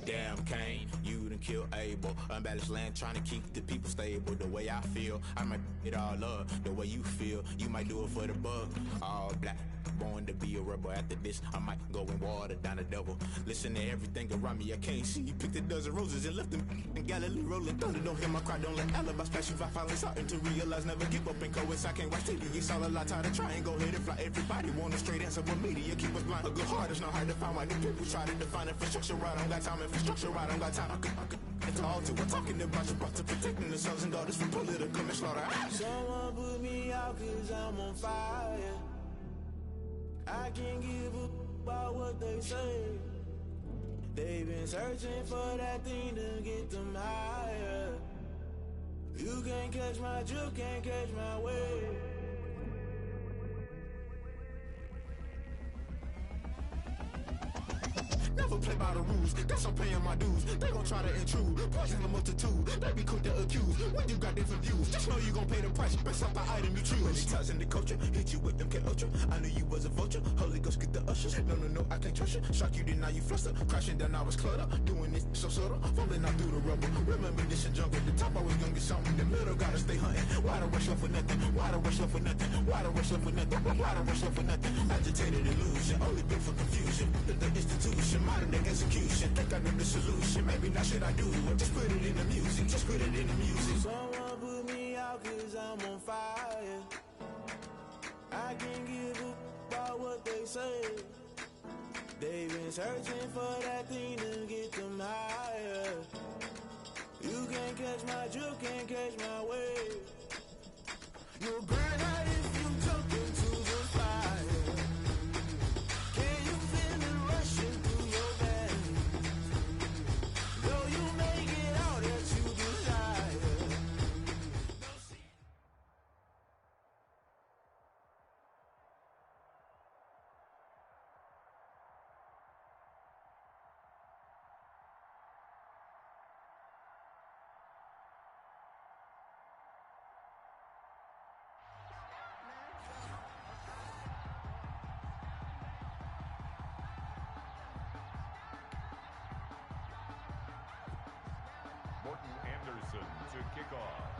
Damn, Kane, you done killed Abel. Unbalanced land, trying to keep the people stable. The way I feel, I might it all up. The way you feel, you might do it for the bug. All black, born to be a rebel. After this, I might go and water down the devil. Listen to everything around me, I can't see. You picked a dozen roses and left them in Galilee rolling thunder. Don't hear my cry, don't let alibis pass you. I finally starting to realize, never give up and coincide. I can't watch TV, it's all a lot. Tired of trying, go ahead and fly. Everybody want a straight answer, but media keep us blind. A good heart is not hard to find. Why do people try to define infrastructure right? I don't got time, infrastructure right, I don't got time. It's all to we're talking about you, brought to protecting the sons and daughters from political slaughter. Someone put me out 'cause I'm on fire. I can't give a about what they say. They've been searching for that thing to get them higher. You can't catch my drift, can't catch my wave. Never play by the rules, guess I'm paying my dues. They gon' try to intrude, poison the multitude. They be quick to accuse when you got different views. Just know you gon' pay the price, based off the item you choose. Many ties in the culture, hit you with them K-Ultra. I knew you was a vulture, Holy Ghost get the ushers. No, I can't trust you. Shock you, then now you fluster. Crashing down, I was cluttered. Doing this so subtle, fumbling out through the rubble. Remember this in jungle, the top always gonna get something. The middle gotta stay hunting. Why the rush left for nothing? Why the rush left for nothing? Why the rush left for nothing? Why the rush left for nothing? Agitated illusion, only built for confusion. The institution, modern day execution. Think I know the solution, maybe not should I do it. Just put it in the music, just put it in the music. Someone put me out 'cause I'm on fire. I can't give a about what they say. They've been searching for that thing to get them higher. You can't catch my drift, can't catch my wave. You'll burn out if you jump into the fire. Can you feel it rushing through your veins? Though you make it out that you desire. Morton Anderson to kick off.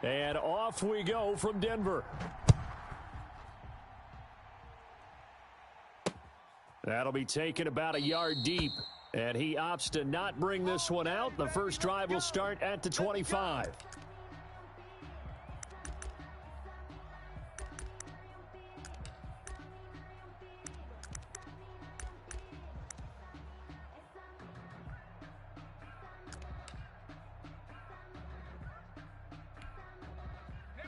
And off we go from Denver. That'll be taken about a yard deep. And he opts to not bring this one out. The first drive will start at the 25.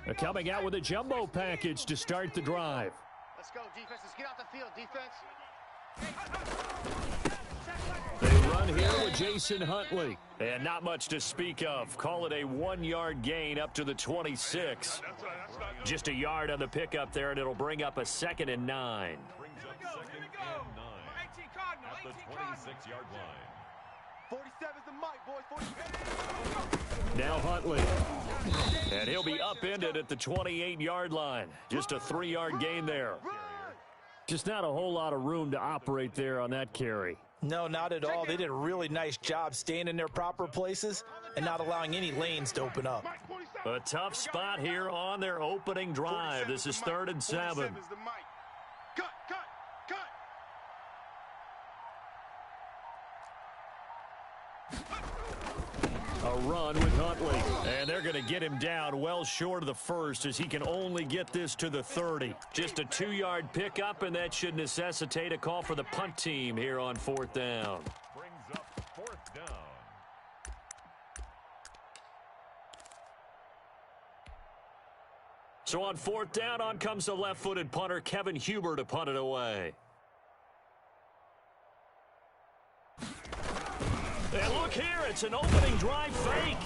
They're coming out with a jumbo package to start the drive. Let's go, defense. Let's get out the field, defense. They run here with Jason Huntley. And not much to speak of. Call it a 1-yard gain up to the 26. Just a yard on the pickup there, and it'll bring up a 2nd and 9. Brings up 2nd and 9 at the 26-yard line. 47's the mic, boys. 47. Now Huntley. And he'll be upended at the 28-yard line. Just a 3-yard gain there. Just not a whole lot of room to operate there on that carry. No, not at all. They did a really nice job staying in their proper places and not allowing any lanes to open up. A tough spot here on their opening drive. This is 3rd and 7. Cut. a run with Huntley. And they're going to get him down well short of the first as he can only get this to the 30. Just a 2-yard pickup, and that should necessitate a call for the punt team here on 4th down. Brings up 4th down. So on 4th down, on comes the left-footed punter, Kevin Huber, to punt it away. And look here, it's an opening drive fake.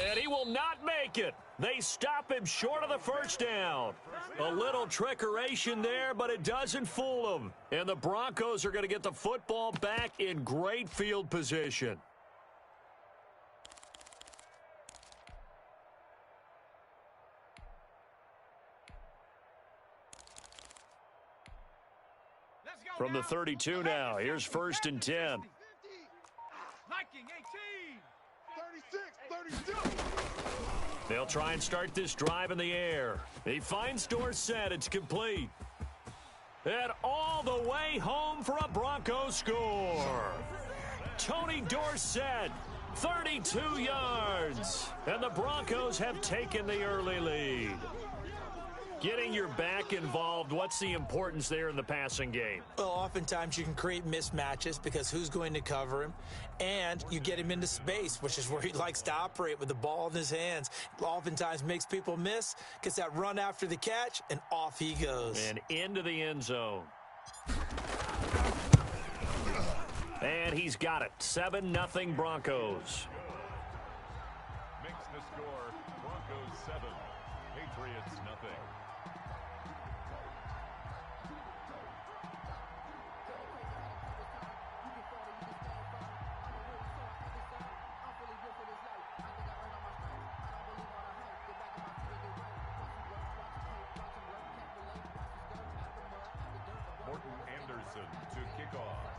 And he will not make it. They stop him short of the first down. A little trickeration there, but it doesn't fool them. And the Broncos are going to get the football back in great field position. From the 32 now, here's 1st and 10. Hiking 18. 36, 32. They'll try and start this drive in the air. He finds Dorsett. It's complete. And all the way home for a Broncos score. Tony Dorsett, 32 yards. And the Broncos have taken the early lead. Getting your back involved, what's the importance there in the passing game? Well, oftentimes you can create mismatches because who's going to cover him, and you get him into space, which is where he likes to operate with the ball in his hands. Oftentimes makes people miss, gets that run after the catch, and off he goes. And into the end zone. And he's got it. 7-0 Broncos. Makes the score Broncos 7, Patriots nothing. Morton Anderson to kick off.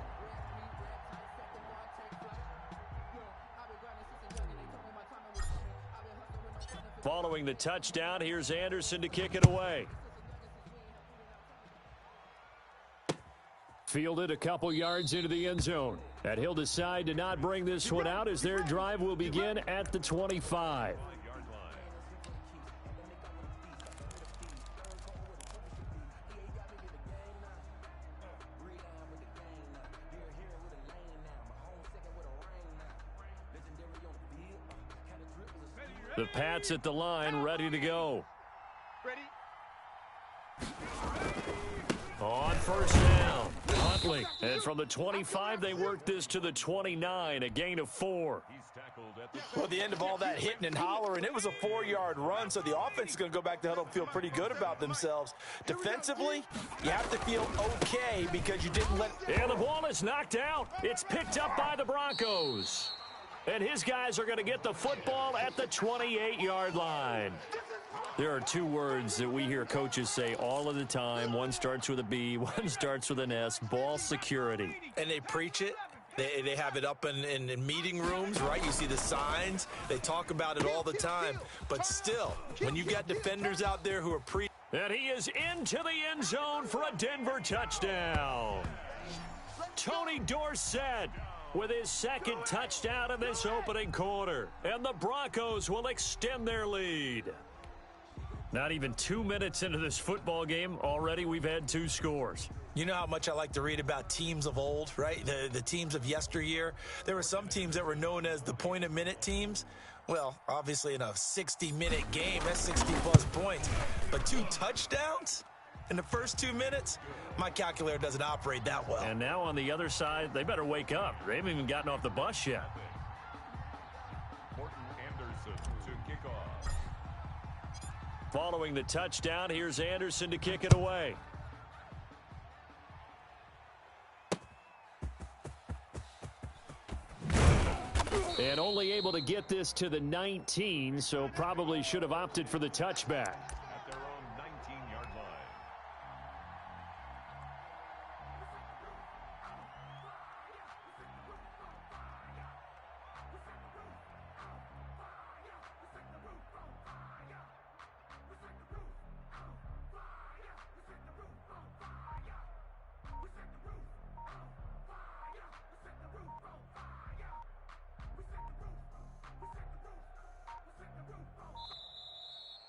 Following the touchdown, here's Anderson to kick it away. Fielded a couple yards into the end zone. And he'll decide to not bring this one out as their drive will begin at the 25. The Pats at the line, ready to go. Ready? On 1st down, Huntley. And from the 25, they work this to the 29, a gain of 4. Well, at the end of all that hitting and hollering, it was a 4-yard run, so the offense is going to go back to huddle and feel pretty good about themselves. Defensively, you have to feel okay because you didn't let... And the ball is knocked out. It's picked up by the Broncos. And his guys are going to get the football at the 28-yard line. There are 2 words that we hear coaches say all of the time. One starts with a B, one starts with an S, ball security. And they preach it. They have it up in meeting rooms, right? You see the signs. They talk about it all the time. But still, when you got defenders out there who are And he is into the end zone for a Denver touchdown. Tony Dorsett with his 2nd touchdown in this opening quarter. And the Broncos will extend their lead. Not even 2 minutes into this football game, already we've had 2 scores. You know how much I like to read about teams of old, right? The teams of yesteryear. There were some teams that were known as the point-a-minute teams. Well, obviously in a 60-minute game, that's 60-plus points. But 2 touchdowns in the first 2 minutes? My calculator doesn't operate that well. And now on the other side, they better wake up. They haven't even gotten off the bus yet. Morton Anderson to kick off. Following the touchdown, here's Anderson to kick it away. And only able to get this to the 19, so probably should have opted for the touchback. At their own 19-yard line.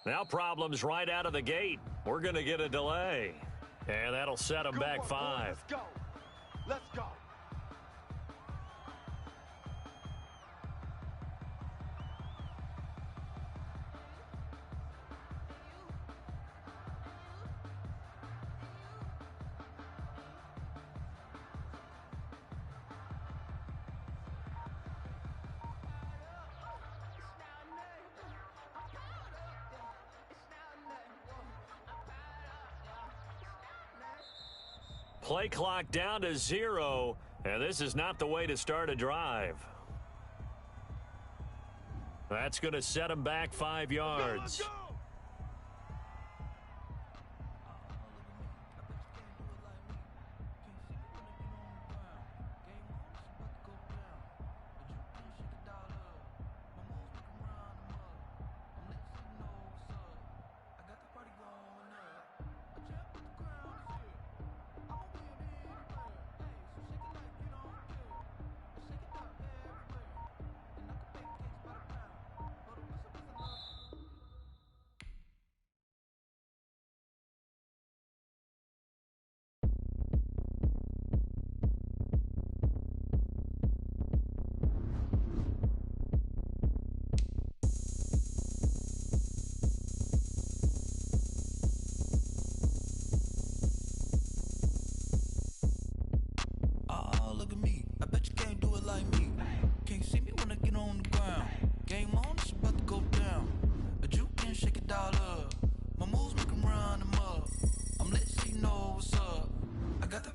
Now problems right out of the gate. We're going to get a delay. And that'll set them back 5. Let's go. Let's go. Play clock down to 0, and this is not the way to start a drive. That's going to set them back 5 yards.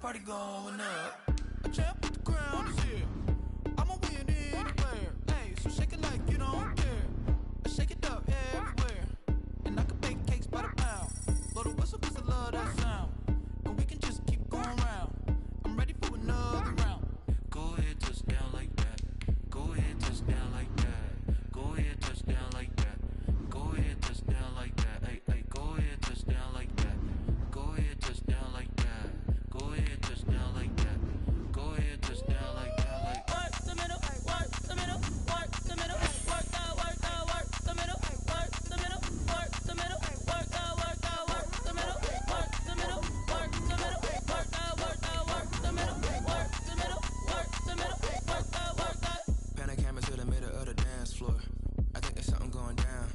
Party going up. A champ with the crown is here. I'ma win anywhere. Hey, so shake it like you don't care. I shake it up everywhere. And I can bake cakes by the pound. Blow the whistle 'cause I love that sound. And we can just keep going round. I'm ready for another round. Go ahead, touch down like that. Go ahead, touch down like that. Go ahead, touch down like that. Go ahead, touch down like that. Hey, hey, go ahead, touch down like that. Go ahead, touch down like that. Go ahead, touch down like that. Go ahead, touch down like that. Like work the middle, work the middle, work the middle, work the middle, work the middle, work the middle, work the middle, work the middle, work the middle, work the middle, work the middle, work the middle, work the. Panic camera to the middle of the dance floor. I think there's something going down.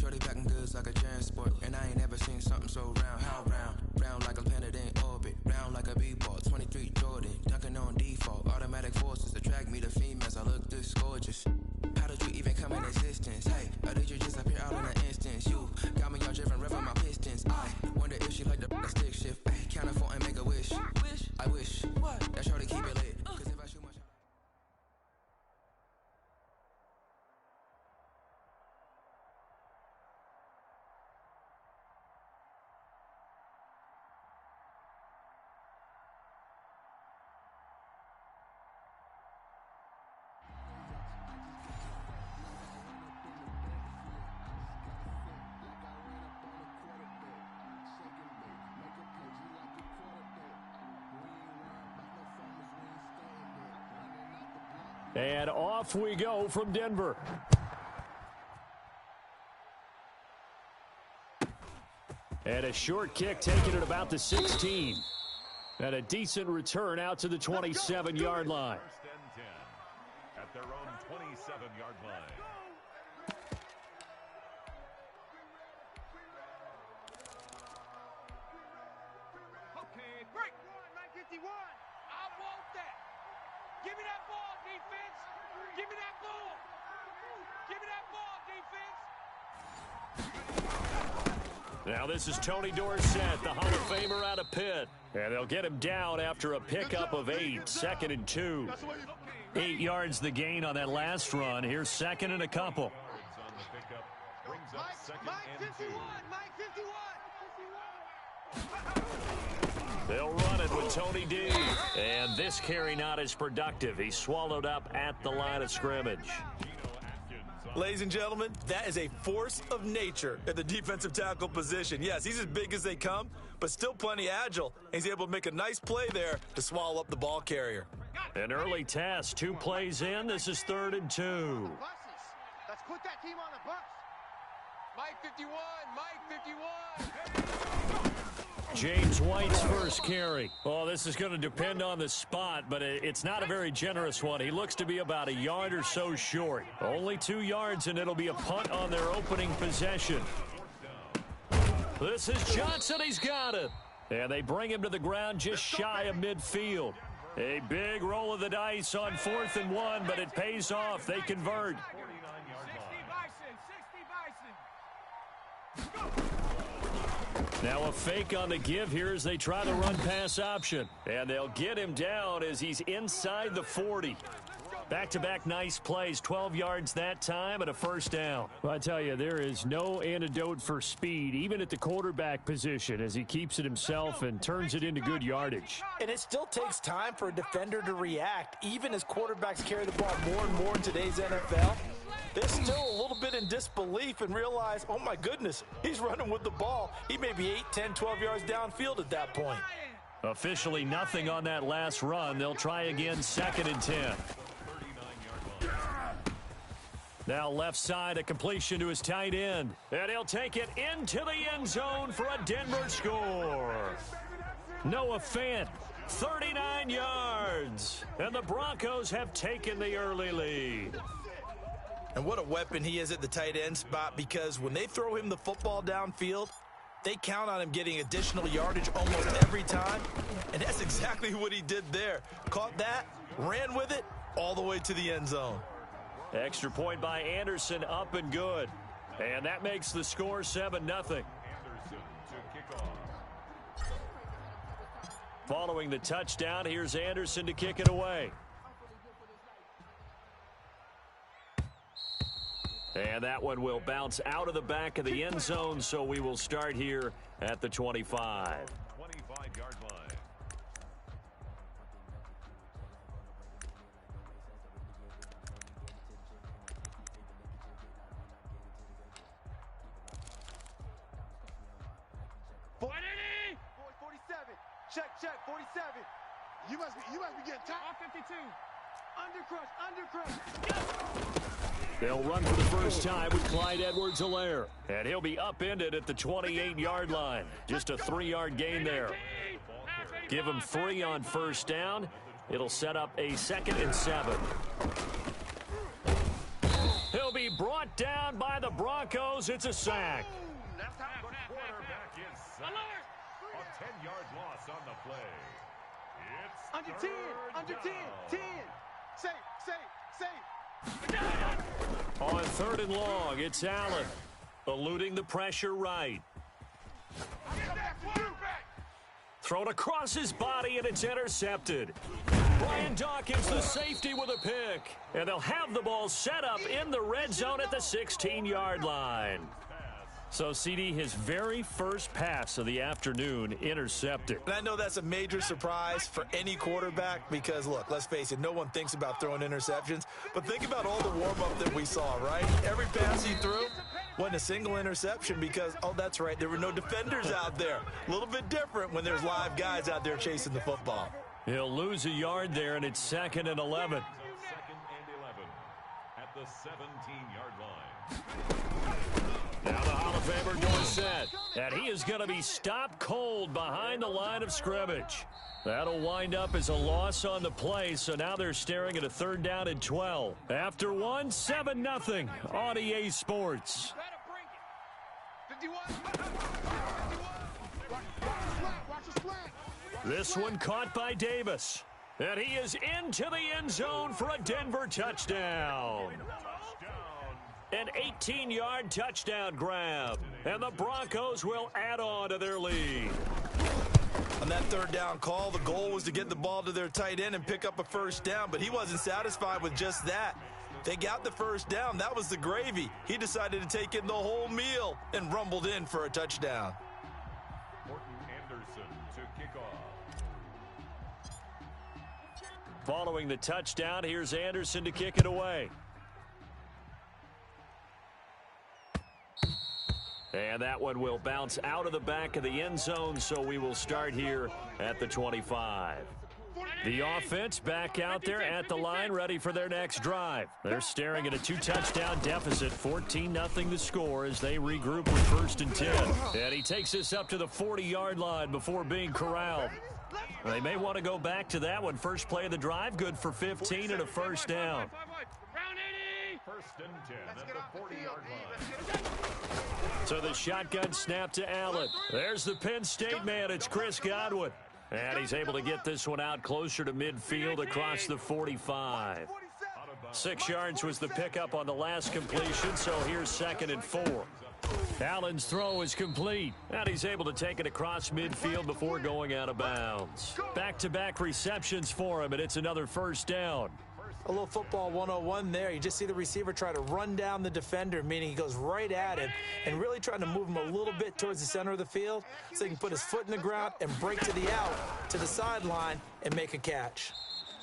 Shorty backing goods like a transport, and I ain't never seen something so round. How round? Round like a planet in orbit, round like a b-ball. 23 Jordan, dunking on default. Automatic forces attract me to females. I look this gorgeous. How did you even come in existence? Hey, or did you just appear out in an instance? You got me all driven, revving my pistons. I wonder if she like the stick shift. Hey, count it for and make a wish. I wish that shorty keep it lit. 'Cause if I shoot my shot. And off we go from Denver. And a short kick taken at about the 16. And a decent return out to the 27-yard line. First and 10 at their own 27-yard line. Okay, break. 951. I want that. Give me that ball, defense. Give me that ball. Give me that ball, defense. Now this is Tony Dorsett, the Hall of Famer out of Pitt. And they'll get him down after a pickup of 8, 2nd and 2. 8 yards the gain on that last run. Here's 2nd and a couple. Mike 51. Mike 51. They'll run it with Tony D. And this carry not as productive. He's swallowed up at the line of scrimmage. Ladies and gentlemen, that is a force of nature at the defensive tackle position. Yes, he's as big as they come, but still plenty agile. And he's able to make a nice play there to swallow up the ball carrier. An early test, 2 plays in. This is 3rd and 2. Let's put that team on the bus. Mike 51, Mike 51. James White's first carry. Oh, this is going to depend on the spot, but it's not a very generous one. He looks to be about a yard or so short. Only 2 yards, and it'll be a punt on their opening possession. This is Johnson. He's got it. And they bring him to the ground just shy of midfield. A big roll of the dice on 4th and 1, but it pays off. They convert. Now a fake on the give here as they try the run-pass option. And they'll get him down as he's inside the 40. Back-to-back nice plays, 12 yards that time and a first down. Well, I tell you, there is no antidote for speed, even at the quarterback position, as he keeps it himself and turns it into good yardage. And it still takes time for a defender to react, even as quarterbacks carry the ball more and more in today's NFL. They're still a little bit in disbelief and realize, oh my goodness, he's running with the ball. He may be 8, 10, 12 yards downfield at that point. Officially nothing on that last run. They'll try again, 2nd and 10. Now left side, a completion to his tight end. And he'll take it into the end zone for a Denver score. Noah Fant, 39 yards. And the Broncos have taken the early lead. And what a weapon he is at the tight end spot, because when they throw him the football downfield, they count on him getting additional yardage almost every time. And that's exactly what he did there. Caught that, ran with it, all the way to the end zone. Extra point by Anderson, up and good. And that makes the score 7-0. Following the touchdown, here's Anderson to kick it away. And that one will bounce out of the back of the end zone, so we will start here at the 25. 25-yard line. Check, 47. You must be getting top. 52. Undercrush. They'll run for the first time with Clyde Edwards-Helaire. And he'll be upended at the 28-yard line. Just a 3-yard gain there. Give him 3 on first down. It'll set up a 2nd and 7. He'll be brought down by the Broncos. It's a sack. Quarterback is sacked. A 10-yard loss on the play. It's under 10. 10. Safe. On 3rd and long, it's Allen. Eluding the pressure right. Thrown across his body, and it's intercepted. Brian Dawkins, the safety, with a pick. And they'll have the ball set up in the red zone at the 16-yard line. So, CD, his very first pass of the afternoon intercepted. And I know that's a major surprise for any quarterback because, look, let's face it, no one thinks about throwing interceptions. But think about all the warm-up that we saw, right? Every pass he threw wasn't a single interception because, oh, that's right, there were no defenders out there. A little bit different when there's live guys out there chasing the football. He'll lose a yard there, and it's 2nd and 11. 2nd and 11 at the 17-yard line. Now the Hall of Famer Dorsett, and he is going to be stopped cold behind the line of scrimmage. That'll wind up as a loss on the play, so now they're staring at a 3rd down and 12. After 1, 7-0 on EA Sports. This one caught by Davis, and he is into the end zone for a Denver touchdown. An 18-yard touchdown grab, and the Broncos will add on to their lead. On that 3rd down call, the goal was to get the ball to their tight end and pick up a first down, but he wasn't satisfied with just that. They got the first down. That was the gravy. He decided to take in the whole meal and rumbled in for a touchdown. Morton Anderson to kick off. Following the touchdown, here's Anderson to kick it away. And that one will bounce out of the back of the end zone, so we will start here at the 25. 49, The offense back out there at the line, ready for their next drive. They're staring at a 2-touchdown deficit, 14-0 the score as they regroup with 1st and 10. And he takes us up to the 40-yard line before being corralled. They may want to go back to that one. First play of the drive, good for 15 and a first down. 1st and 10 at the 40-yard line. So the shotgun snap to Allen. There's the Penn State man. It's Chris Godwin. And he's able to get this one out closer to midfield across the 45. 6 yards was the pickup on the last completion, so here's 2nd and 4. Allen's throw is complete, and he's able to take it across midfield before going out of bounds. Back-to-back receptions for him, and it's another first down. A little football 101 there. You just see the receiver try to run down the defender, meaning he goes right at him and really trying to move him a little bit towards the center of the field so he can put his foot in the ground and break to the out, to the sideline, and make a catch.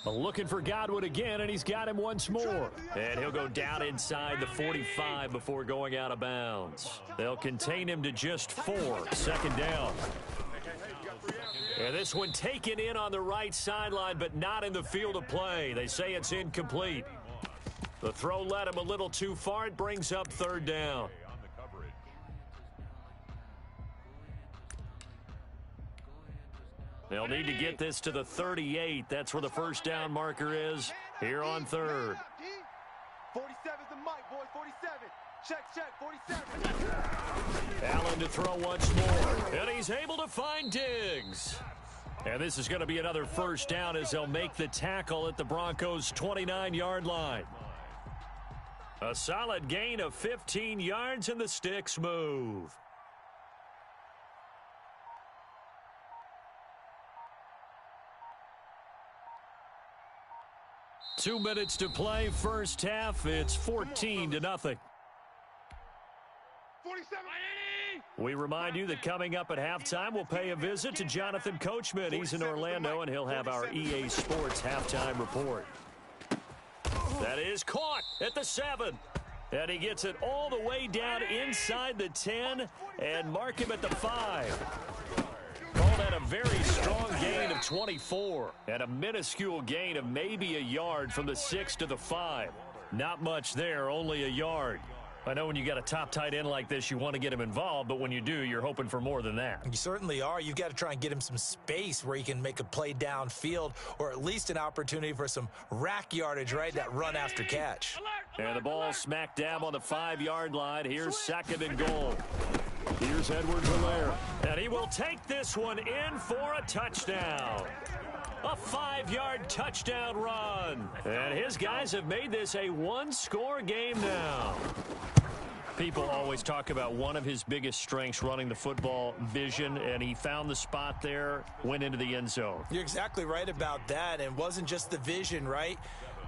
Looking for Godwin again, and he's got him once more. And he'll go down inside the 45 before going out of bounds. They'll contain him to just 4. 2nd down. And this one taken in on the right sideline, but not in the field of play. They say it's incomplete. The throw led him a little too far. It brings up 3rd down. They'll need to get this to the 38. That's where the first down marker is here on 3rd. 47's the mic, boys. 47. Check, 47. Allen to throw once more, and he's able to find Diggs. And this is going to be another first down as they'll make the tackle at the Broncos' 29-yard line. A solid gain of 15 yards, and the sticks move. Two minutes to play, first half. It's 14-0. 47. We remind you that coming up at halftime, we'll pay a visit to Jonathan Coachman. He's in Orlando, and he'll have our EA Sports halftime report. That is caught at the 7. And he gets it all the way down inside the 10 and mark him at the 5. Call that a very strong gain of 24 and a minuscule gain of maybe a yard from the 6 to the 5. Not much there, only a yard. I know when you got a top tight end like this, you want to get him involved, but when you do, you're hoping for more than that. You certainly are. You've got to try and get him some space where he can make a play downfield or at least an opportunity for some rack yardage, right? That run after catch. And the ball smack dab on the 5-yard line. Here's 2nd and goal. Here's Edwards-Helaire. And he will take this one in for a touchdown. A 5-yard touchdown run. And his guys have made this a one-score game now. People always talk about one of his biggest strengths, running the football, vision, and he found the spot there, went into the end zone. You're exactly right about that, and it wasn't just the vision, right?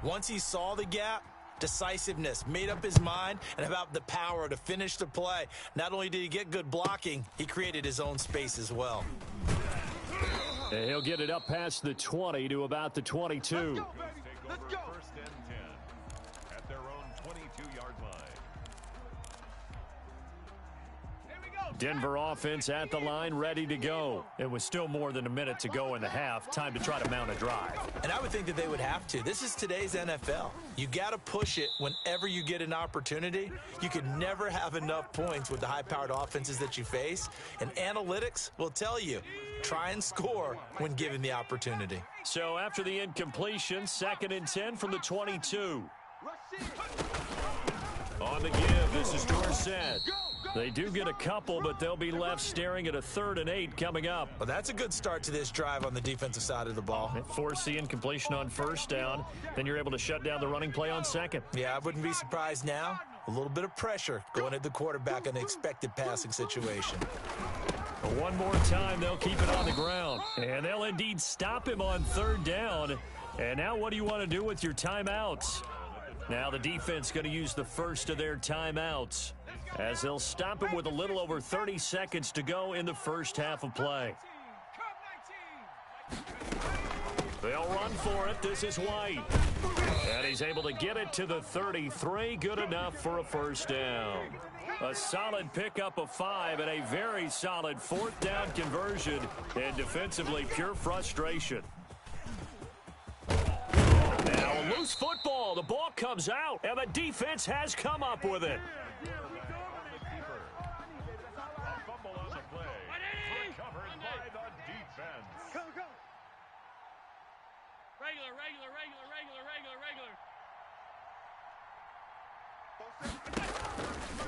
Once he saw the gap, decisiveness, made up his mind, and about the power to finish the play. Not only did he get good blocking, he created his own space as well. And he'll get it up past the 20 to about the 22. Let's go. 1st and 10 at their own 22-yard line. Denver offense at the line, ready to go. It was still more than a minute to go in the half. Time to try to mount a drive. And I would think that they would have to. This is today's NFL. You got to push it whenever you get an opportunity. You can never have enough points with the high-powered offenses that you face. And analytics will tell you, try and score when given the opportunity. So after the incompletion, 2nd and 10 from the 22. On the give, this is Dorsett. They do get a couple, but they'll be left staring at a 3rd and 8 coming up. Well, that's a good start to this drive on the defensive side of the ball. Force the incompletion on 1st down. Then you're able to shut down the running play on 2nd. Yeah, I wouldn't be surprised now. A little bit of pressure going at the quarterback in an expected passing situation. One more time, they'll keep it on the ground. And they'll indeed stop him on 3rd down. And now what do you want to do with your timeouts? Now the defense going to use the first of their timeouts as they'll stop him with a little over 30 seconds to go in the first half of play. They'll run for it. This is White. And he's able to get it to the 33. Good enough for a first down. A solid pickup of 5 and a very solid 4th down conversion. And defensively, pure frustration. Now a loose football. The ball comes out, and the defense has come up with it.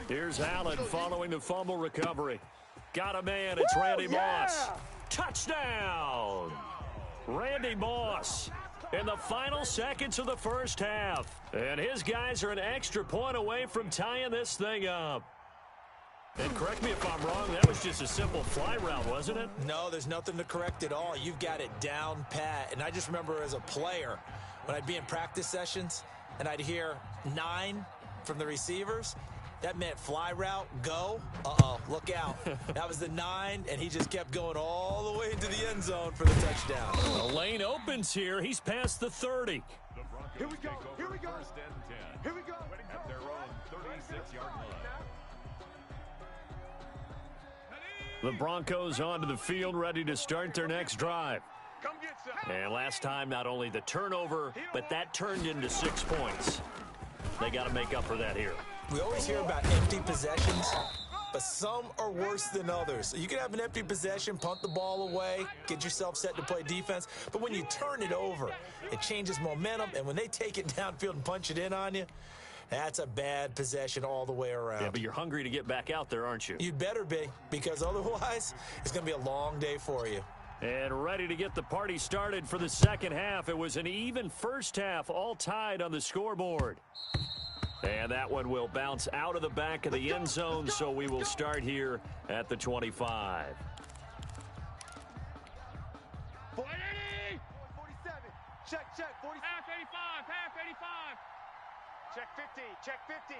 Here's Allen following the fumble recovery. Got a man. It's Randy Moss. Touchdown! Randy Moss in the final seconds of the first half. And his guys are an extra point away from tying this thing up. And correct me if I'm wrong, that was just a simple fly route, wasn't it? No, there's nothing to correct at all. You've got it down pat. And I just remember as a player, when I'd be in practice sessions and I'd hear 9 from the receivers, that meant fly route, go. Uh-oh, look out. That was the 9, and he just kept going all the way into the end zone for the touchdown. The lane opens here. He's past the 30. Here we go. Here we go. First and 10. Here we go. At their own 36-yard line. The Broncos onto the field, ready to start their next drive. And last time, not only the turnover, but that turned into 6 points. They got to make up for that here. We always hear about empty possessions, but some are worse than others. So you can have an empty possession, punt the ball away, get yourself set to play defense, but when you turn it over, it changes momentum, and when they take it downfield and punch it in on you, that's a bad possession all the way around. Yeah, but you're hungry to get back out there, aren't you? You'd better be, because otherwise, it's going to be a long day for you. And ready to get the party started for the second half. It was an even first half, all tied on the scoreboard. And that one will bounce out of the back of the end zone, so we will start here at the 25. 47. Check, 40. Half 85. Check 50.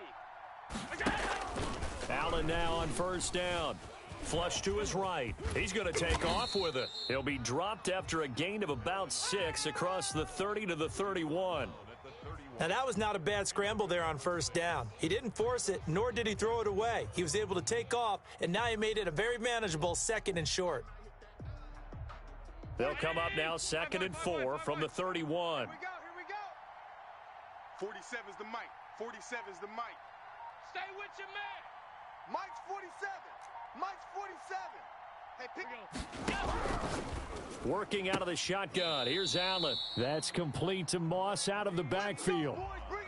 Allen now on first down. Flush to his right. He's going to take off with it. He'll be dropped after a gain of about 6 across the 30 to the 31. Now, that was not a bad scramble there on first down. He didn't force it, nor did he throw it away. He was able to take off, and now he made it a very manageable 2nd and short. They'll come up now 2nd and 4 from the 31. Here we go. 47's the mic. 47's the mic. Stay with your man. Mike's 47. Mike's 47. Hey, pick Working out of the shotgun. Here's Allen. That's complete to Moss out of the backfield.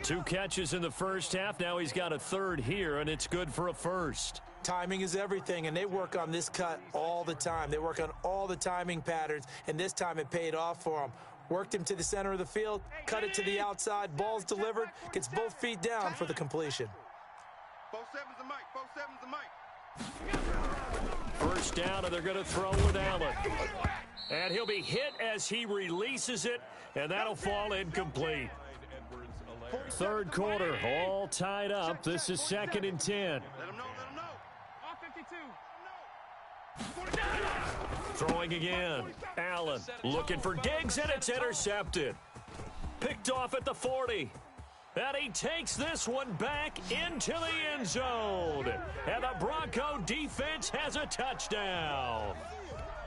2 catches in the first half. Now he's got a 3rd here, and it's good for a 1st. Timing is everything, and they work on this cut all the time. They work on all the timing patterns, and this time it paid off for him. Worked him to the center of the field, cut it to the outside, ball's delivered, gets both feet down for the completion. 47's the mic. 47's the mic. First down, and they're going to throw with Allen. And he'll be hit as he releases it, and that'll fall incomplete. 3rd quarter, all tied up. This is 2nd and 10. Let him know. All 52. Throwing again. Allen looking for Diggs, and it's intercepted. Picked off at the 40. And he takes this one back into the end zone. And the Bronco defense has a touchdown.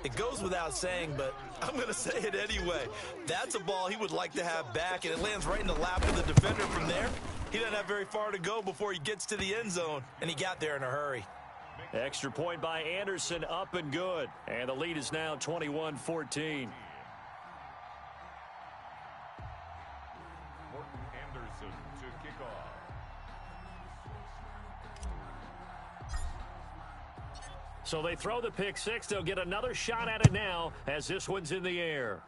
It goes without saying, but I'm going to say it anyway. That's a ball he would like to have back, and it lands right in the lap of the defender from there. He doesn't have very far to go before he gets to the end zone, and he got there in a hurry. Extra point by Anderson, up and good. And the lead is now 21-14. So they throw the pick 6. They'll get another shot at it now as this one's in the air.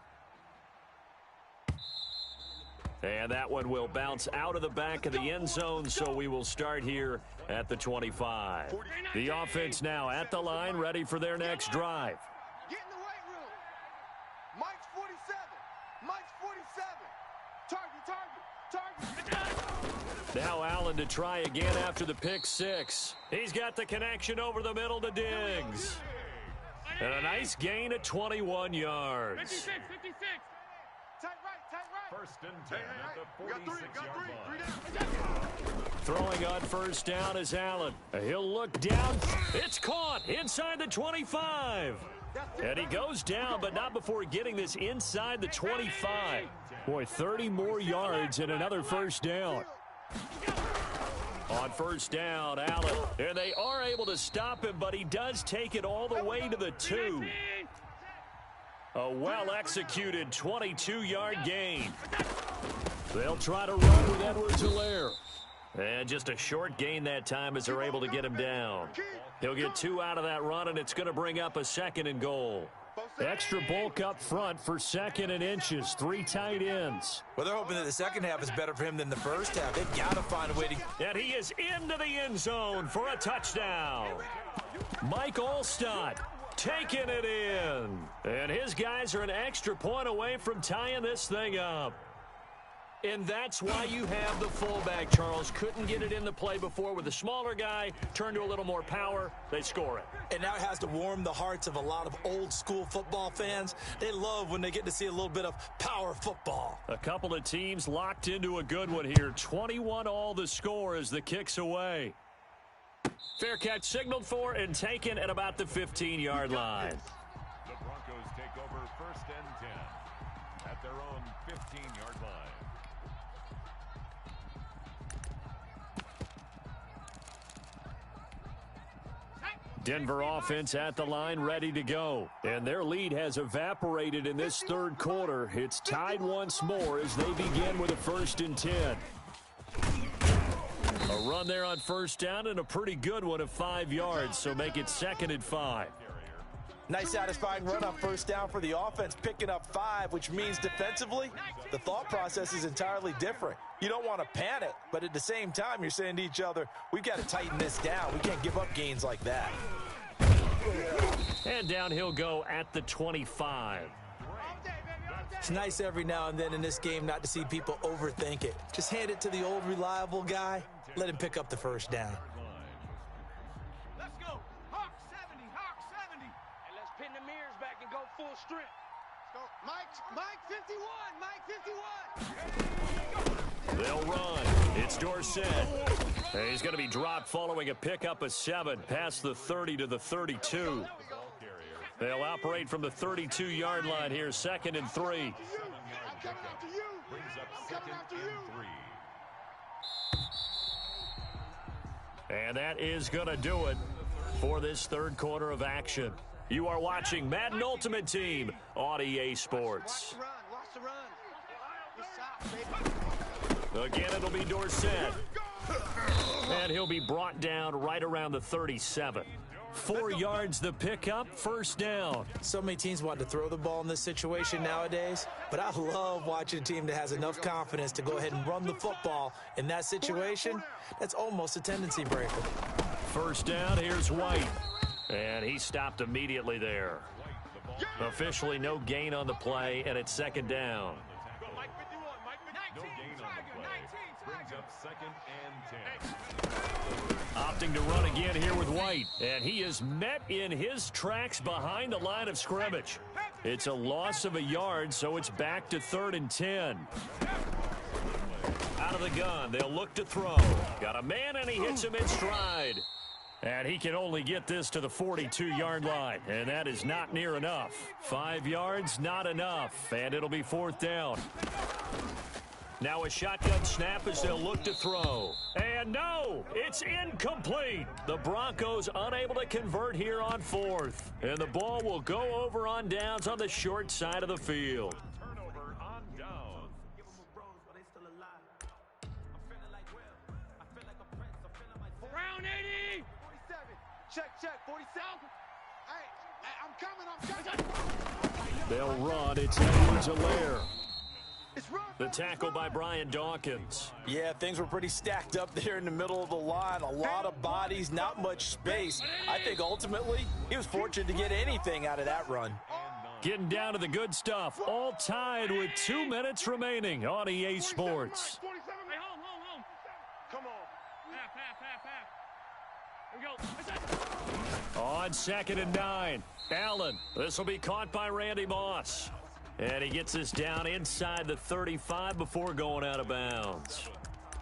And that one will bounce out of the back of the end zone, so we will start here at the 25. The offense now at the line, ready for their next drive. Get in the weight room. Mike's 47. Mike's 47. Target. Now Allen to try again after the pick 6. He's got the connection over the middle to Diggs. And a nice gain at 21 yards. 56. Tight right. First and 10 at the 46-yard line. Throwing on first down is Allen. He'll look down. It's caught inside the 25. And he goes down, but not before getting this inside the 25. Boy, 30 more yards and another first down. On first down, Allen. And they are able to stop him, but he does take it all the way to the 2. A well-executed 22-yard gain. They'll try to run with Edwards-Helaire. And just a short gain that time as they're able to get him down. He'll get 2 out of that run, and it's going to bring up a 2nd and goal. Extra bulk up front for 2nd and inches. 3 tight ends. Well, they're hoping that the second half is better for him than the first half. They've got to find a way to... And he is into the end zone for a touchdown. Mike Alstott taking it in. And his guys are an extra point away from tying this thing up. And that's why you have the fullback, Charles. Couldn't get it in the play before with the smaller guy. Turned to a little more power. They score it. And now it has to warm the hearts of a lot of old-school football fans. They love when they get to see a little bit of power football. A couple of teams locked into a good one here. 21-all the score as the kick's away. Fair catch signaled for and taken at about the 15-yard line. The Broncos take over 1st and 10 at their own 15-yard line. Denver offense at the line, ready to go. And their lead has evaporated in this third quarter. It's tied once more as they begin with a 1st and 10. A run there on first down and a pretty good one of 5 yards, so make it 2nd and 5. Nice satisfying run on first down for the offense, picking up 5, which means defensively, the thought process is entirely different. You don't want to panic, but at the same time, you're saying to each other, we've got to tighten this down. We can't give up gains like that. And down he'll go at the 25. It's nice every now and then in this game not to see people overthink it. Just hand it to the old reliable guy. Let him pick up the first down. Let's go. Hawk 70, Hawk 70. And let's pin the mirrors back and go full strength. Let's go. Mike 51. They'll run. It's Dorsett. And he's going to be dropped following a pickup of 7 past the 30 to the 32. They'll operate from the 32-yard line here, 2nd and 3. Brings up 2nd and 3. And that is going to do it for this third quarter of action. You are watching Madden Ultimate Team on EA Sports. Watch the run. Again, it'll be Dorsett. And he'll be brought down right around the 37. 4 yards the pickup, first down. So many teams want to throw the ball in this situation nowadays, but I love watching a team that has enough confidence to go ahead and run the football in that situation. That's almost a tendency breaker. First down, here's White. And he stopped immediately there. Officially no gain on the play, and it's 2nd down. No gain on the play. Brings up 2nd and 10. Opting to run again here with White. And he is met in his tracks behind the line of scrimmage. It's a loss of a yard, so it's back to 3rd and 10. Out of the gun, they'll look to throw. Got a man, and he hits him in stride. And he can only get this to the 42-yard line, and that is not near enough. 5 yards, not enough, and it'll be 4th down. Now a shotgun snap as they'll look to throw. And no, it's incomplete. The Broncos unable to convert here on 4th. And the ball will go over on downs on the short side of the field. Turnover on downs. Round 80. 47. Check. 47. Hey, I'm coming. They'll run. It's Edwards-Helaire. The tackle by Brian Dawkins. Yeah, things were pretty stacked up there in the middle of the line. A lot of bodies, not much space. I think ultimately he was fortunate to get anything out of that run. Getting down to the good stuff. All tied with 2 minutes remaining on EA Sports. Hey, hold. Come on. Half. Here we go. On 2nd and 9. Allen. This will be caught by Randy Moss. And he gets this down inside the 35 before going out of bounds.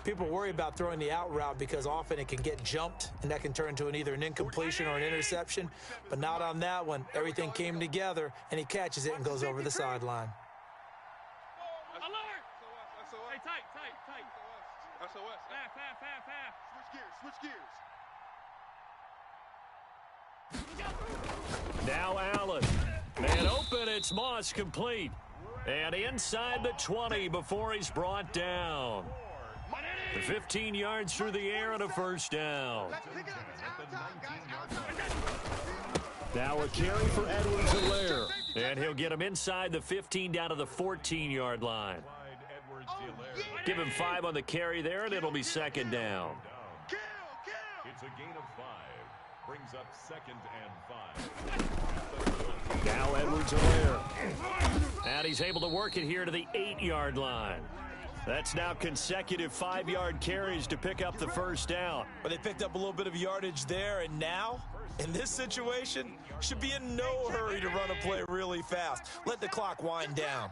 People worry about throwing the out route because often it can get jumped, and that can turn into either an incompletion or an interception. But not on that one. Everything came together, and he catches it and goes over the sideline. Alert! Tight. SOS. Half. Switch gears. Now Allen. Man open, it's Moss complete. And inside the 20 before he's brought down. 15 yards through the air and a first down. Now a carry for Edwards-Helaire. And he'll get him inside the 15 down to the 14-yard line. Give him 5 on the carry there, and it'll be second down. It's a gain of 5. Brings up 2nd and 5. Now Edwards-Helaire. And he's able to work it here to the 8-yard line. That's now consecutive 5-yard carries to pick up the first down. But they picked up a little bit of yardage there, and now, in this situation, should be in no hurry to run a play really fast. Let the clock wind down.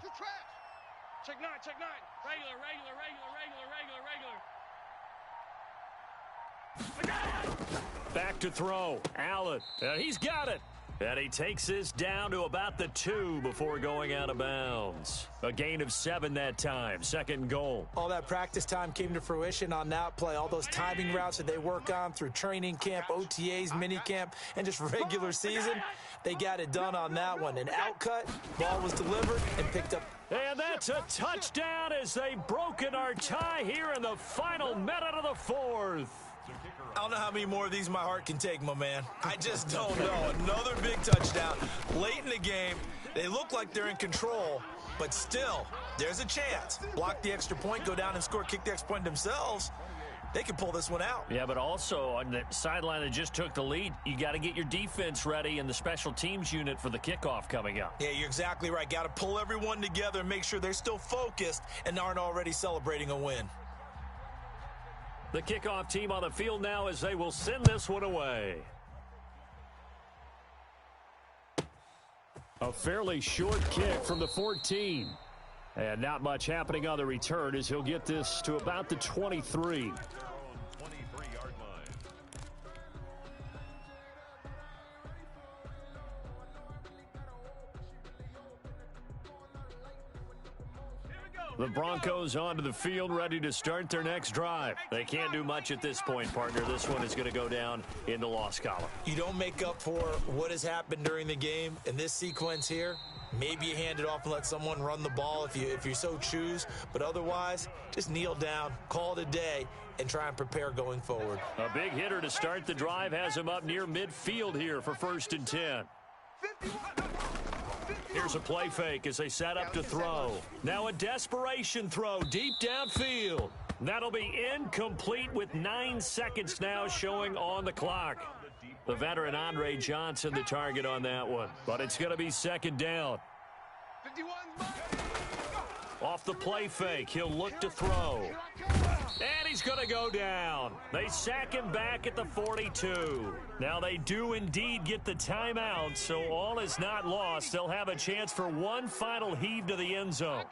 Check 9. Regular. Back to throw. Allen. He's got it. And he takes this down to about the 2 before going out of bounds. A gain of 7 that time. Second goal. All that practice time came to fruition on that play. All those timing routes that they work on through training camp, OTAs, minicamp, and just regular season, they got it done on that one. An outcut, ball was delivered, and picked up. And that's a touchdown as they've broken our tie here in the final minute of the 4th. I don't know how many more of these my heart can take, my man. I just don't know. Another big touchdown. Late in the game, they look like they're in control, but still, there's a chance. Block the extra point, go down and score, kick the extra point themselves. They can pull this one out. Yeah, but also on the sideline that just took the lead, you got to get your defense ready and the special teams unit for the kickoff coming up. Yeah, you're exactly right. Got to pull everyone together and make sure they're still focused and aren't already celebrating a win. The kickoff team on the field now as they will send this one away. A fairly short kick from the 14. And not much happening on the return as he'll get this to about the 23. The Broncos onto the field, ready to start their next drive. They can't do much at this point, partner. This one is going to go down in the loss column. You don't make up for what has happened during the game in this sequence here. Maybe you hand it off and let someone run the ball if you so choose. But otherwise, just kneel down, call it a day, and try and prepare going forward. A big hitter to start the drive has him up near midfield here for 1st and 10. Here's a play fake as they set up to throw. Now a desperation throw deep downfield. That'll be incomplete with 9 seconds now showing on the clock. The veteran Andre Johnson the target on that one. But it's going to be second down. 51. Off the play fake, he'll look to throw. And he's going to go down. They sack him back at the 42. Now they do indeed get the timeout, so all is not lost. They'll have a chance for one final heave to the end zone.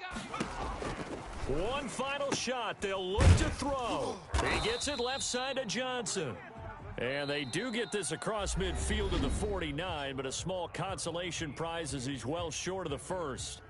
One final shot. They'll look to throw. He gets it left side to Johnson. And they do get this across midfield to the 49, but a small consolation prize as he's well short of the first.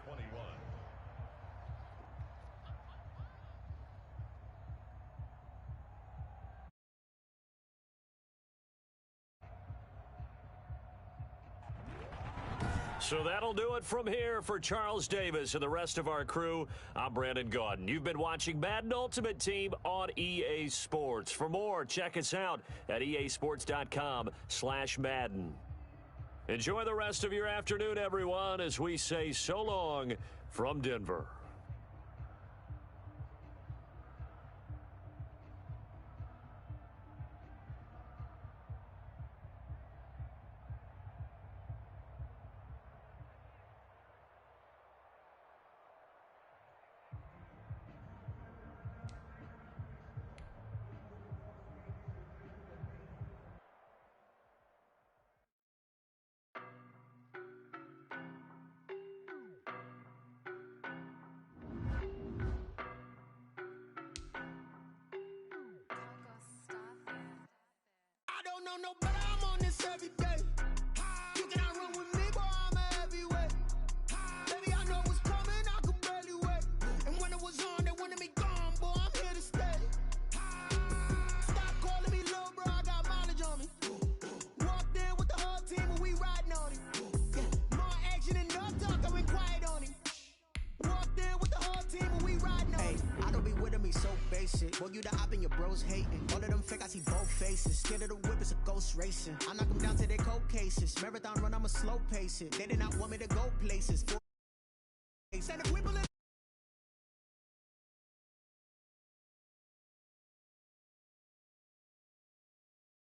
So that'll do it from here for Charles Davis and the rest of our crew. I'm Brandon Gaudin. You've been watching Madden Ultimate Team on EA Sports. For more, check us out at easports.com/Madden. Enjoy the rest of your afternoon, everyone, as we say so long from Denver. No, but I'm on this every day. You cannot run with me, boy, I'm a heavyweight. Baby, I know what's coming, I could barely wait. And when it was on, they wanted me gone. basic. Boy, you the op and your bros hating. All of them fake, I see both faces. Scared of the whip, it's a ghost racing. I knock them down to their cold cases. Marathon run, I'ma slow pace it. They did not want me to go places. Said the whip